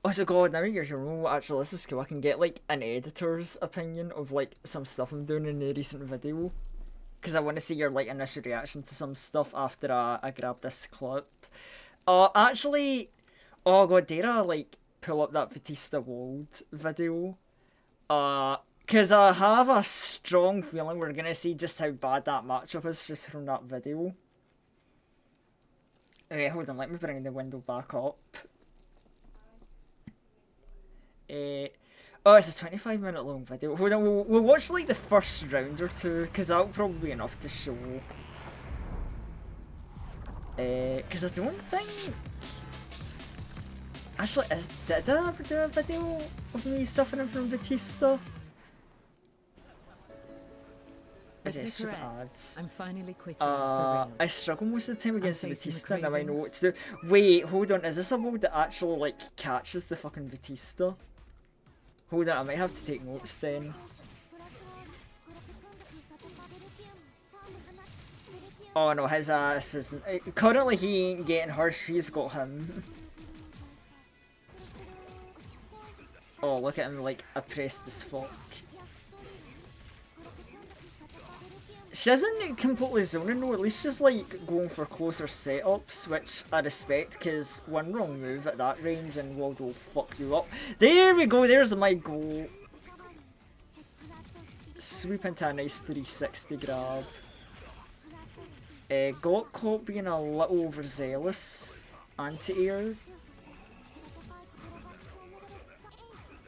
oh so god, now you're here. Oh, actually, this is cool. I can get like an editor's opinion of like some stuff I'm doing in a recent video. Because I want to see your like initial reaction to some stuff after I grab this clip. Actually, oh god, dare I like pull up that Batista Wald video? Because I have a strong feeling we're gonna see just how bad that matchup is just from that video. Okay, hold on, let me bring the window back up. Oh, it's a 25-minute long video. Hold on, we'll watch like the first round or two, because that'll probably be enough to show. Because I don't think... Actually, did I ever do a video of me suffering from Batista? Is it stupid ads? I'm finally quitting for real. I struggle most of the time against the Batista, now I know what to do. Wait, hold on, is this a mode that actually like catches the fucking Batista? Hold on, I might have to take notes then. Oh no, his ass isn't... Currently he ain't getting her, she's got him. Oh, look at him like oppressed as fuck. She isn't completely zoning though, at least she's like going for closer setups, which I respect because one wrong move at that range and Wald will fuck you up. There we go, there's my goal. Sweep into a nice 360 grab. Got caught being a little overzealous anti-air.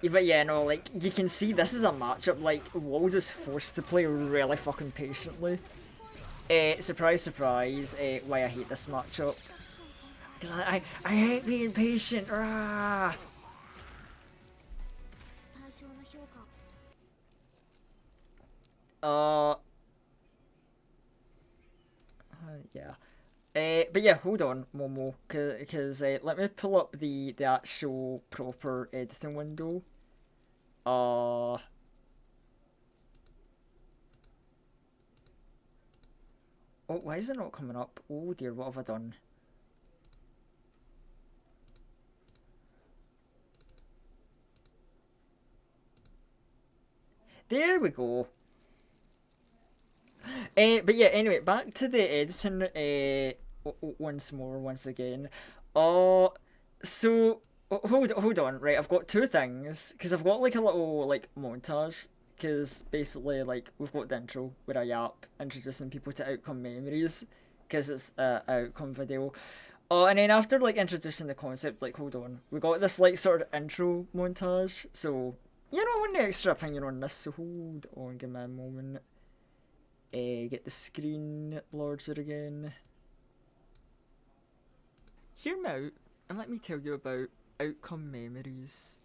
Yeah, but yeah, no, like, you can see this is a matchup, like, Wald is forced to play really fucking patiently. Surprise, surprise, why I hate this matchup. Because I hate being patient, rah! Yeah. But yeah, hold on, Momo, because let me pull up the actual proper editing window. Oh, why is it not coming up? Oh dear, what have I done? There we go. But yeah, anyway, back to the editing once again. So hold on, right? I've got two things because I've got like a little like montage because basically like we've got the intro where I yap introducing people to outcome memories because it's a outcome video. And then after like introducing the concept, like hold on, we got this like sort of intro montage. So you know, I want an extra opinion on this. So hold on, give me a moment. Get the screen larger again. Hear me out and let me tell you about outcome memories.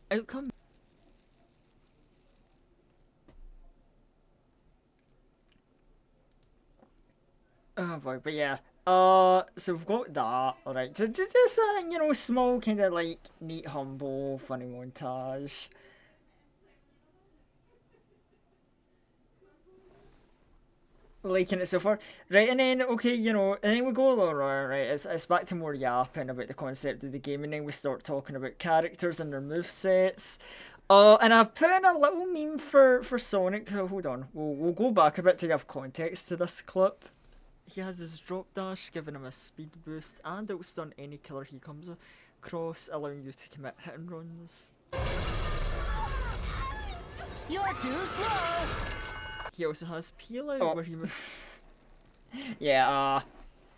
Outcome. boy. But yeah. So we've got that. Alright. So just you know, small kind of like neat, humble, funny montage. Liking it so far, right? And then okay, you know, and then we go along, right? It's back to more yapping about the concept of the game, and then we start talking about characters and their movesets. And I've put in a little meme for Sonic. Hold on, we'll go back a bit to give context to this clip. He has his drop dash, giving him a speed boost, and outstun any killer he comes across, allowing you to commit hit and runs. You're too slow! He also has peel out where he yeah,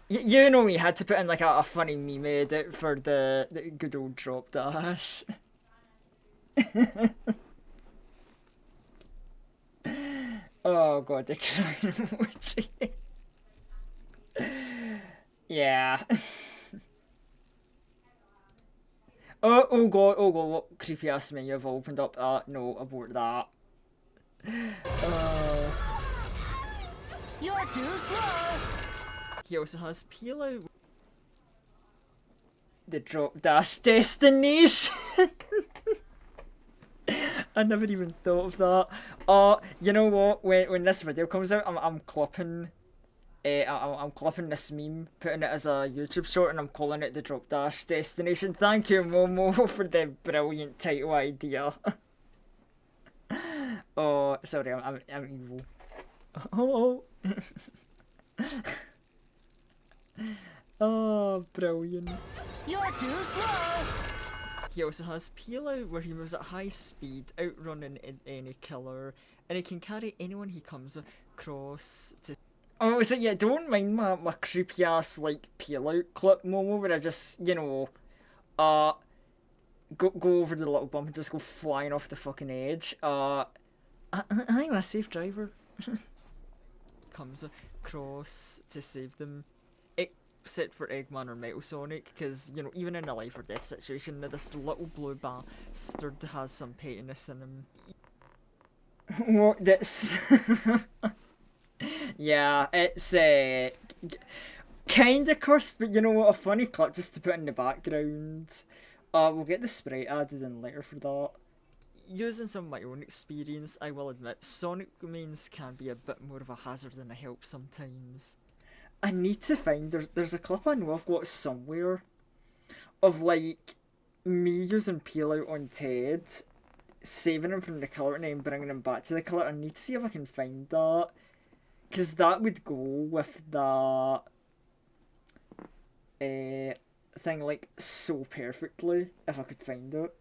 you know, he had to put in like a funny meme edit for the good old drop dash. Oh god, the crying emoji. Yeah. Oh god, what creepy ass menu have opened up? No, abort that. You're too slow! He also has peel out. The drop dash destination. I never even thought of that. You know what? When this video comes out, I'm clipping. I'm clipping this meme, putting it as a YouTube short, and I'm calling it the drop dash destination. Thank you, Momo, for the brilliant title idea. Oh, sorry, I'm evil. Oh. Oh, brilliant. You're too slow! He also has peel out where he moves at high speed, outrunning any killer, and he can carry anyone he comes across to. Oh, so yeah, don't mind my creepy ass like peel out clip, Momo, where I just, you know, go over the little bump and just go flying off the fucking edge. I'm a safe driver. Comes across to save them. Except for Eggman or Metal Sonic, because, you know, even in a life or death situation, this little blue bastard has some pettiness in him. What? That's... Yeah, it's kinda cursed, but you know what, a funny clip just to put in the background. We'll get the sprite added in later for that. Using some of my own experience, I will admit, Sonic mains can be a bit more of a hazard than a help sometimes. I need to find, there's a clip I know I've got somewhere of like me using peel out on Ted, saving him from the killer and then bringing him back to the killer. I need to see if I can find that, because that would go with that thing like so perfectly if I could find it.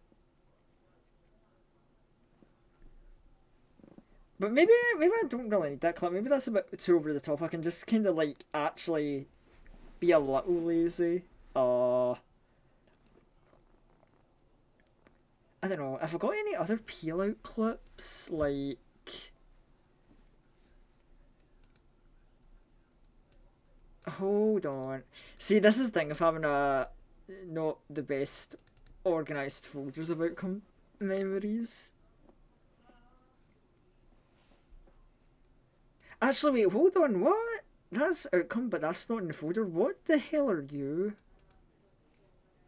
But maybe I don't really need that clip. Maybe that's a bit too over the top. I can just kind of like actually be a little lazy. I don't know. Have I got any other peel out clips? Like, hold on. See, this is the thing of having not the best organized folders of outcome memories. Actually, wait, hold on, what? That's outcome, but that's not in the folder. What the hell are you?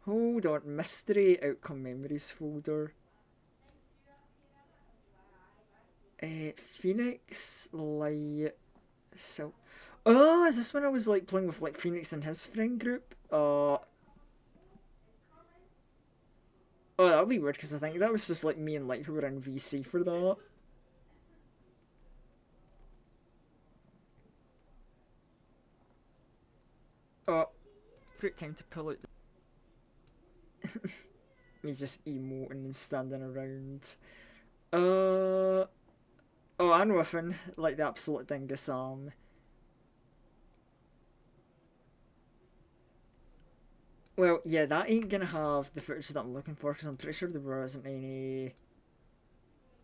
Hold on, mystery outcome memories folder. Phoenix, Light, so. Oh, is this when I was like playing with like Phoenix and his friend group? Oh, that would be weird because I think that was just like me and Light who were in VC for that. Oh, great time to pull out me just emoting and standing around. Oh, I'm whiffing like the absolute dingus arm. Well, yeah, that ain't gonna have the footage that I'm looking for because I'm pretty sure there isn't any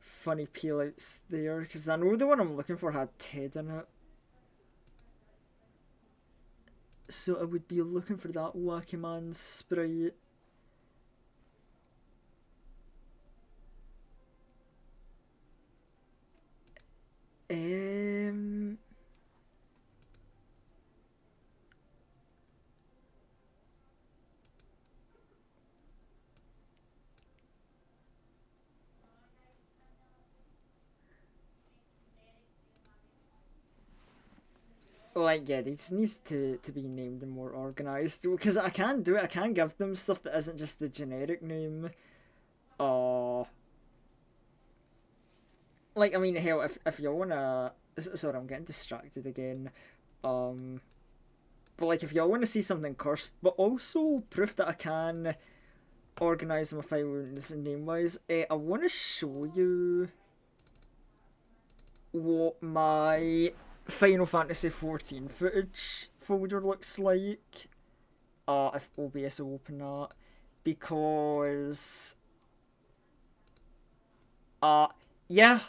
funny peel outs there because I know the one I'm looking for had Ted in it. So I would be looking for that wacky man sprite. like, yeah, this needs to be named and more organized, because I can do it. I can give them stuff that isn't just the generic name. Like, I mean, hell, if you wanna, sorry, I'm getting distracted again. But like, if y'all want to see something cursed, but also proof that I can organize my files name wise, I want to show you what my Final Fantasy 14 footage folder looks like. If OBS will open that, because yeah,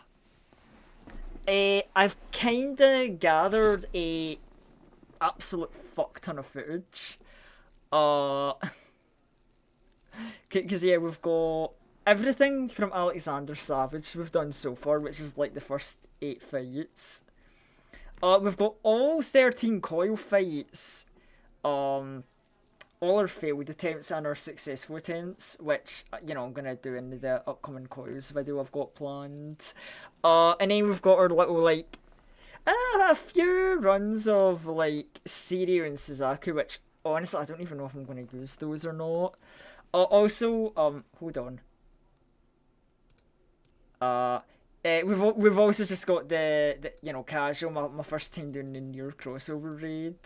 I've kinda gathered a absolute fuck ton of footage. Because yeah, we've got everything from Alexander Savage we've done so far, which is like the first 8 fights. We've got all 13 coil fights. All our failed attempts and our successful attempts, which, you know, I'm gonna do in the upcoming coils video I've got planned. And then we've got our little, like, a few runs of, like, Sirio and Suzaku, which, honestly, I don't even know if I'm gonna use those or not. Also, hold on. We've also just got the you know, casual, my first time doing the Nier crossover raid.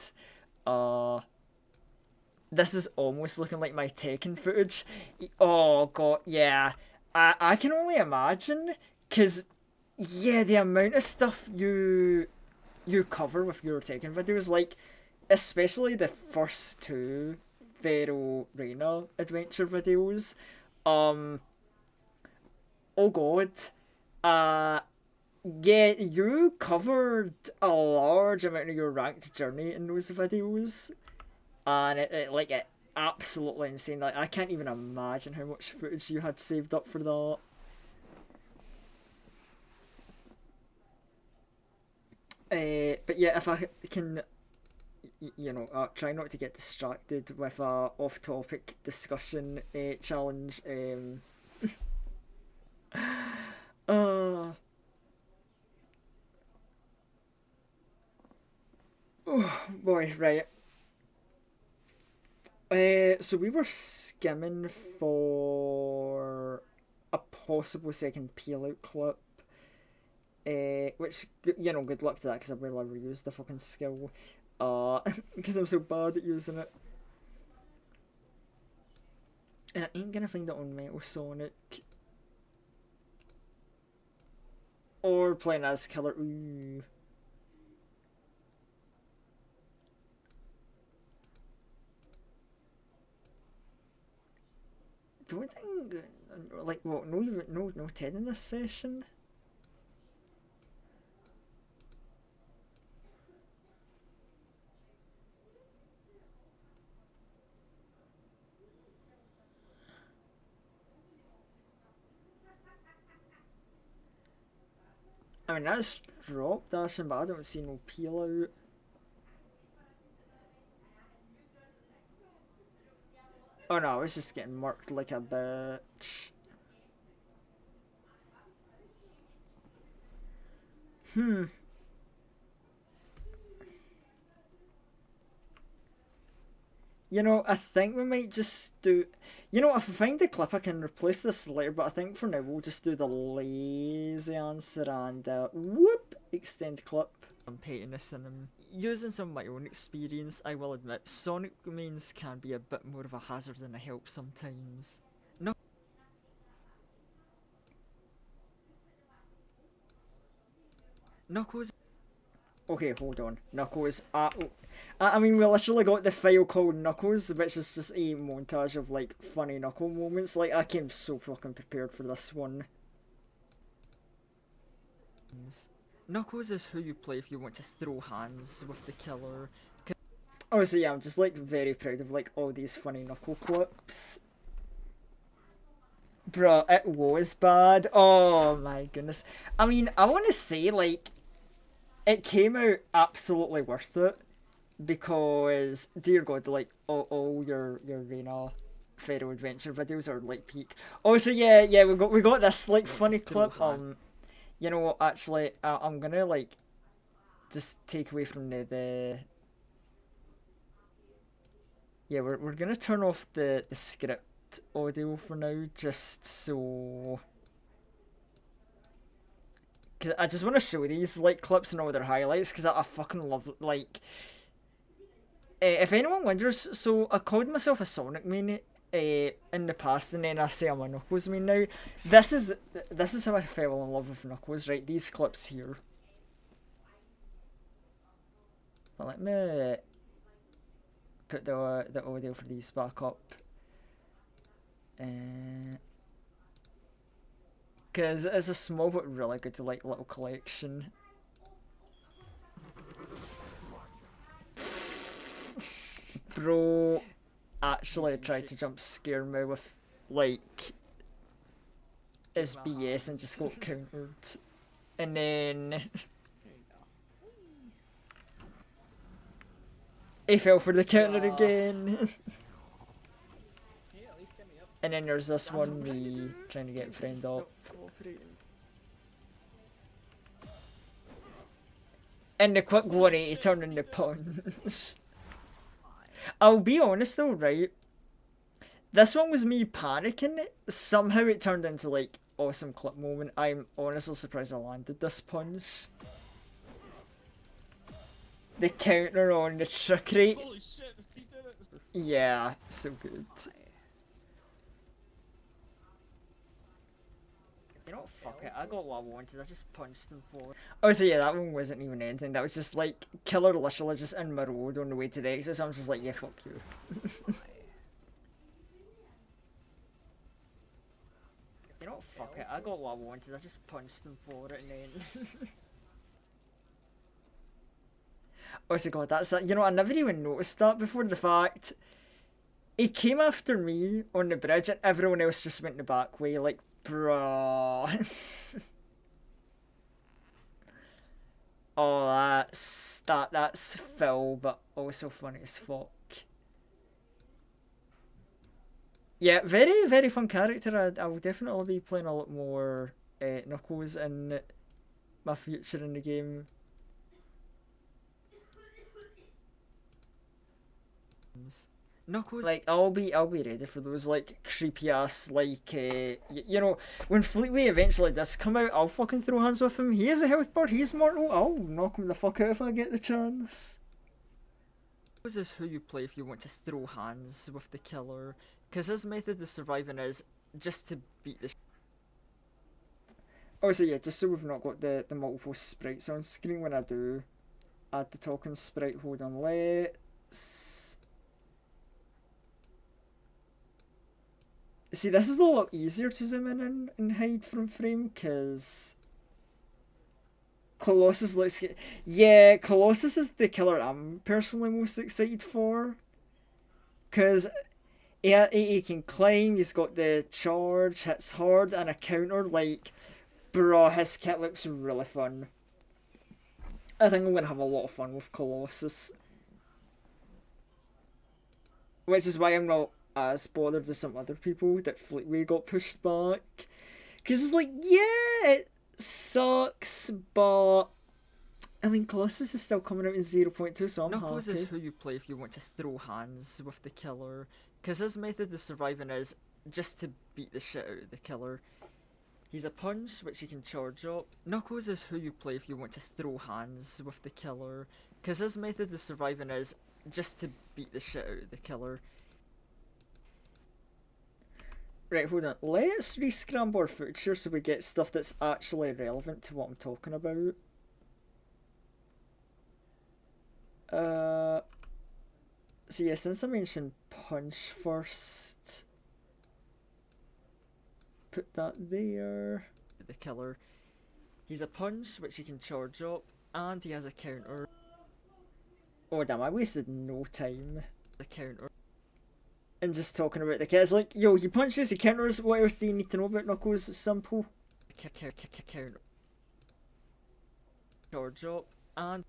This is almost looking like my Tekken footage. Oh god, yeah. I can only imagine, cause yeah, the amount of stuff you cover with your Tekken videos, like especially the first 2 Pharaoh Reina adventure videos. Oh god. Yeah, you covered a large amount of your ranked journey in those videos. And it absolutely insane. Like, I can't even imagine how much footage you had saved up for that. But yeah, if I can, you know, try not to get distracted with a off-topic discussion challenge. Oh boy, right. So we were skimming for a possible second peel out clip. Which, you know, good luck to that, because I barely ever used the fucking skill. Because I'm so bad at using it. And I ain't gonna find it on Metal Sonic. Or playing as Killer. Ooh. Don't think, like, what, no 10 in this session? I mean, that's drop dashing, but I don't see no peel out. Oh no, I was just getting marked like a bitch. You know, I think we might just do... You know, if I find the clip, I can replace this later, but I think for now we'll just do the lazy answer and, whoop, extend clip. I'm painting this and I'm using some of my own experience. I will admit, Sonic mains can be a bit more of a hazard than a help sometimes. No. Knuckles... Okay, hold on. Knuckles. I mean, we literally got the file called Knuckles, which is just a montage of, like, funny Knuckle moments. Like, I came so fucking prepared for this one. Knuckles is who you play if you want to throw hands with the killer. Oh, so yeah, I'm just, like, very proud of, like, all these funny Knuckle clips. Bruh, it was bad. Oh my goodness. I mean, I want to say, like, it came out absolutely worth it, because, dear god, like, all your Reina Pharaoh adventure videos are, like, peak. Also, yeah, we got this, like, funny clip. You know what, actually, I'm gonna, like, just take away from the yeah, we're gonna turn off the script audio for now, just so, because I just want to show these like clips and all their highlights, because I fucking love, like, if anyone wonders, so I called myself a Sonic main in the past, and then I say I'm a Knuckles main now. This is how I fell in love with Knuckles, right? These clips here. But let me put the audio for these back up. Because it's a small but really good like little collection. Bro actually tried to jump scare me with like his BS and just got countered. And then he fell for the counter again. And then there's this one, me trying to get friend up. And the quick 180 turn into punch. I'll be honest though, right? This one was me panicking. Somehow it turned into like awesome clip moment. I'm honestly surprised I landed this punch. The counter on the trickery. Holy shit, he did it. Yeah, so good. You know what, fuck it, I got what I wanted, I just punched them for. Oh, so yeah, that one wasn't even anything, that was just like, killer literally just in my road on the way to the exit, so I'm just like, yeah, fuck you. You know what, fuck it, I got what I wanted, I just punched them for it, and then... Oh, so god, that's that, you know, I never even noticed that before the fact. He came after me on the bridge, and everyone else just went the back way, like, bruh. Oh, that's Phil, but also funny as fuck. Yeah, very, very fun character. I will definitely be playing a lot more Knuckles in my future in the game. Knuckles, like, I'll be ready for those like creepy ass like you know, when Fleetway eventually does come out, I'll fucking throw hands with him. He has a health bar, he's mortal, I'll knock him the fuck out if I get the chance. This is who you play if you want to throw hands with the killer, because his method of surviving is just to beat the Oh, so yeah, just so we've not got the multiple sprites on screen when I do add the talking sprite, hold on, let's... See, this is a lot easier to zoom in and hide from frame, because Colossus looks good. Yeah, Colossus is the killer I'm personally most excited for, because he can climb, he's got the charge, hits hard, and a counter, like, bro, his kit looks really fun. I think I'm going to have a lot of fun with Colossus. Which is why I'm not as bothered as some other people that Fleetway got pushed back. Because it's like, yeah, it sucks, but... I mean, Colossus is still coming out in 0.2, so I'm Knuckles happy. Is who you play if you want to throw hands with the killer. Because his method of surviving is just to beat the shit out of the killer. He's a punch, which he can charge up. Knuckles is who you play if you want to throw hands with the killer. Because his method of surviving is just to beat the shit out of the killer. Right, hold on. Let's re-scramble our footage here so we get stuff that's actually relevant to what I'm talking about. So yeah, since I mentioned punch first, put that there. The killer. He's a punch, which he can charge up, and he has a counter. Oh damn, I wasted no time. The counter. And just talking about the kids, like, yo, he punches, he counters, what else do you need to know about Knuckles? It's simple. Counter. Charge up, and...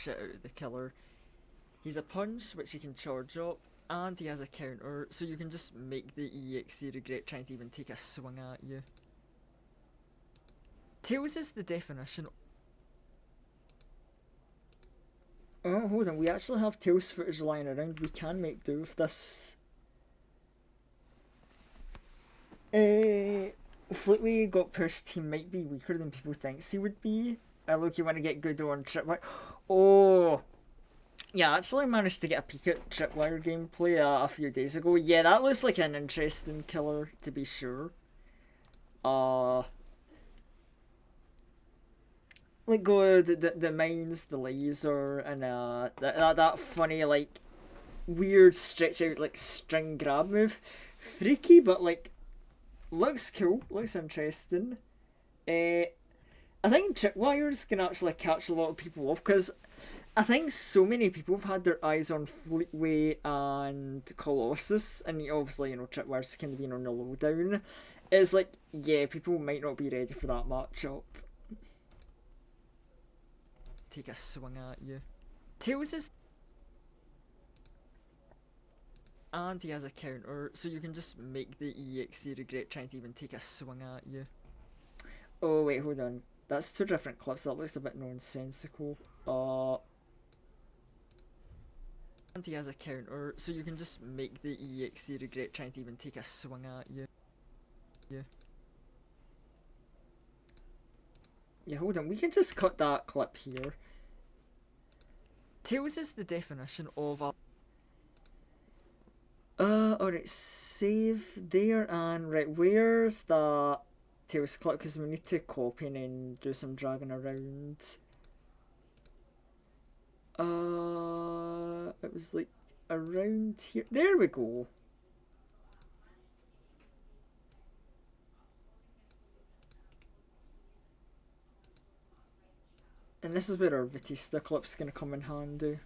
shit out of the killer. He's a punch which he can charge up, and he has a counter, so you can just make the EXE regret trying to even take a swing at you. Tails is the definition. Oh, hold on, we actually have Tails footage lying around. We can make do with this. Fleetway got pushed. He might be weaker than people thinks he would be. Look, you want to get good on Tripwire. Oh, yeah, I actually managed to get a peek at Tripwire gameplay a few days ago. Yeah, that looks like an interesting killer, to be sure. Like go the mines, the laser, and that funny like weird stretch out like string grab move. Freaky, but like looks cool, looks interesting. I think Tripwire's can actually catch a lot of people off because I think so many people have had their eyes on Fleetway and Colossus, and obviously, you know, Tripwire's kind of been on the lowdown. It's like, yeah, people might not be ready for that matchup. Take a swing at you. Tails is... And he has a counter, so you can just make the EXE regret trying to even take a swing at you. Oh wait, hold on. That's two different clips, that looks a bit nonsensical. And he has a counter, so you can just make the EXE regret trying to even take a swing at you. Yeah, hold on, we can just cut that clip here. Tails is the definition of a... alright, save there, and right, where's the Tails clip? Because we need to copy and then do some dragging around. It was like around here. There we go. And this is where our Batista clip's gonna come in handy.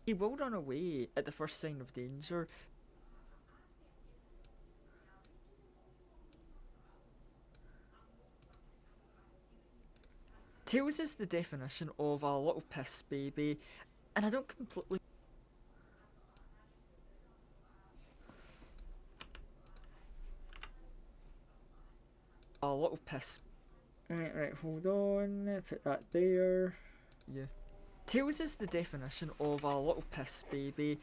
He will run away at the first sign of danger. Tails is the definition of a little piss baby, and I don't completely... A little piss... Right, hold on, put that there. Yeah. Tails is the definition of a little piss baby,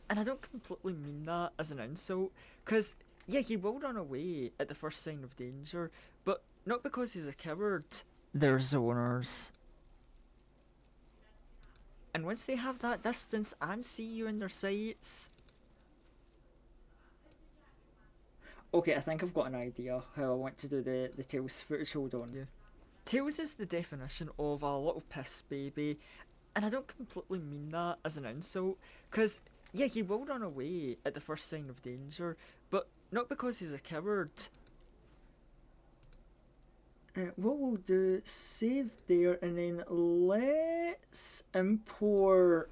and I don't completely mean that as an insult, because, yeah, he will run away at the first sign of danger, but not because he's a coward. They're zoners. And once they have that distance and see you in their sights... Okay, I think I've got an idea how I want to do the Tails footage, hold on. Yeah. Tails is the definition of a little piss baby, and I don't completely mean that as an insult, because, yeah, he will run away at the first sign of danger, but not because he's a coward. What we'll do, save there, and then let's import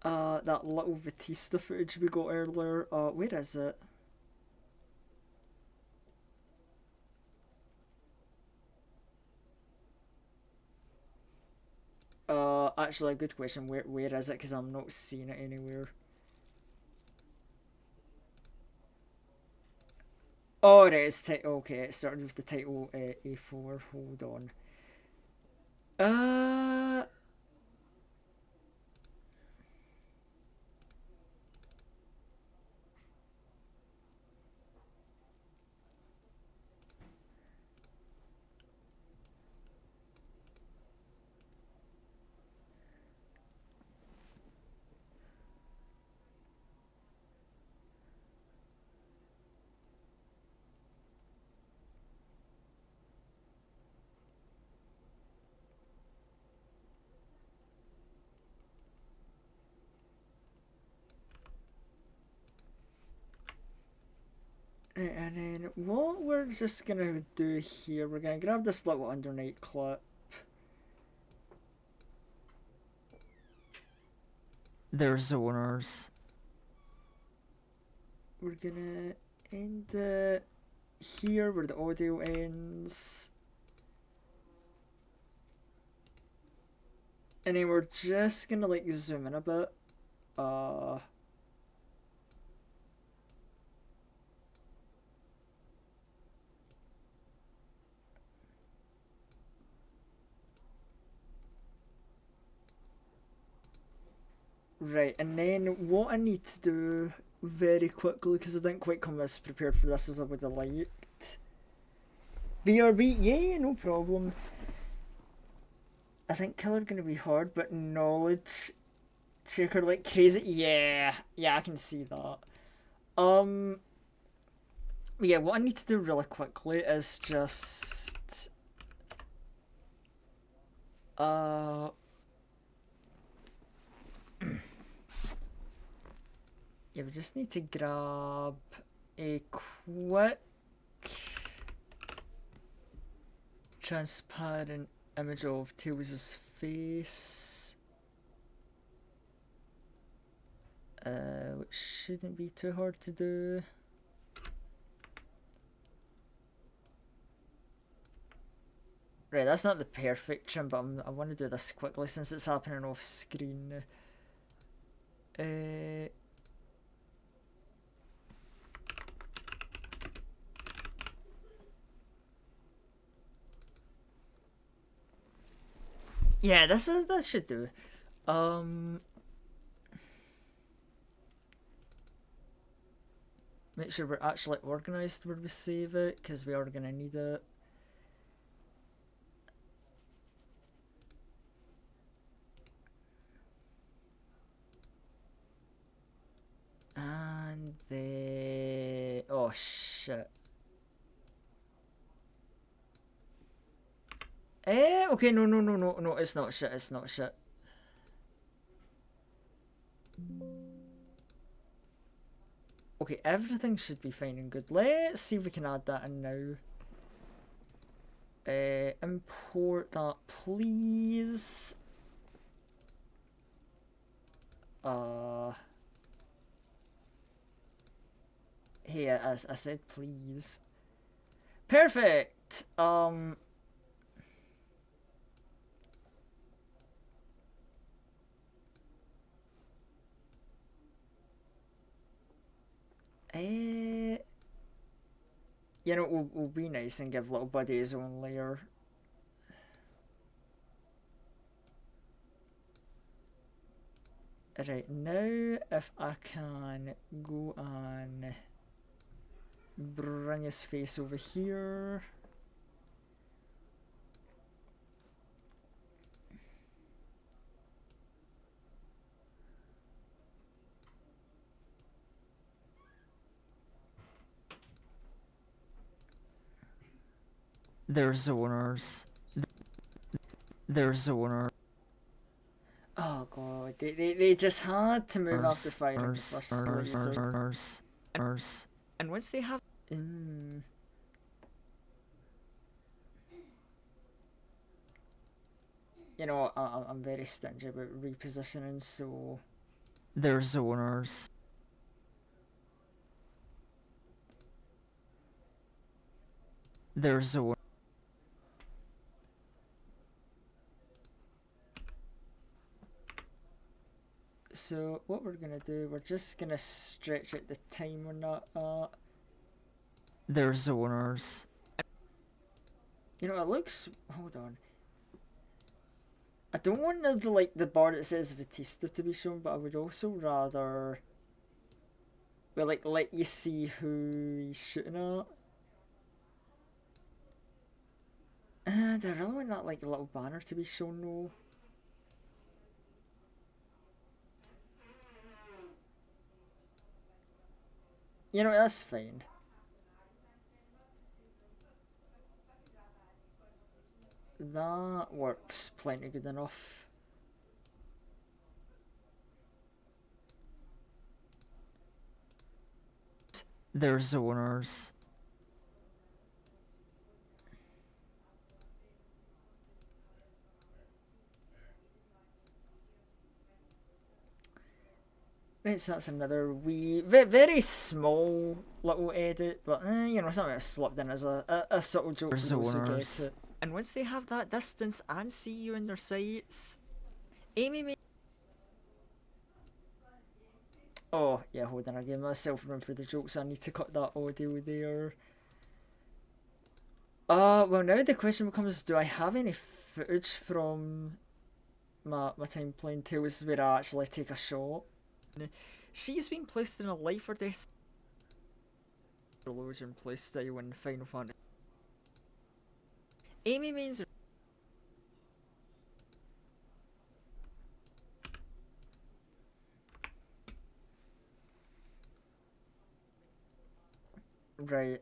that little Batista footage we got earlier. Where is it? Actually, a good question. Where is it? Because I'm not seeing it anywhere. Oh, it is. Okay, it started with the title A4. Hold on. And then what we're just gonna do here, we're gonna grab this little undernight clip. They're zoners. We're gonna end it here where the audio ends. And then we're just gonna like zoom in a bit. Right, and then what I need to do very quickly, because I didn't quite come as prepared for this as I would have liked. BRB, yeah, no problem. I think killer gonna be hard, but knowledge checker like crazy. Yeah, I can see that. Yeah, what I need to do really quickly is just yeah, we just need to grab a quick transparent image of Tails' face. Which shouldn't be too hard to do. Right, that's not the perfect trim, but I want to do this quickly since it's happening off screen. Yeah, that should do. Make sure we're actually organized where we save it, because we are gonna need it. And the oh shit. Okay, no, it's not shit, it's not shit. Okay, everything should be fine and good. Let's see if we can add that in now. Import that, please. Hey, I said please. Perfect. You know, we'll be nice and give little buddy his own layer. Right, now if I can go and bring his face over here. They're zoners. They're zoners. Oh god, they just had to move after fighting first. And once they have you know, I'm very stingy about repositioning, so they're zoners. They're zoners. So what we're gonna do, we're just gonna stretch out the time on that. They're zoners. You know, it looks. Hold on. I don't want the bar that says Batista to be shown, but I would also rather, well, like let you see who he's shooting at. Do I really want that like little banner to be shown though? You know, that's fine. That works plenty good enough. They're zoners. Right, so that's another wee, very small little edit, but you know, something I slipped in as a subtle joke for those who get it. And once they have that distance and see you in their sights, Amy made. Oh, yeah, hold on. I gave myself room for the jokes. I need to cut that audio there. Well, now the question becomes, do I have any footage from my time playing Tales where I actually take a shot? She's been placed in a life or death illusion playstyle in Final Fantasy. Amy means right.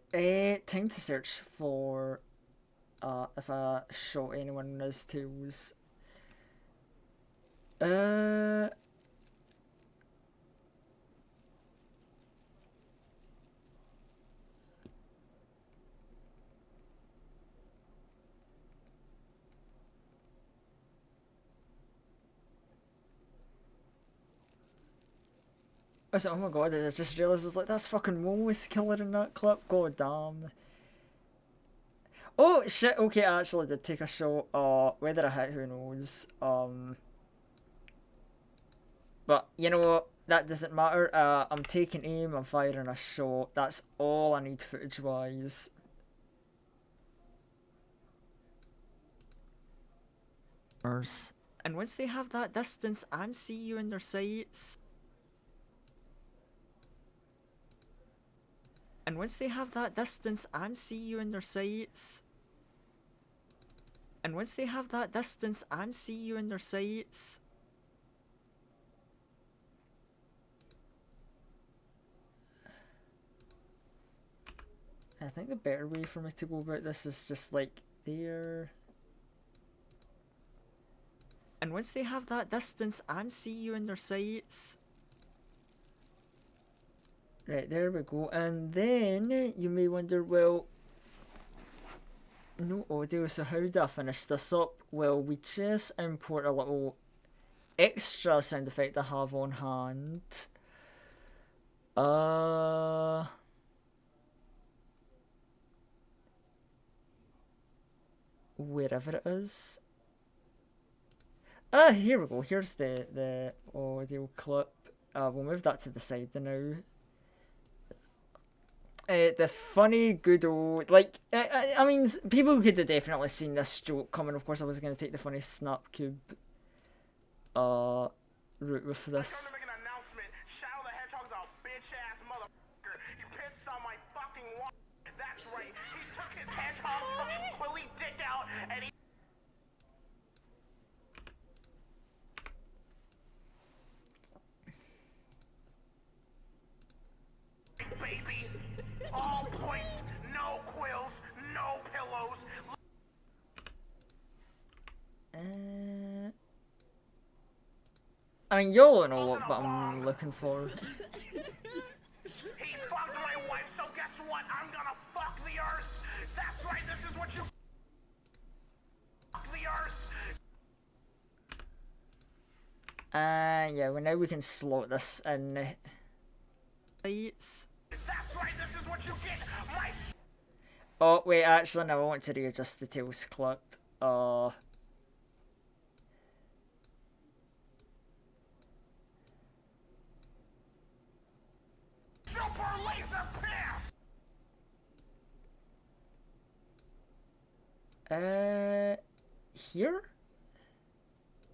Time to search for if I shot anyone as Tails. I was like, oh my god, I just realised it's like, that's fucking Moe's killer in that clip. God damn. Oh shit, okay, I actually did take a shot. Whether I hit, who knows. But you know what? That doesn't matter. I'm taking aim, I'm firing a shot. That's all I need footage wise. And once they have that distance and see you in their sights. And once they have that distance and see you in their sights. And once they have that distance and see you in their sights. I think the better way for me to go about this is just like there. And once they have that distance and see you in their sights. Right, there we go. And then you may wonder, well, no audio, so how do I finish this up? Well, we just import a little extra sound effect I have on hand. Wherever it is. Here we go. Here's the audio clip. We'll move that to the side now. The funny good old, like, I mean, people could have definitely seen this joke coming. Of course, I was going to take the funny snap cube route with this. Baby, all points, no quills, no pillows. I mean, y'all know what I'm looking for. He fucked my wife, so guess what? I'm gonna fuck the earth. That's right, this is what you fuck the earth. Yeah, well now we can slot this in. Lights. That's right, this is what you get. My Oh wait, actually no, I want to readjust the Tails clip. super laser pass. Here?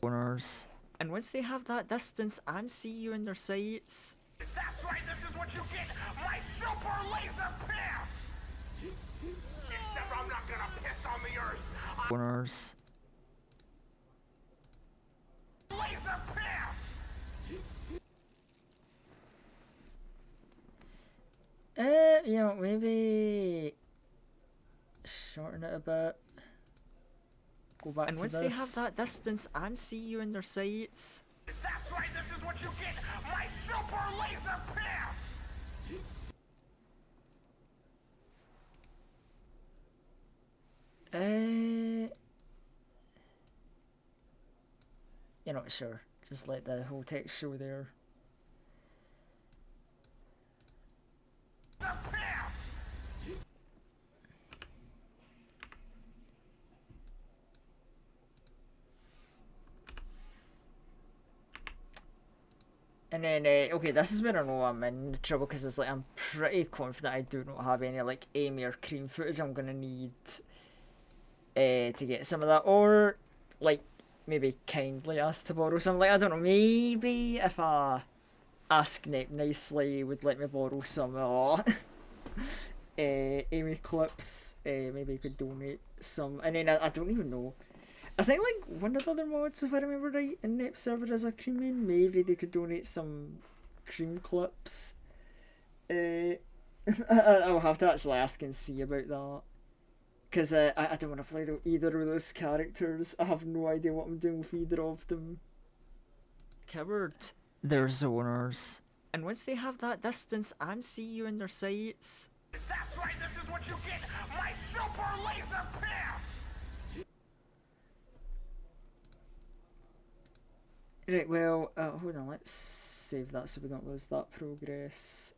Corners. And once they have that distance and see you in their sights. That's right, this is what you get. My super laser pass. Except I'm not gonna piss on the earth. Corners. Laser pass. You know, maybe shorten it a bit. Go back to this. And once they have that distance and see you in their sights. That's right, this is what you get. My super laser pass. You know, sure. Just let the whole text show there. And then, okay, this is where I know I'm in trouble because it's like I'm pretty confident I do not have any like Amy or Cream footage. I'm gonna need to get some of that, or like maybe kindly ask to borrow some. Like I don't know, maybe if I ask Nate nicely, would let me borrow some Amy clips. Maybe he could donate some, and then I don't even know. I think like one of the other mods, if I remember right, in Nep server is a cream main. Maybe they could donate some cream clips. I'll have to actually ask and see about that. Because I don't want to play either of those characters. I have no idea what I'm doing with either of them. Coward. They're zoners. And once they have that distance and see you in their sights... That's right, this is what you get! My super laser pass! Right, well, hold on, let's save that so we don't lose that progress.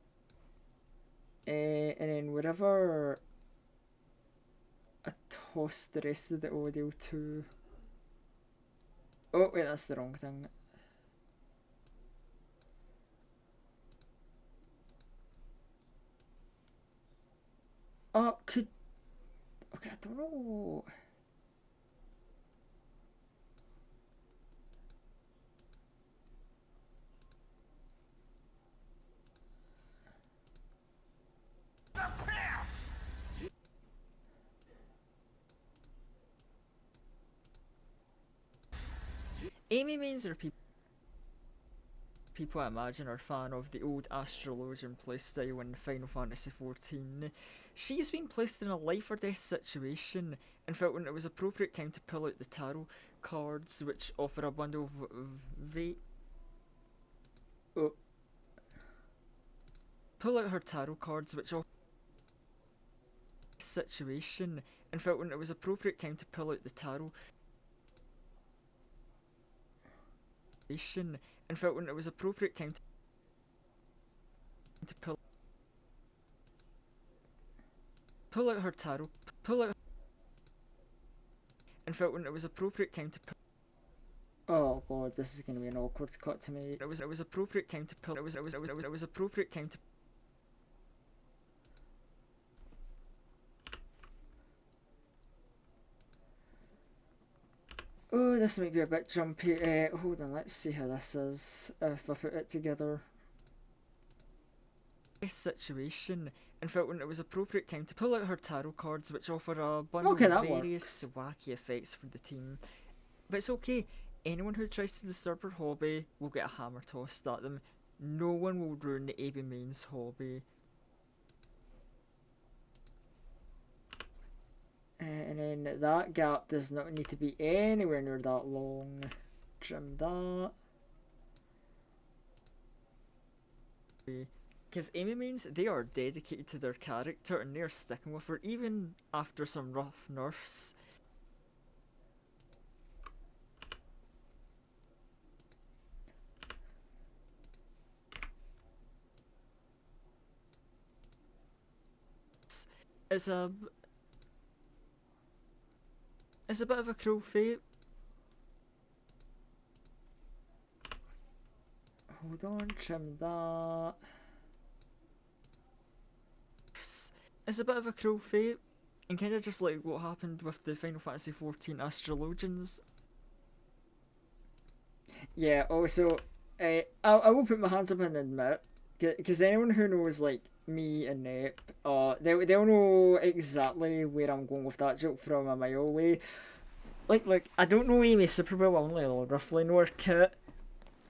And then wherever I toss the rest of the audio to... Oh, wait, that's the wrong thing. Oh, could... Okay, I don't know... Amy mains are people I imagine are fan of the old astrologian playstyle in Final Fantasy XIV. She's been placed in a life or death situation and felt when it was appropriate time to pull out the tarot cards, which offer a bundle of pull out her tarot cards, which offer situation, and felt when it was appropriate time to pull out the tarot and felt when it was appropriate time to pull out her tarot, and felt when it was appropriate time to pull. Oh god, this is gonna be an awkward cut to me. It was appropriate time to pull. It was appropriate time to. Oh, this might be a bit jumpy. Hold on, let's see how this is if I put it together. Situation and felt when it was appropriate time to pull out her tarot cards, which offer a bundle of various wacky effects for the team. But it's okay. Anyone who tries to disturb her hobby will get a hammer tossed at them. No one will ruin the AB main's hobby. And then that gap does not need to be anywhere near that long. Trim that. Because Amy mains, they are dedicated to their character and they are sticking with her even after some rough nerfs. It's a bit of a cruel fate. Hold on, trim that. It's a bit of a cruel fate, and kind of just like what happened with the Final Fantasy XIV Astrologians. Yeah, also, I will put my hands up and admit, because anyone who knows like me and Nep, they'll know exactly where I'm going with that joke from a mile away. Like I don't know Amy super well, I only roughly know her kit,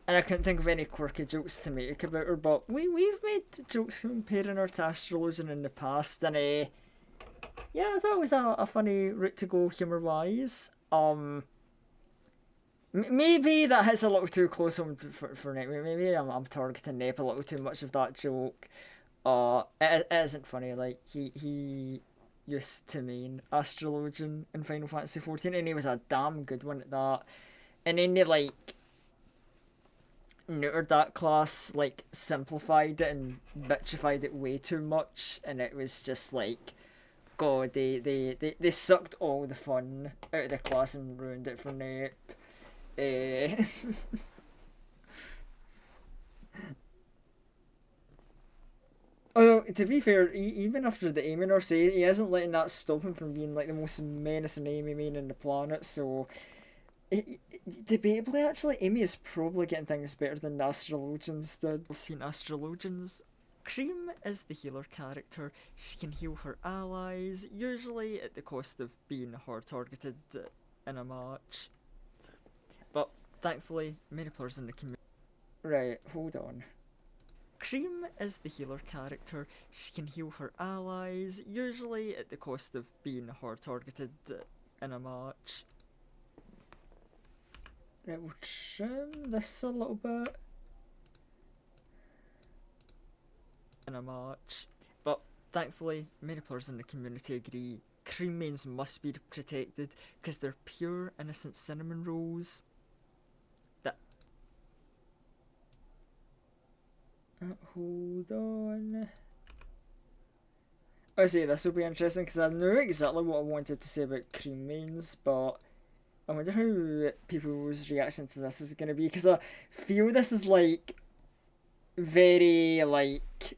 and I couldn't think of any quirky jokes to make about her, but we've made jokes comparing her to Astrologian in the past, and yeah, I thought it was a funny route to go humour wise. Maybe that hits a little too close home for Nep. Maybe I'm targeting Nep a little too much of that joke. It isn't funny. Like he used to mean Astrologian in Final Fantasy XIV, and he was a damn good one at that. And then they like neutered that class, like simplified it and bitchified it way too much, and it was just like, god, they sucked all the fun out of the class and ruined it for Nep. Although, to be fair, even after the Amy Nurse, he isn't letting that stop him from being like the most menacing Amy main in the planet, so... Debatably, actually, Amy is probably getting things better than the Astrologians did. Seen Astrologians. Cream is the healer character. She can heal her allies, usually at the cost of being hard targeted in a match. But thankfully, many players in the community. Right, hold on. Cream is the healer character. She can heal her allies, usually at the cost of being hard targeted in a match. Right, we'll trim this a little bit. In a match. But thankfully, many players in the community agree cream mains must be protected because they're pure, innocent cinnamon rolls. That. Hold on. I say this will be interesting because I know exactly what I wanted to say about cream mains, but I wonder how people's reaction to this is going to be, because I feel this is like very like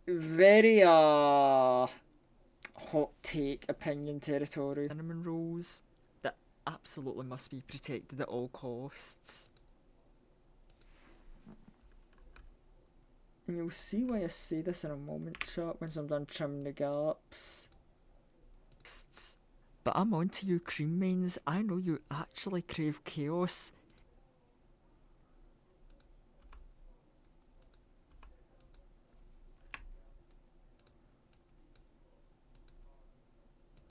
very hot take opinion territory. Cinnamon rolls that absolutely must be protected at all costs. And you'll see why I say this in a moment, chat, once I'm done trimming the gaps. But I'm on to you, cream mains. I know you actually crave chaos.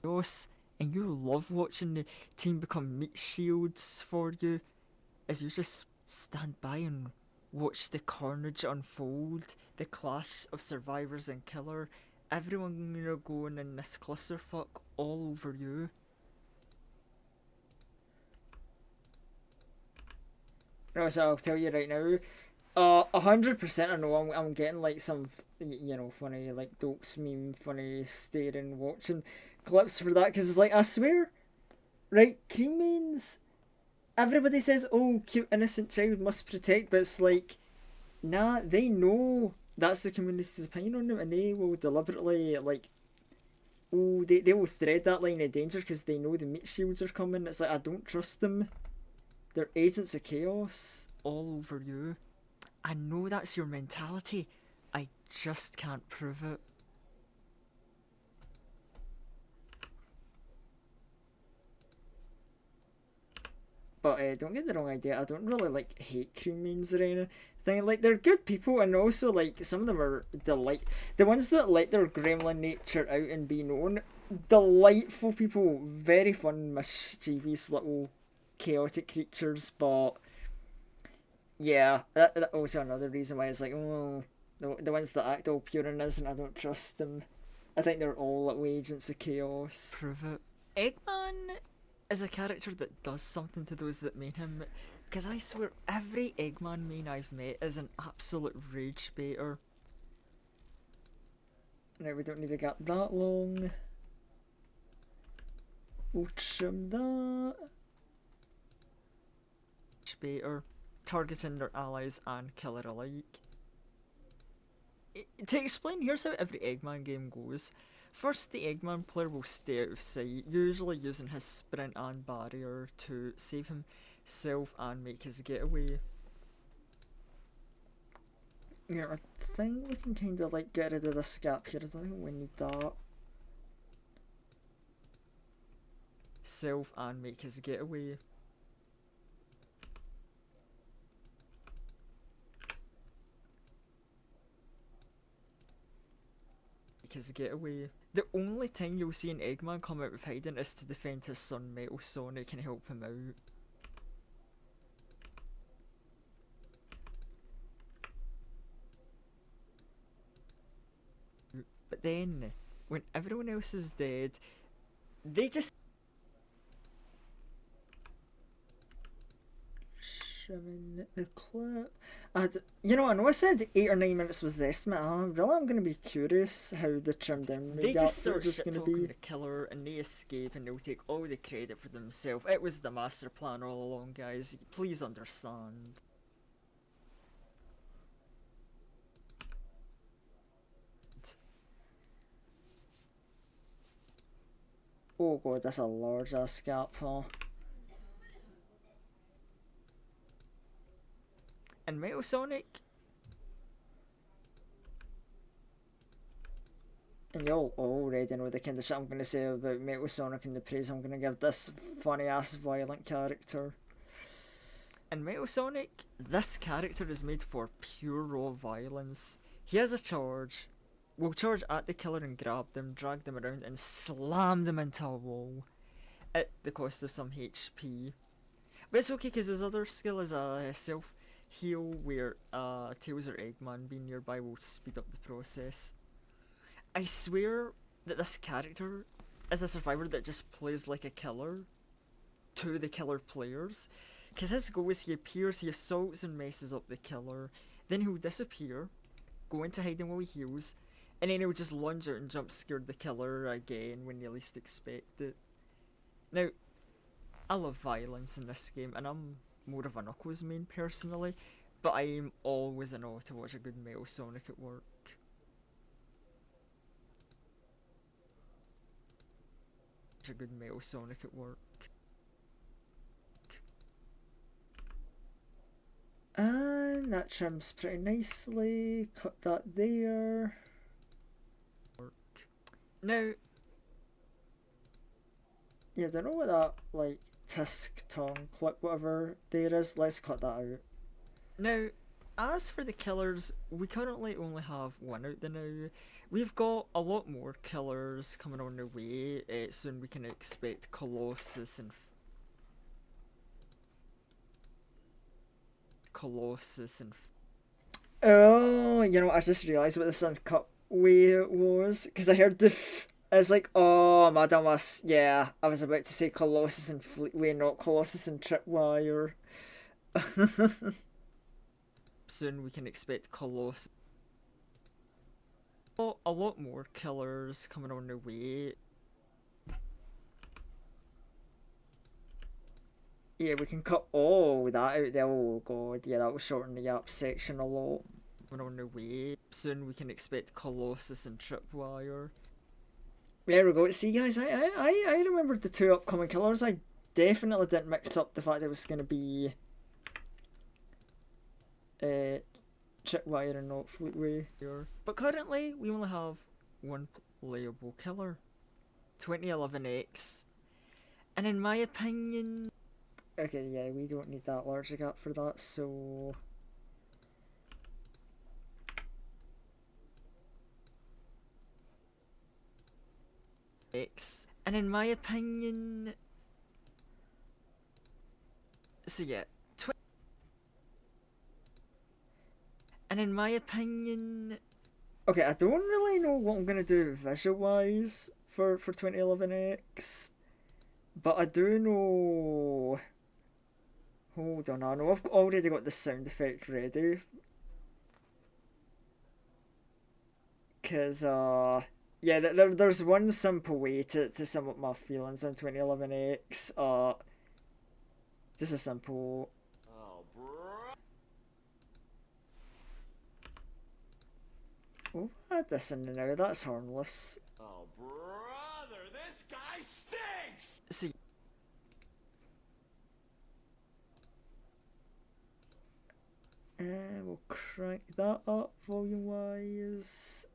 And you love watching the team become meat shields for you as you just stand by and watch the carnage unfold, the clash of survivors and killer, everyone going in this clusterfuck all over you. No, so I'll tell you right now, 100% I know I'm getting like some, you know, funny, like Dokes meme, funny staring, watching clips for that, because it's like, I swear, right, cream mains, everybody says, oh, cute innocent child must protect, but it's like, nah, they know that's the community's opinion on them, and they will deliberately, like, oh, they will thread that line of danger because they know the meat shields are coming. It's like, I don't trust them. They're agents of chaos all over you. I know that's your mentality. I just can't prove it. But don't get the wrong idea, I don't really like hate cream mains or anything. Like, they're good people, and also like some of them are the ones that let their gremlin nature out and be known, delightful people, very fun, mischievous little chaotic creatures. But yeah, that also another reason why it's like, oh, the ones that act all pure and innocent, I don't trust them. I think they're all little agents of chaos. Prove it. Eggman is a character that does something to those that main him, because I swear every Eggman main I've met is an absolute rage baiter. Now we don't need to get that long. We'll trim that. Rage baiter, targeting their allies and killer alike. To explain, here's how every Eggman game goes. First, the Eggman player will stay out of sight, usually using his sprint and barrier to save himself and make his getaway. Yeah, I think we can kind of like get rid of this gap here. I don't think we need that. Self and make his getaway. His getaway. The only time you'll see an Eggman come out of hiding is to defend his son Metal Sonic and help him out. But then, when everyone else is dead, they just... the clip. You know, I know I said 8 or 9 minutes was the estimate. I'm gonna be curious how the trimmed down they just start shit talking the killer and they escape and they'll take all the credit for themselves. It was the master plan all along, guys. Please understand. Oh god, that's a large ass gap, huh? And Metal Sonic. And y'all already know the kind of shit I'm gonna say about Metal Sonic and the praise I'm gonna give this funny ass violent character. In Metal Sonic, this character is made for pure raw violence. He has a charge. Will charge at the killer and grab them, drag them around, and slam them into a wall at the cost of some HP. But it's okay because his other skill is a self-heal where Tails or Eggman being nearby will speed up the process. I swear that this character is a survivor that just plays like a killer to the killer players. Because his goal is he appears, he assaults and messes up the killer, then he'll disappear, go into hiding while he heals, and then he'll just lunge out and jump scare the killer again when you least expect it. Now, I love violence in this game, and I'm more of a Knuckles main personally, but I'm always in awe to watch a good Metal Sonic at work. A good Metal Sonic at work. And that trims pretty nicely. Cut that there. Now, yeah, I don't know what that, like, tisk, tongue, clip, whatever there is. Let's cut that out. Now, as for the killers, we currently only have one out there now. We've got a lot more killers coming on the way. Soon we can expect Colossus and oh, you know, I just realised what this uncut way was, because I heard the it's like, oh, madam, yeah, I was about to say Colossus and Fleetway, not Colossus and Tripwire. Soon we can expect Colossus. A lot more killers coming on the way. Yeah, we can cut all that out there. Oh god, yeah, that will shorten the app section a lot. Coming on the way. Soon we can expect Colossus and Tripwire. There we go. See guys, I remembered the two upcoming killers. I definitely didn't mix up the fact it was going to be Tripwire and not Fleetway. But currently, we only have one playable killer. 2011X. And in my opinion... Okay, yeah, we don't need that large a gap for that, so... X. And in my opinion... So yeah, and in my opinion... Okay, I don't really know what I'm gonna do visual-wise for 2011X. But I do know... Hold on, I know I've already got the sound effect ready. Because, yeah, there's one simple way to sum up my feelings on 2011X. Just a simple... Oh, add this in now, that's harmless. Oh, brother, this guy stinks! See. We'll crank that up volume wise.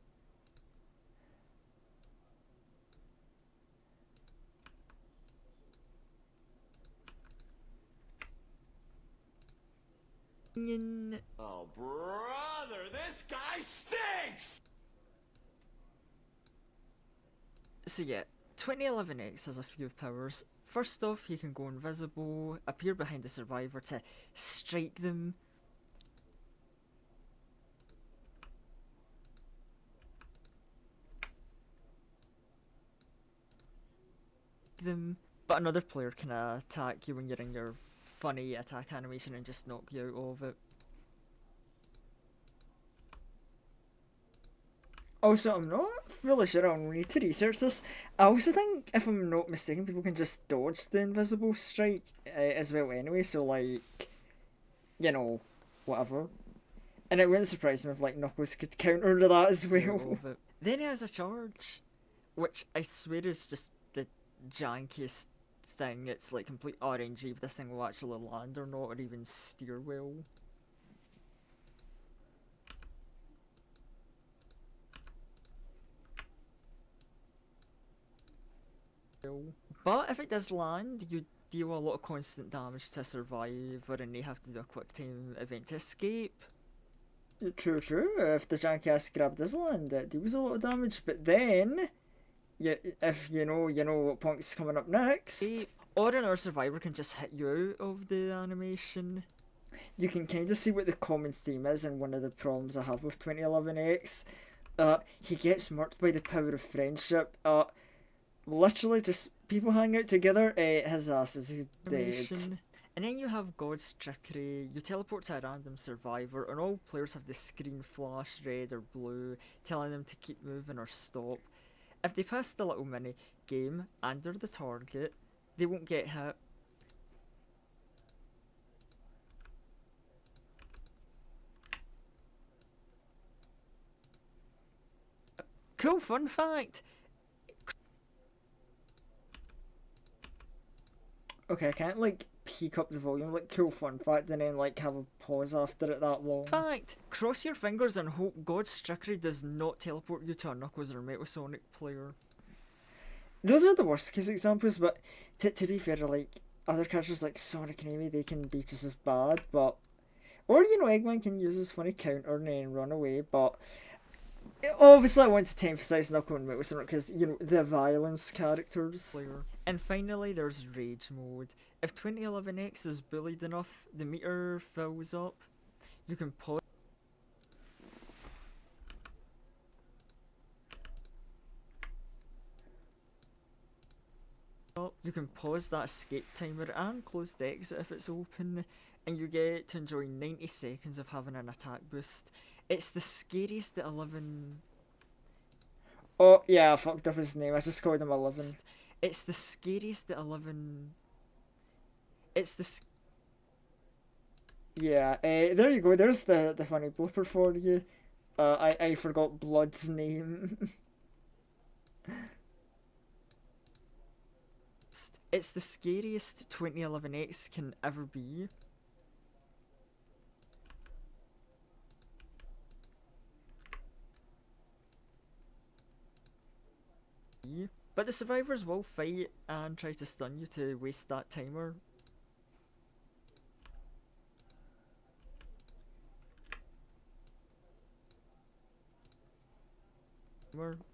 Oh, brother, this guy stinks! So yeah, 2011X has a few powers. First off, he can go invisible, appear behind the survivor to strike them. But another player can attack you when you're in your funny attack animation and just knock you out of it. Also, I'm not really sure, I'll need to research this. I also think, if I'm not mistaken, people can just dodge the invisible strike as well anyway, so like, you know, whatever. And it wouldn't surprise me if like Knuckles could counter to that as well. Then he has a charge, which I swear is just the jankiest thing. It's like complete RNG if this thing will actually land or not, or even steer well. But if it does land, you deal a lot of constant damage to a survivor and they have to do a quick time event to escape. True, true. If the janky ass grab does land, it deals a lot of damage, but then, if you know what punk's coming up next, or another survivor can just hit you out of the animation. You can kind of see what the common theme is, and one of the problems I have with 2011X. He gets murked by the power of friendship. Literally just people hang out together, his ass is dead. And then you have God's Trickery. You teleport to a random survivor, and all players have the screen flash red or blue, telling them to keep moving or stop. If they pass the little mini game and they're the target, they won't get hit. Cool fun fact! Okay, I can't like peak up the volume, like cool fun fact, and then like have a pause after it that long. Fact! Cross your fingers and hope God's Trickery does not teleport you to a Knuckles or Metal Sonic player. Those are the worst case examples, but to be fair, like other characters like Sonic and Amy, they can be just as bad, but or Eggman can use his funny counter and then run away, but obviously I wanted to emphasise Knuckles and Metal Sonic because, the violence characters. And finally there's Rage Mode. If 2011X is bullied enough, the meter fills up, you can pause. You can pause that escape timer and close the exit if it's open, and you get to enjoy 90 seconds of having an attack boost. It's the scariest at 11. Oh, yeah, I fucked up his name. I just called him 11. It's the scariest at 11. Yeah, there you go. There's the funny blooper for you. I forgot Blood's name. It's the scariest 2011X can ever be. But the survivors will fight and try to stun you to waste that timer.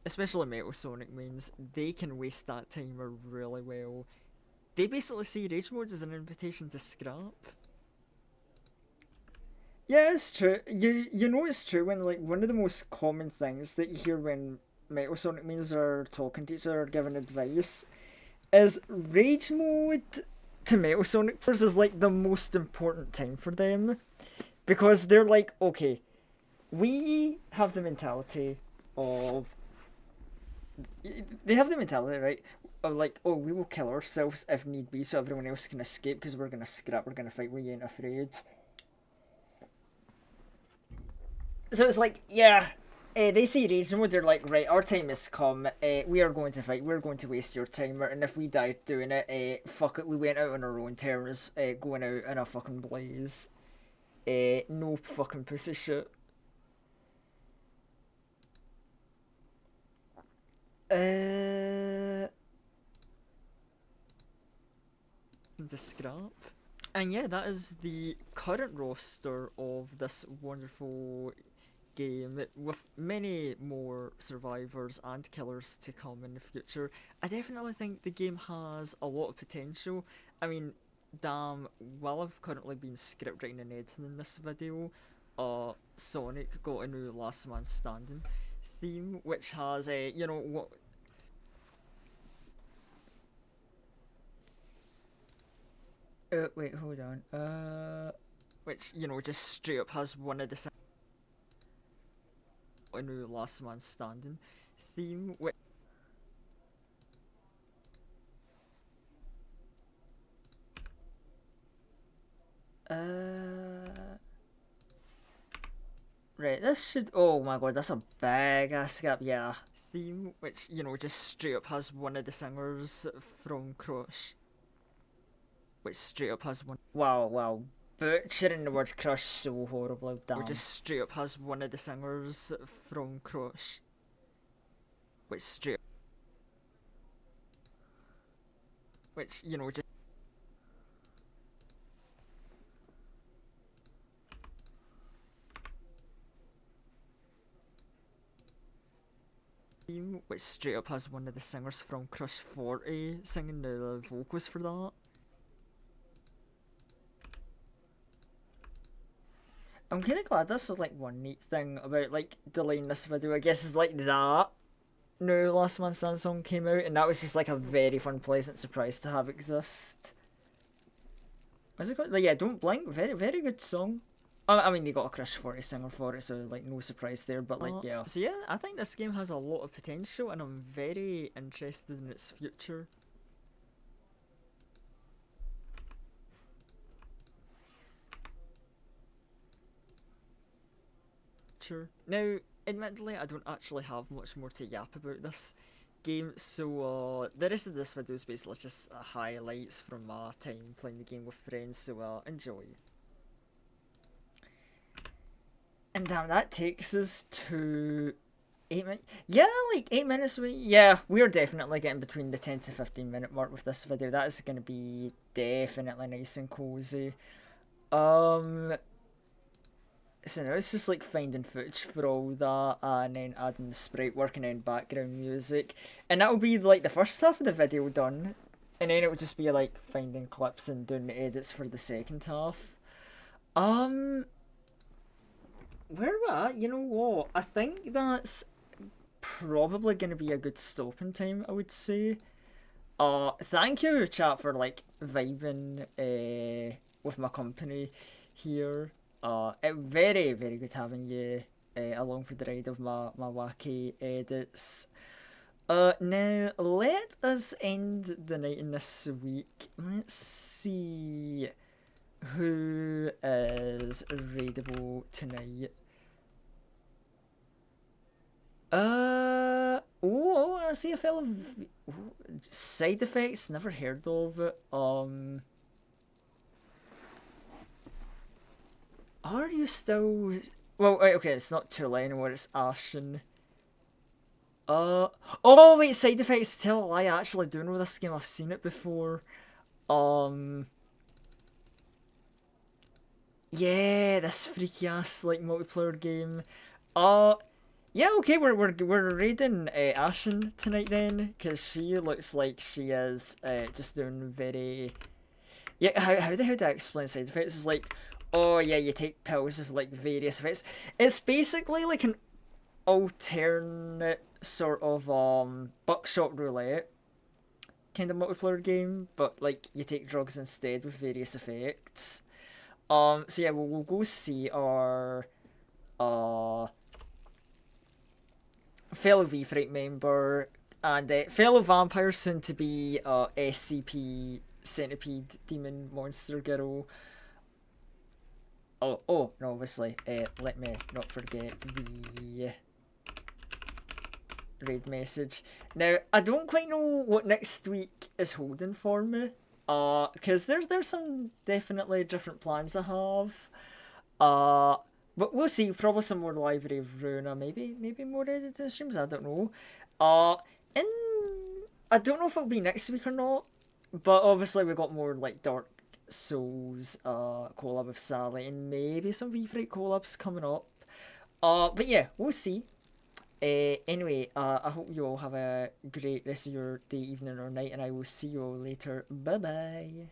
Especially Metal Sonic means they can waste that timer really well. They basically see Rage Mode as an invitation to scrap. Yeah, it's true. You know it's true when like one of the most common things that you hear when Metal Sonic means are talking to each other or giving advice is Rage Mode to Metal Sonic players is like the most important time for them, because they're like, okay, we have the mentality of right, of like, oh, we will kill ourselves if need be so everyone else can escape because we're gonna scrap, we're gonna fight, we ain't afraid. So it's like, yeah, they see Rage Mode, they're like, right, our time has come, we are going to fight, we're going to waste your timer, and if we die doing it, fuck it, we went out on our own terms, going out in a fucking blaze. No fucking pussy shit. To scrap. And yeah, that is the current roster of this wonderful game, with many more survivors and killers to come in the future. I definitely think the game has a lot of potential. I mean, damn, while I've currently been script writing and editing in this video, Sonic got a new Last Man Standing theme, which has what. Wait, hold on. Which, just straight up has one of the a new Last Man Standing theme, which right, this should, oh my god, that's a big ass gap, yeah. theme, which, you know, just straight up has one of the singers from Crush. Which straight up has one. Wow. Butchering the word Crush so horrible, damn. Which just straight up has one of the singers from Crush. Which straight. Which, you know, just. Which straight up has one of the singers from Crush 40 singing the vocals for that. I'm kind of glad this is like one neat thing about like delaying this video, I guess, is like that new Last Man Standing song came out, and that was just like a very fun, pleasant surprise to have exist. What's it called? Like, yeah, Don't Blink, very, very good song. I mean, they got a Crush 40 singer for it, so like no surprise there, but like, yeah. So yeah, I think this game has a lot of potential, and I'm very interested in its future. Now, admittedly, I don't actually have much more to yap about this game, so the rest of this video is basically just highlights from my time playing the game with friends, so enjoy. And damn, that takes us to 8 minutes. Yeah, like 8 minutes. Yeah, we're definitely getting between the 10 to 15 minute mark with this video. That is going to be definitely nice and cozy. So now it's just like finding footage for all that, and then adding the sprite work and then background music, and that'll be like the first half of the video done, and then it will just be like finding clips and doing the edits for the second half. Where we're at, you know what? I think that's probably gonna be a good stopping time, I would say. Thank you, chat, for like vibing with my company here. Very, very good having you along for the ride of my wacky edits. Now, let us end the night in this week. Let's see who is raidable tonight. I see a fellow. Side effects, never heard of it. Are you still... Well, wait, okay, it's not Tulane anymore, it's Ashen. Oh, wait, side effects, tell a lie, I actually do know this game, I've seen it before. Yeah, this freaky ass, like, multiplayer game. Yeah, okay, we're raiding Ashen tonight then, because she looks like she is just doing very... Yeah, how the hell do I explain side effects? It's like... Oh yeah, you take pills with like various effects. It's basically like an alternate sort of buckshot roulette kind of multiplayer game, but like you take drugs instead with various effects. So yeah, we'll go see our fellow V-Fright member and fellow vampire, soon to be SCP Centipede Demon Monster Girl. Oh, no, obviously, let me not forget the raid message. Now, I don't quite know what next week is holding for me, because there's some definitely different plans I have, but we'll see, probably some more Library of Runa, maybe more edited streams, I don't know. And I don't know if it'll be next week or not, but obviously we got more, like, Dark Souls collab with Sally, and maybe some V-Fright collabs coming up. But yeah, we'll see. Anyway, I hope you all have a great rest of your day, evening, or night, and I will see you all later. Bye bye.